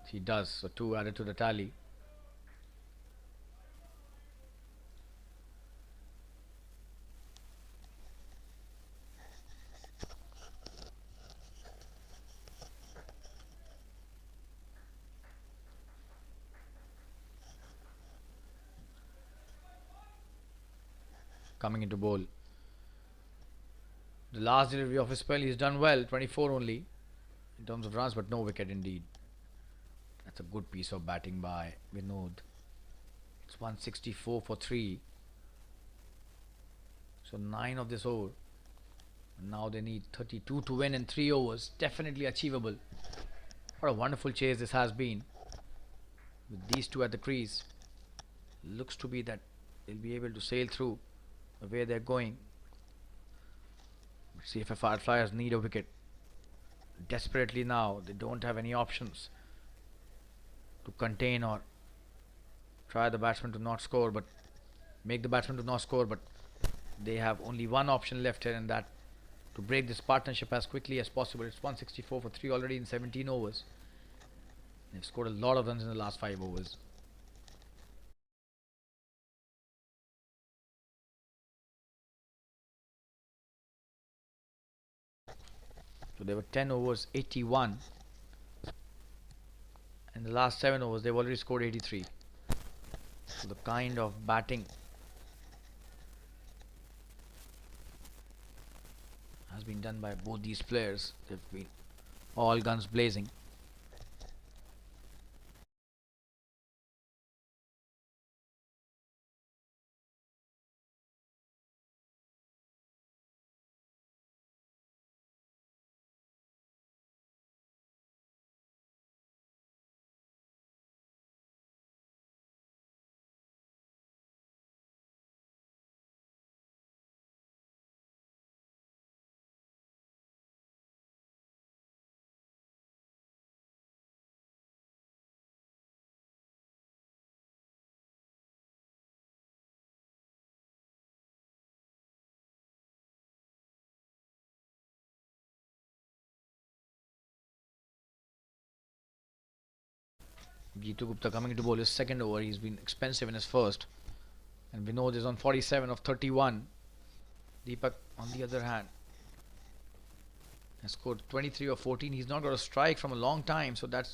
He does, so 2 added to the tally. Coming into bowl. The last delivery of his spell, he's done well, 24 only in terms of runs, but no wicket indeed. That's a good piece of batting by Vinod. It's 164 for 3. So 9 of this over. Now they need 32 to win in 3 overs. Definitely achievable. What a wonderful chase this has been. With these two at the crease. Looks to be that they'll be able to sail through the way they're going. Cff Fireflyers need a wicket desperately now. They don't have any options to contain or try the batsman to not score, but make the batsman to not score, but they have only one option left here, and that to break this partnership as quickly as possible. It's 164 for 3 already in 17 overs. They've scored a lot of runs in the last 5 overs. So they were 10 overs, 81. In the last 7 overs, they've already scored 83. So the kind of batting has been done by both these players. They've been all guns blazing. Jitu Gupta coming to bowl his second over. He's been expensive in his first. And Vinod is on 47 of 31. Deepak, on the other hand, has scored 23 of 14. He's not got a strike from a long time, so that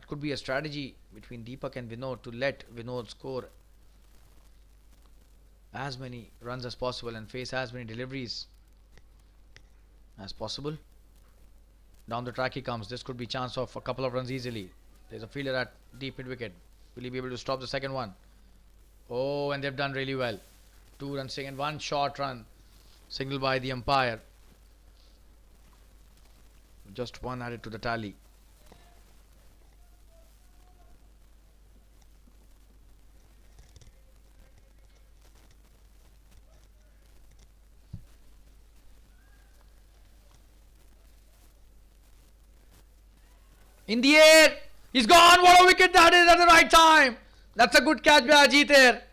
could be a strategy between Deepak and Vinod to let Vinod score as many runs as possible and face as many deliveries as possible. Down the track he comes. This could be chance of a couple of runs easily. There's a fielder at deep mid wicket. Will he be able to stop the second one? Oh, and they've done really well. 2 runs and 1 short run. Signal by the umpire. Just 1 added to the tally. In the air! He's gone! What a wicket that is at the right time! That's a good catch by Ajit there.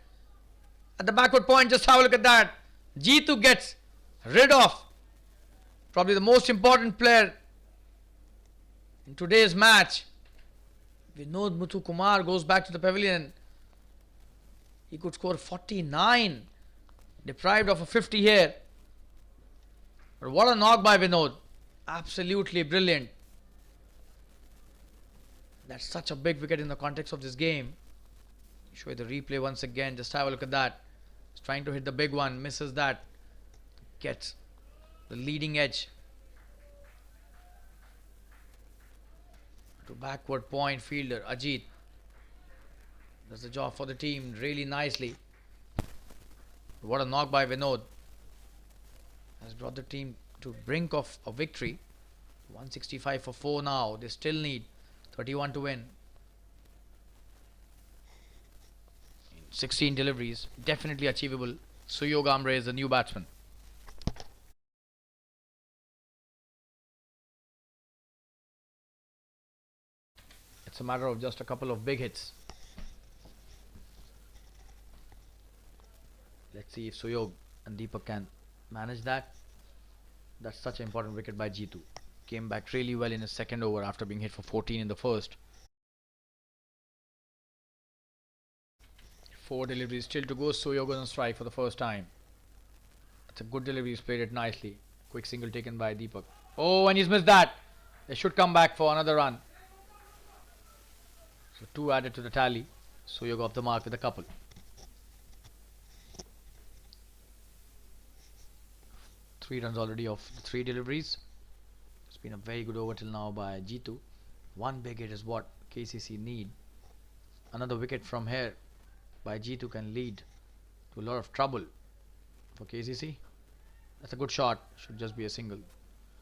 At the backward point, just have a look at that. Jitu gets rid of probably the most important player in today's match. Vinod Muthukumar goes back to the pavilion. He could score 49. Deprived of a 50 here. But what a knock by Vinod. Absolutely brilliant. That's such a big wicket in the context of this game. Show you the replay once again. Just have a look at that. He's trying to hit the big one. Misses that. Gets the leading edge. To backward point fielder Ajit. Does the job for the team really nicely. What a knock by Vinod. Has brought the team to brink of a victory. 165 for 4 now. They still need 31 to win. 16 deliveries. Definitely achievable. Suyog Amre is the new batsman. It's a matter of just a couple of big hits. Let's see if Suyog and Deepak can manage that. That's such an important wicket by Jitu. Came back really well in his second over after being hit for 14 in the first. 4 deliveries still to go. Soyo goes on strike for the first time. That's a good delivery. He's played it nicely. Quick single taken by Deepak. Oh, and he's missed that. They should come back for another run. So 2 added to the tally. Soyo off the mark with a couple. Three runs already off the 3 deliveries. It's been a very good over till now by Jitu. 1 big hit is what KCC need. Another wicket from here by Jitu can lead to a lot of trouble for KCC. That's a good shot. Should just be a single.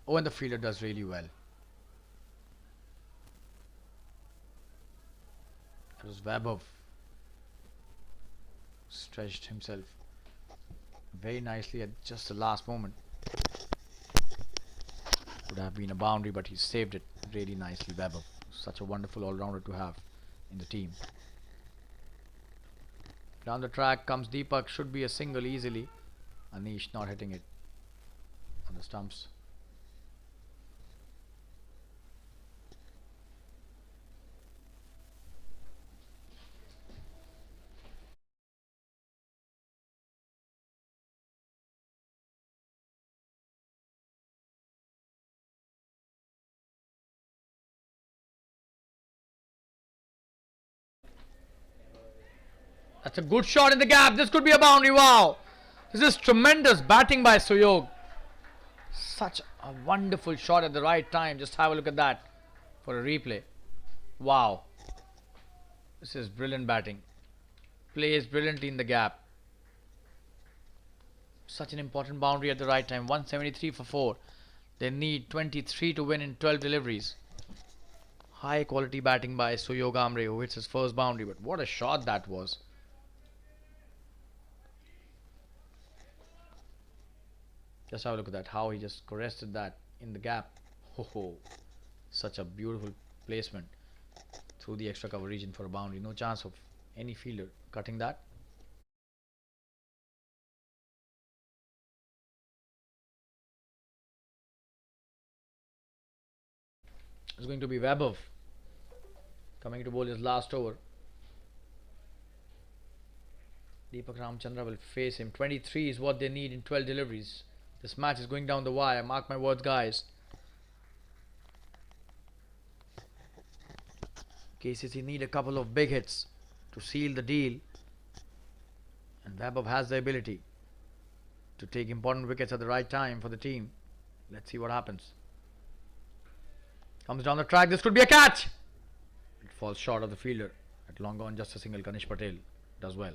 Oh, and the fielder does really well. That was Vaibhav. Stretched himself very nicely at just the last moment. Would have been a boundary, but he saved it really nicely. Vaibhav, such a wonderful all-rounder to have in the team. Down the track comes Deepak. Should be a single easily. Anish not hitting it on the stumps. That's a good shot in the gap. This could be a boundary. Wow. This is tremendous batting by Soyog. Such a wonderful shot at the right time. Just have a look at that for a replay. Wow. This is brilliant batting. Plays brilliantly in the gap. Such an important boundary at the right time. 173 for 4. They need 23 to win in 12 deliveries. High quality batting by Soyog Amre, who hits his first boundary. But what a shot that was. Just have a look at that, how he just caressed that in the gap. Ho, such a beautiful placement through the extra cover region for a boundary. No chance of any fielder cutting that. It's going to be Vaibhav coming to bowl his last over. Deepak Ramchandra will face him. 23 is what they need in 12 deliveries. This match is going down the wire. Mark my words, guys. KCC need a couple of big hits to seal the deal. And Vaibhav has the ability to take important wickets at the right time for the team. Let's see what happens. Comes down the track. This could be a catch. It falls short of the fielder. At long on, just a single. Kanish Patel does well.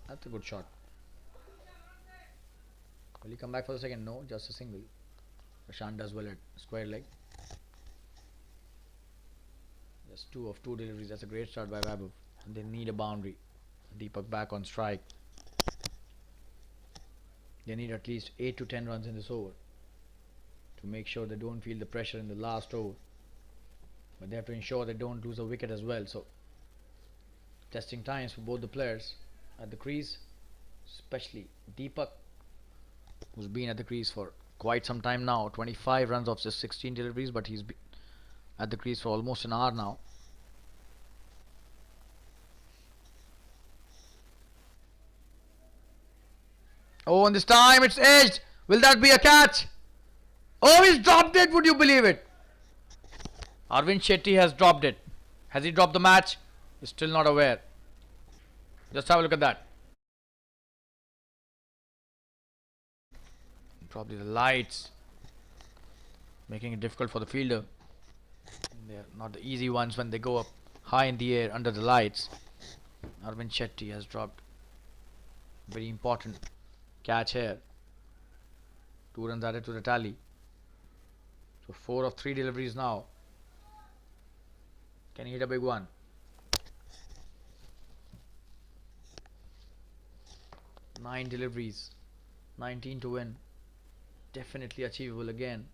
That's a good shot. Will he come back for the second? No, just a single. Prashant does well at square leg. Just 2 of 2 deliveries. That's a great start by Vaibhav. And they need a boundary. Deepak back on strike. They need at least 8 to 10 runs in this over to make sure they don't feel the pressure in the last over. But they have to ensure they don't lose a wicket as well. So, testing times for both the players at the crease, especially Deepak, who's been at the crease for quite some time now. 25 runs off just 16 deliveries, but he's been at the crease for almost an hour now. Oh, and this time it's edged. Will that be a catch? Oh, he's dropped it. Would you believe it? Arvind Shetty has dropped it. Has he dropped the match? He's still not aware. Just have a look at that. Probably the lights making it difficult for the fielder. They're not the easy ones when they go up high in the air under the lights. Arvind Shetty has dropped very important Catch here. 2 runs added to the tally. So 4 of 3 deliveries now. Can he hit a big one? Nine deliveries. 19 to win. Definitely achievable again.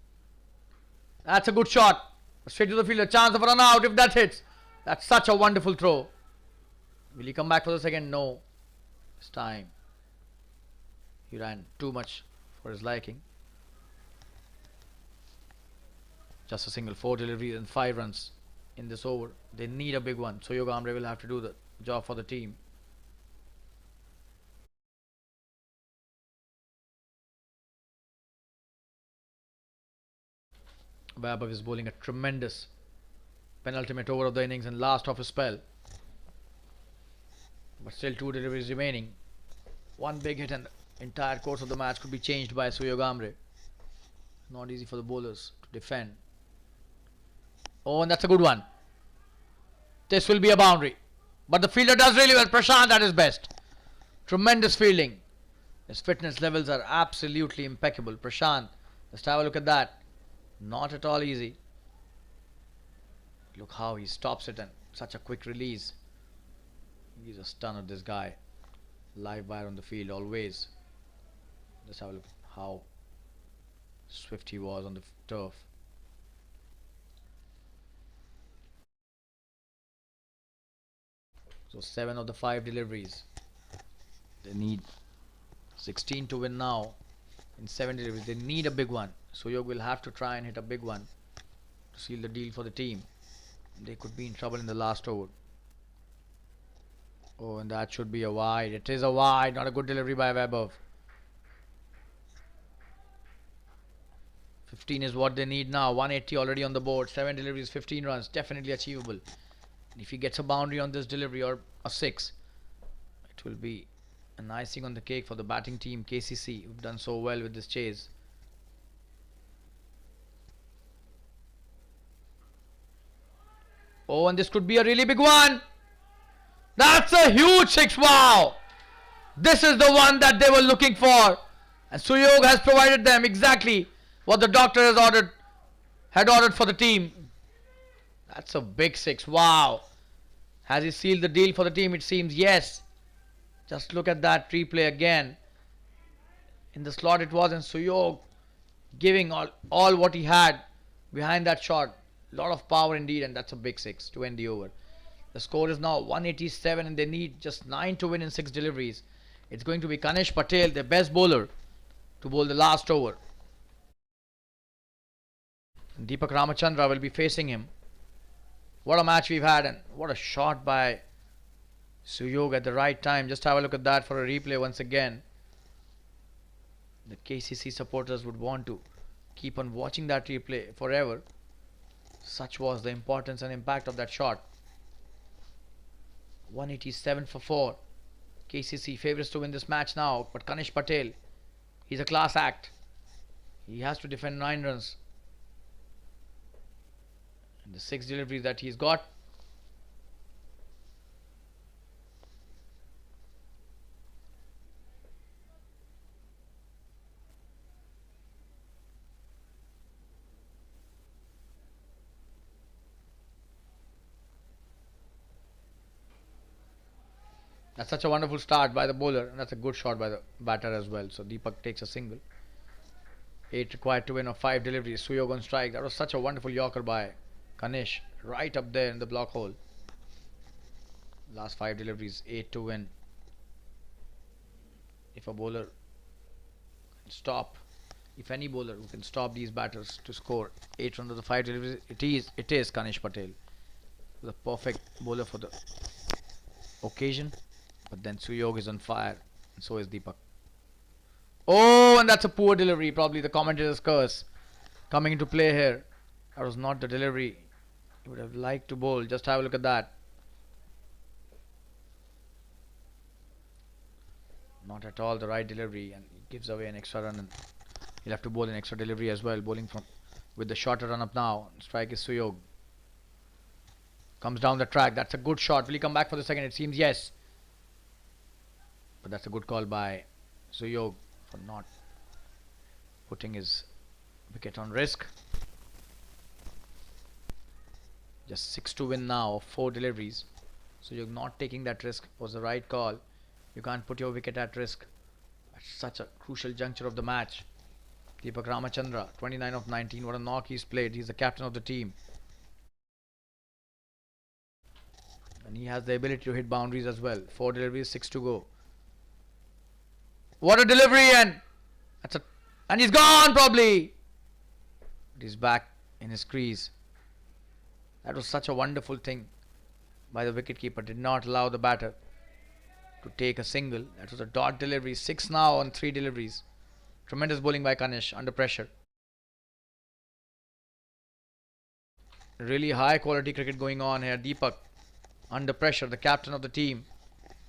That's a good shot. Straight to the fielder. Chance of a run out if that hits. That's such a wonderful throw. Will he come back for the second? No. This time he ran too much for his liking. Just a single. 4 deliveries and 5 runs in this over. They need a big one. So Yoga Amre will have to do the job for the team. Vaibhav is bowling a tremendous penultimate over of the innings and last of his spell. But still 2 deliveries remaining. One big hit and the entire course of the match could be changed by Suyog Amre. Not easy for the bowlers to defend. Oh, and that's a good one. This will be a boundary. But the fielder does really well. Prashant at his best. Tremendous fielding. His fitness levels are absolutely impeccable. Prashant, just have a look at that. Not at all easy. Look how he stops it and such a quick release. He's a stunner, this guy. Live wire on the field always. Just have a look at how swift he was on the turf. So 7 of the 5 deliveries. They need 16 to win now. In 7 deliveries, they need a big one. Suyog will have to try and hit a big one to seal the deal for the team. They could be in trouble in the last over. Oh, and that should be a wide. It is a wide. Not a good delivery by Vaibhav. 15 is what they need now. 180 already on the board. 7 deliveries, 15 runs. Definitely achievable. And if he gets a boundary on this delivery or a 6, it will be an icing on the cake for the batting team KCC, who've done so well with this chase. Oh, and this could be a really big one. That's a huge 6. Wow. This is the one that they were looking for. And Suyog has provided them exactly what the doctor had ordered for the team. That's a big 6. Wow. Has he sealed the deal for the team? It seems yes. Just look at that replay again. In the slot it was, and Suyog giving all what he had behind that shot. Lot of power indeed, and that's a big 6 to end the over. The score is now 187 and they need just 9 to win in 6 deliveries. It's going to be Kanish Patel, their best bowler, to bowl the last over. And Deepak Ramachandra will be facing him. What a match we've had, and what a shot by Suyog at the right time. Just have a look at that for a replay once again. The KCC supporters would want to keep on watching that replay forever. Such was the importance and impact of that shot. 187 for 4. KCC favourites to win this match now, but Kanish Patel, he's a class act. He has to defend 9 runs. And the 6 deliveries that he's got. That's such a wonderful start by the bowler, and that's a good shot by the batter as well. So Deepak takes a single. 8 required to win of 5 deliveries. Suyog on strike. That was such a wonderful yorker by Kanish, right up there in the block hole. Last 5 deliveries, 8 to win. If a bowler can stop, if any bowler who can stop these batters to score 8 runs of the 5 deliveries, it is Kanish Patel, the perfect bowler for the occasion. But then Suyog is on fire, and so is Deepak. Oh, and that's a poor delivery. Probably the commentator's curse coming into play here. That was not the delivery he would have liked to bowl. Just have a look at that. Not at all the right delivery, and he gives away an extra run, and he'll have to bowl an extra delivery as well. Bowling from with the shorter run up now. Strike is Suyog. Comes down the track. That's a good shot. Will he come back for the second? It seems yes. But that's a good call by Suyog. for not putting his wicket on risk. Just 6 to win now of 4 deliveries. So you're not taking that risk was the right call. You can't put your wicket at risk at such a crucial juncture of the match. Deepak Ramachandra, 29 of 19. What a knock he's played. He's the captain of the team. And he has the ability to hit boundaries as well. 4 deliveries, 6 to go. What a delivery, and he's gone probably. But he's back in his crease. That was such a wonderful thing by the wicketkeeper. Did not allow the batter to take a single. That was a dot delivery. 6 now on 3 deliveries. Tremendous bowling by Kanish under pressure. Really high quality cricket going on here. Deepak under pressure, the captain of the team.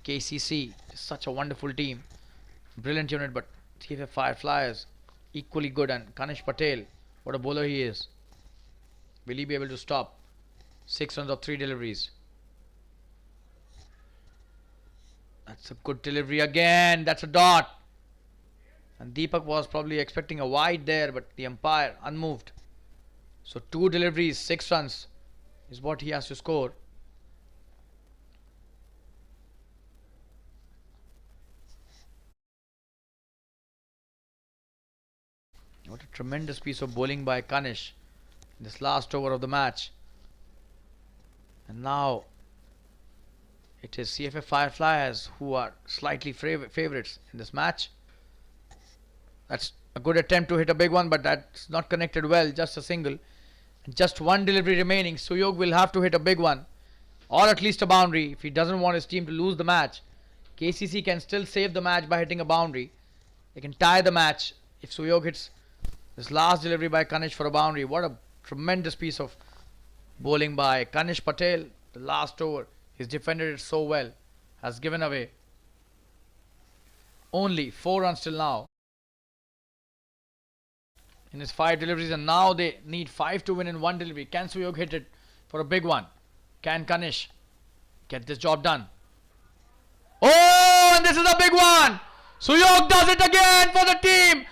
KCC is such a wonderful team. Brilliant unit, but Cff Fireflyers equally good, and Kanish Patel, what a bowler he is. Will he be able to stop 6 runs of 3 deliveries? That's a good delivery again. That's a dot. And Deepak was probably expecting a wide there, but the umpire unmoved. So 2 deliveries, 6 runs is what he has to score. What a tremendous piece of bowling by Kanish in this last over of the match. And now it is Cff Fireflyers who are slightly favourites in this match. That's a good attempt to hit a big one, but that's not connected well. Just a single. Just 1 delivery remaining. Suyog will have to hit a big one, or at least a boundary, if he doesn't want his team to lose the match. KCC can still save the match by hitting a boundary. They can tie the match if Suyog hits this last delivery by Kanish for a boundary. What a tremendous piece of bowling by Kanish Patel. The last over, he's defended it so well. Has given away only 4 runs till now in his 5 deliveries, and now they need 5 to win in 1 delivery. Can Suyog hit it for a big one? Can Kanish get this job done? Oh, and this is a big one. Suyog does it again for the team.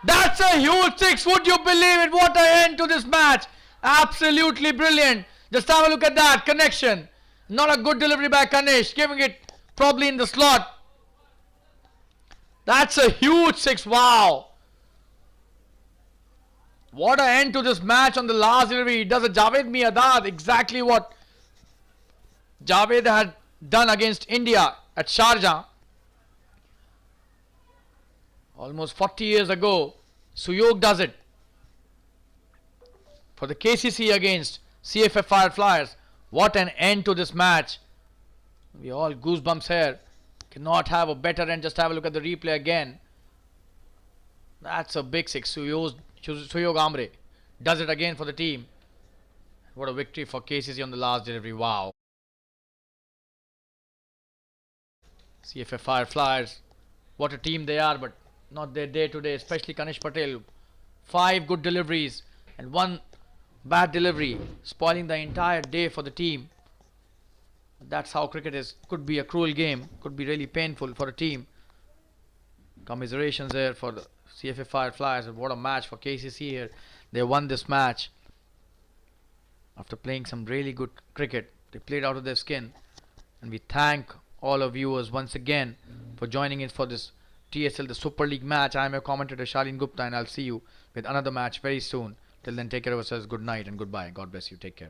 That's a huge 6. Would you believe it? What an end to this match. Absolutely brilliant. Just have a look at that connection. Not a good delivery by Kanish, giving it probably in the slot. That's a huge 6. Wow. What an end to this match on the last delivery. He does a Javed Miadad, exactly what Javed had done against India at Sharjah almost 40 years ago. Suyog does it for the KCC against Cff Fireflyers. What an end to this match. We all goosebumps here. Cannot have a better end. Just have a look at the replay again. That's a big 6. Suyog Amre does it again for the team. What a victory for KCC on the last delivery. Wow. Cff Fireflyers, what a team they are, but not their day today, especially Kanish Patel. 5 good deliveries and 1 bad delivery, spoiling the entire day for the team. That's how cricket is. Could be a cruel game, could be really painful for a team. Commiserations there for the Cff Fireflyers, and what a match for KCC here. They won this match after playing some really good cricket. They played out of their skin, and we thank all our viewers once again for joining in for this TSL, the Super League match. I am your commentator Shalin Gupta, and I'll see you with another match very soon. Till then, take care of yourselves. Good night and goodbye. God bless you. Take care.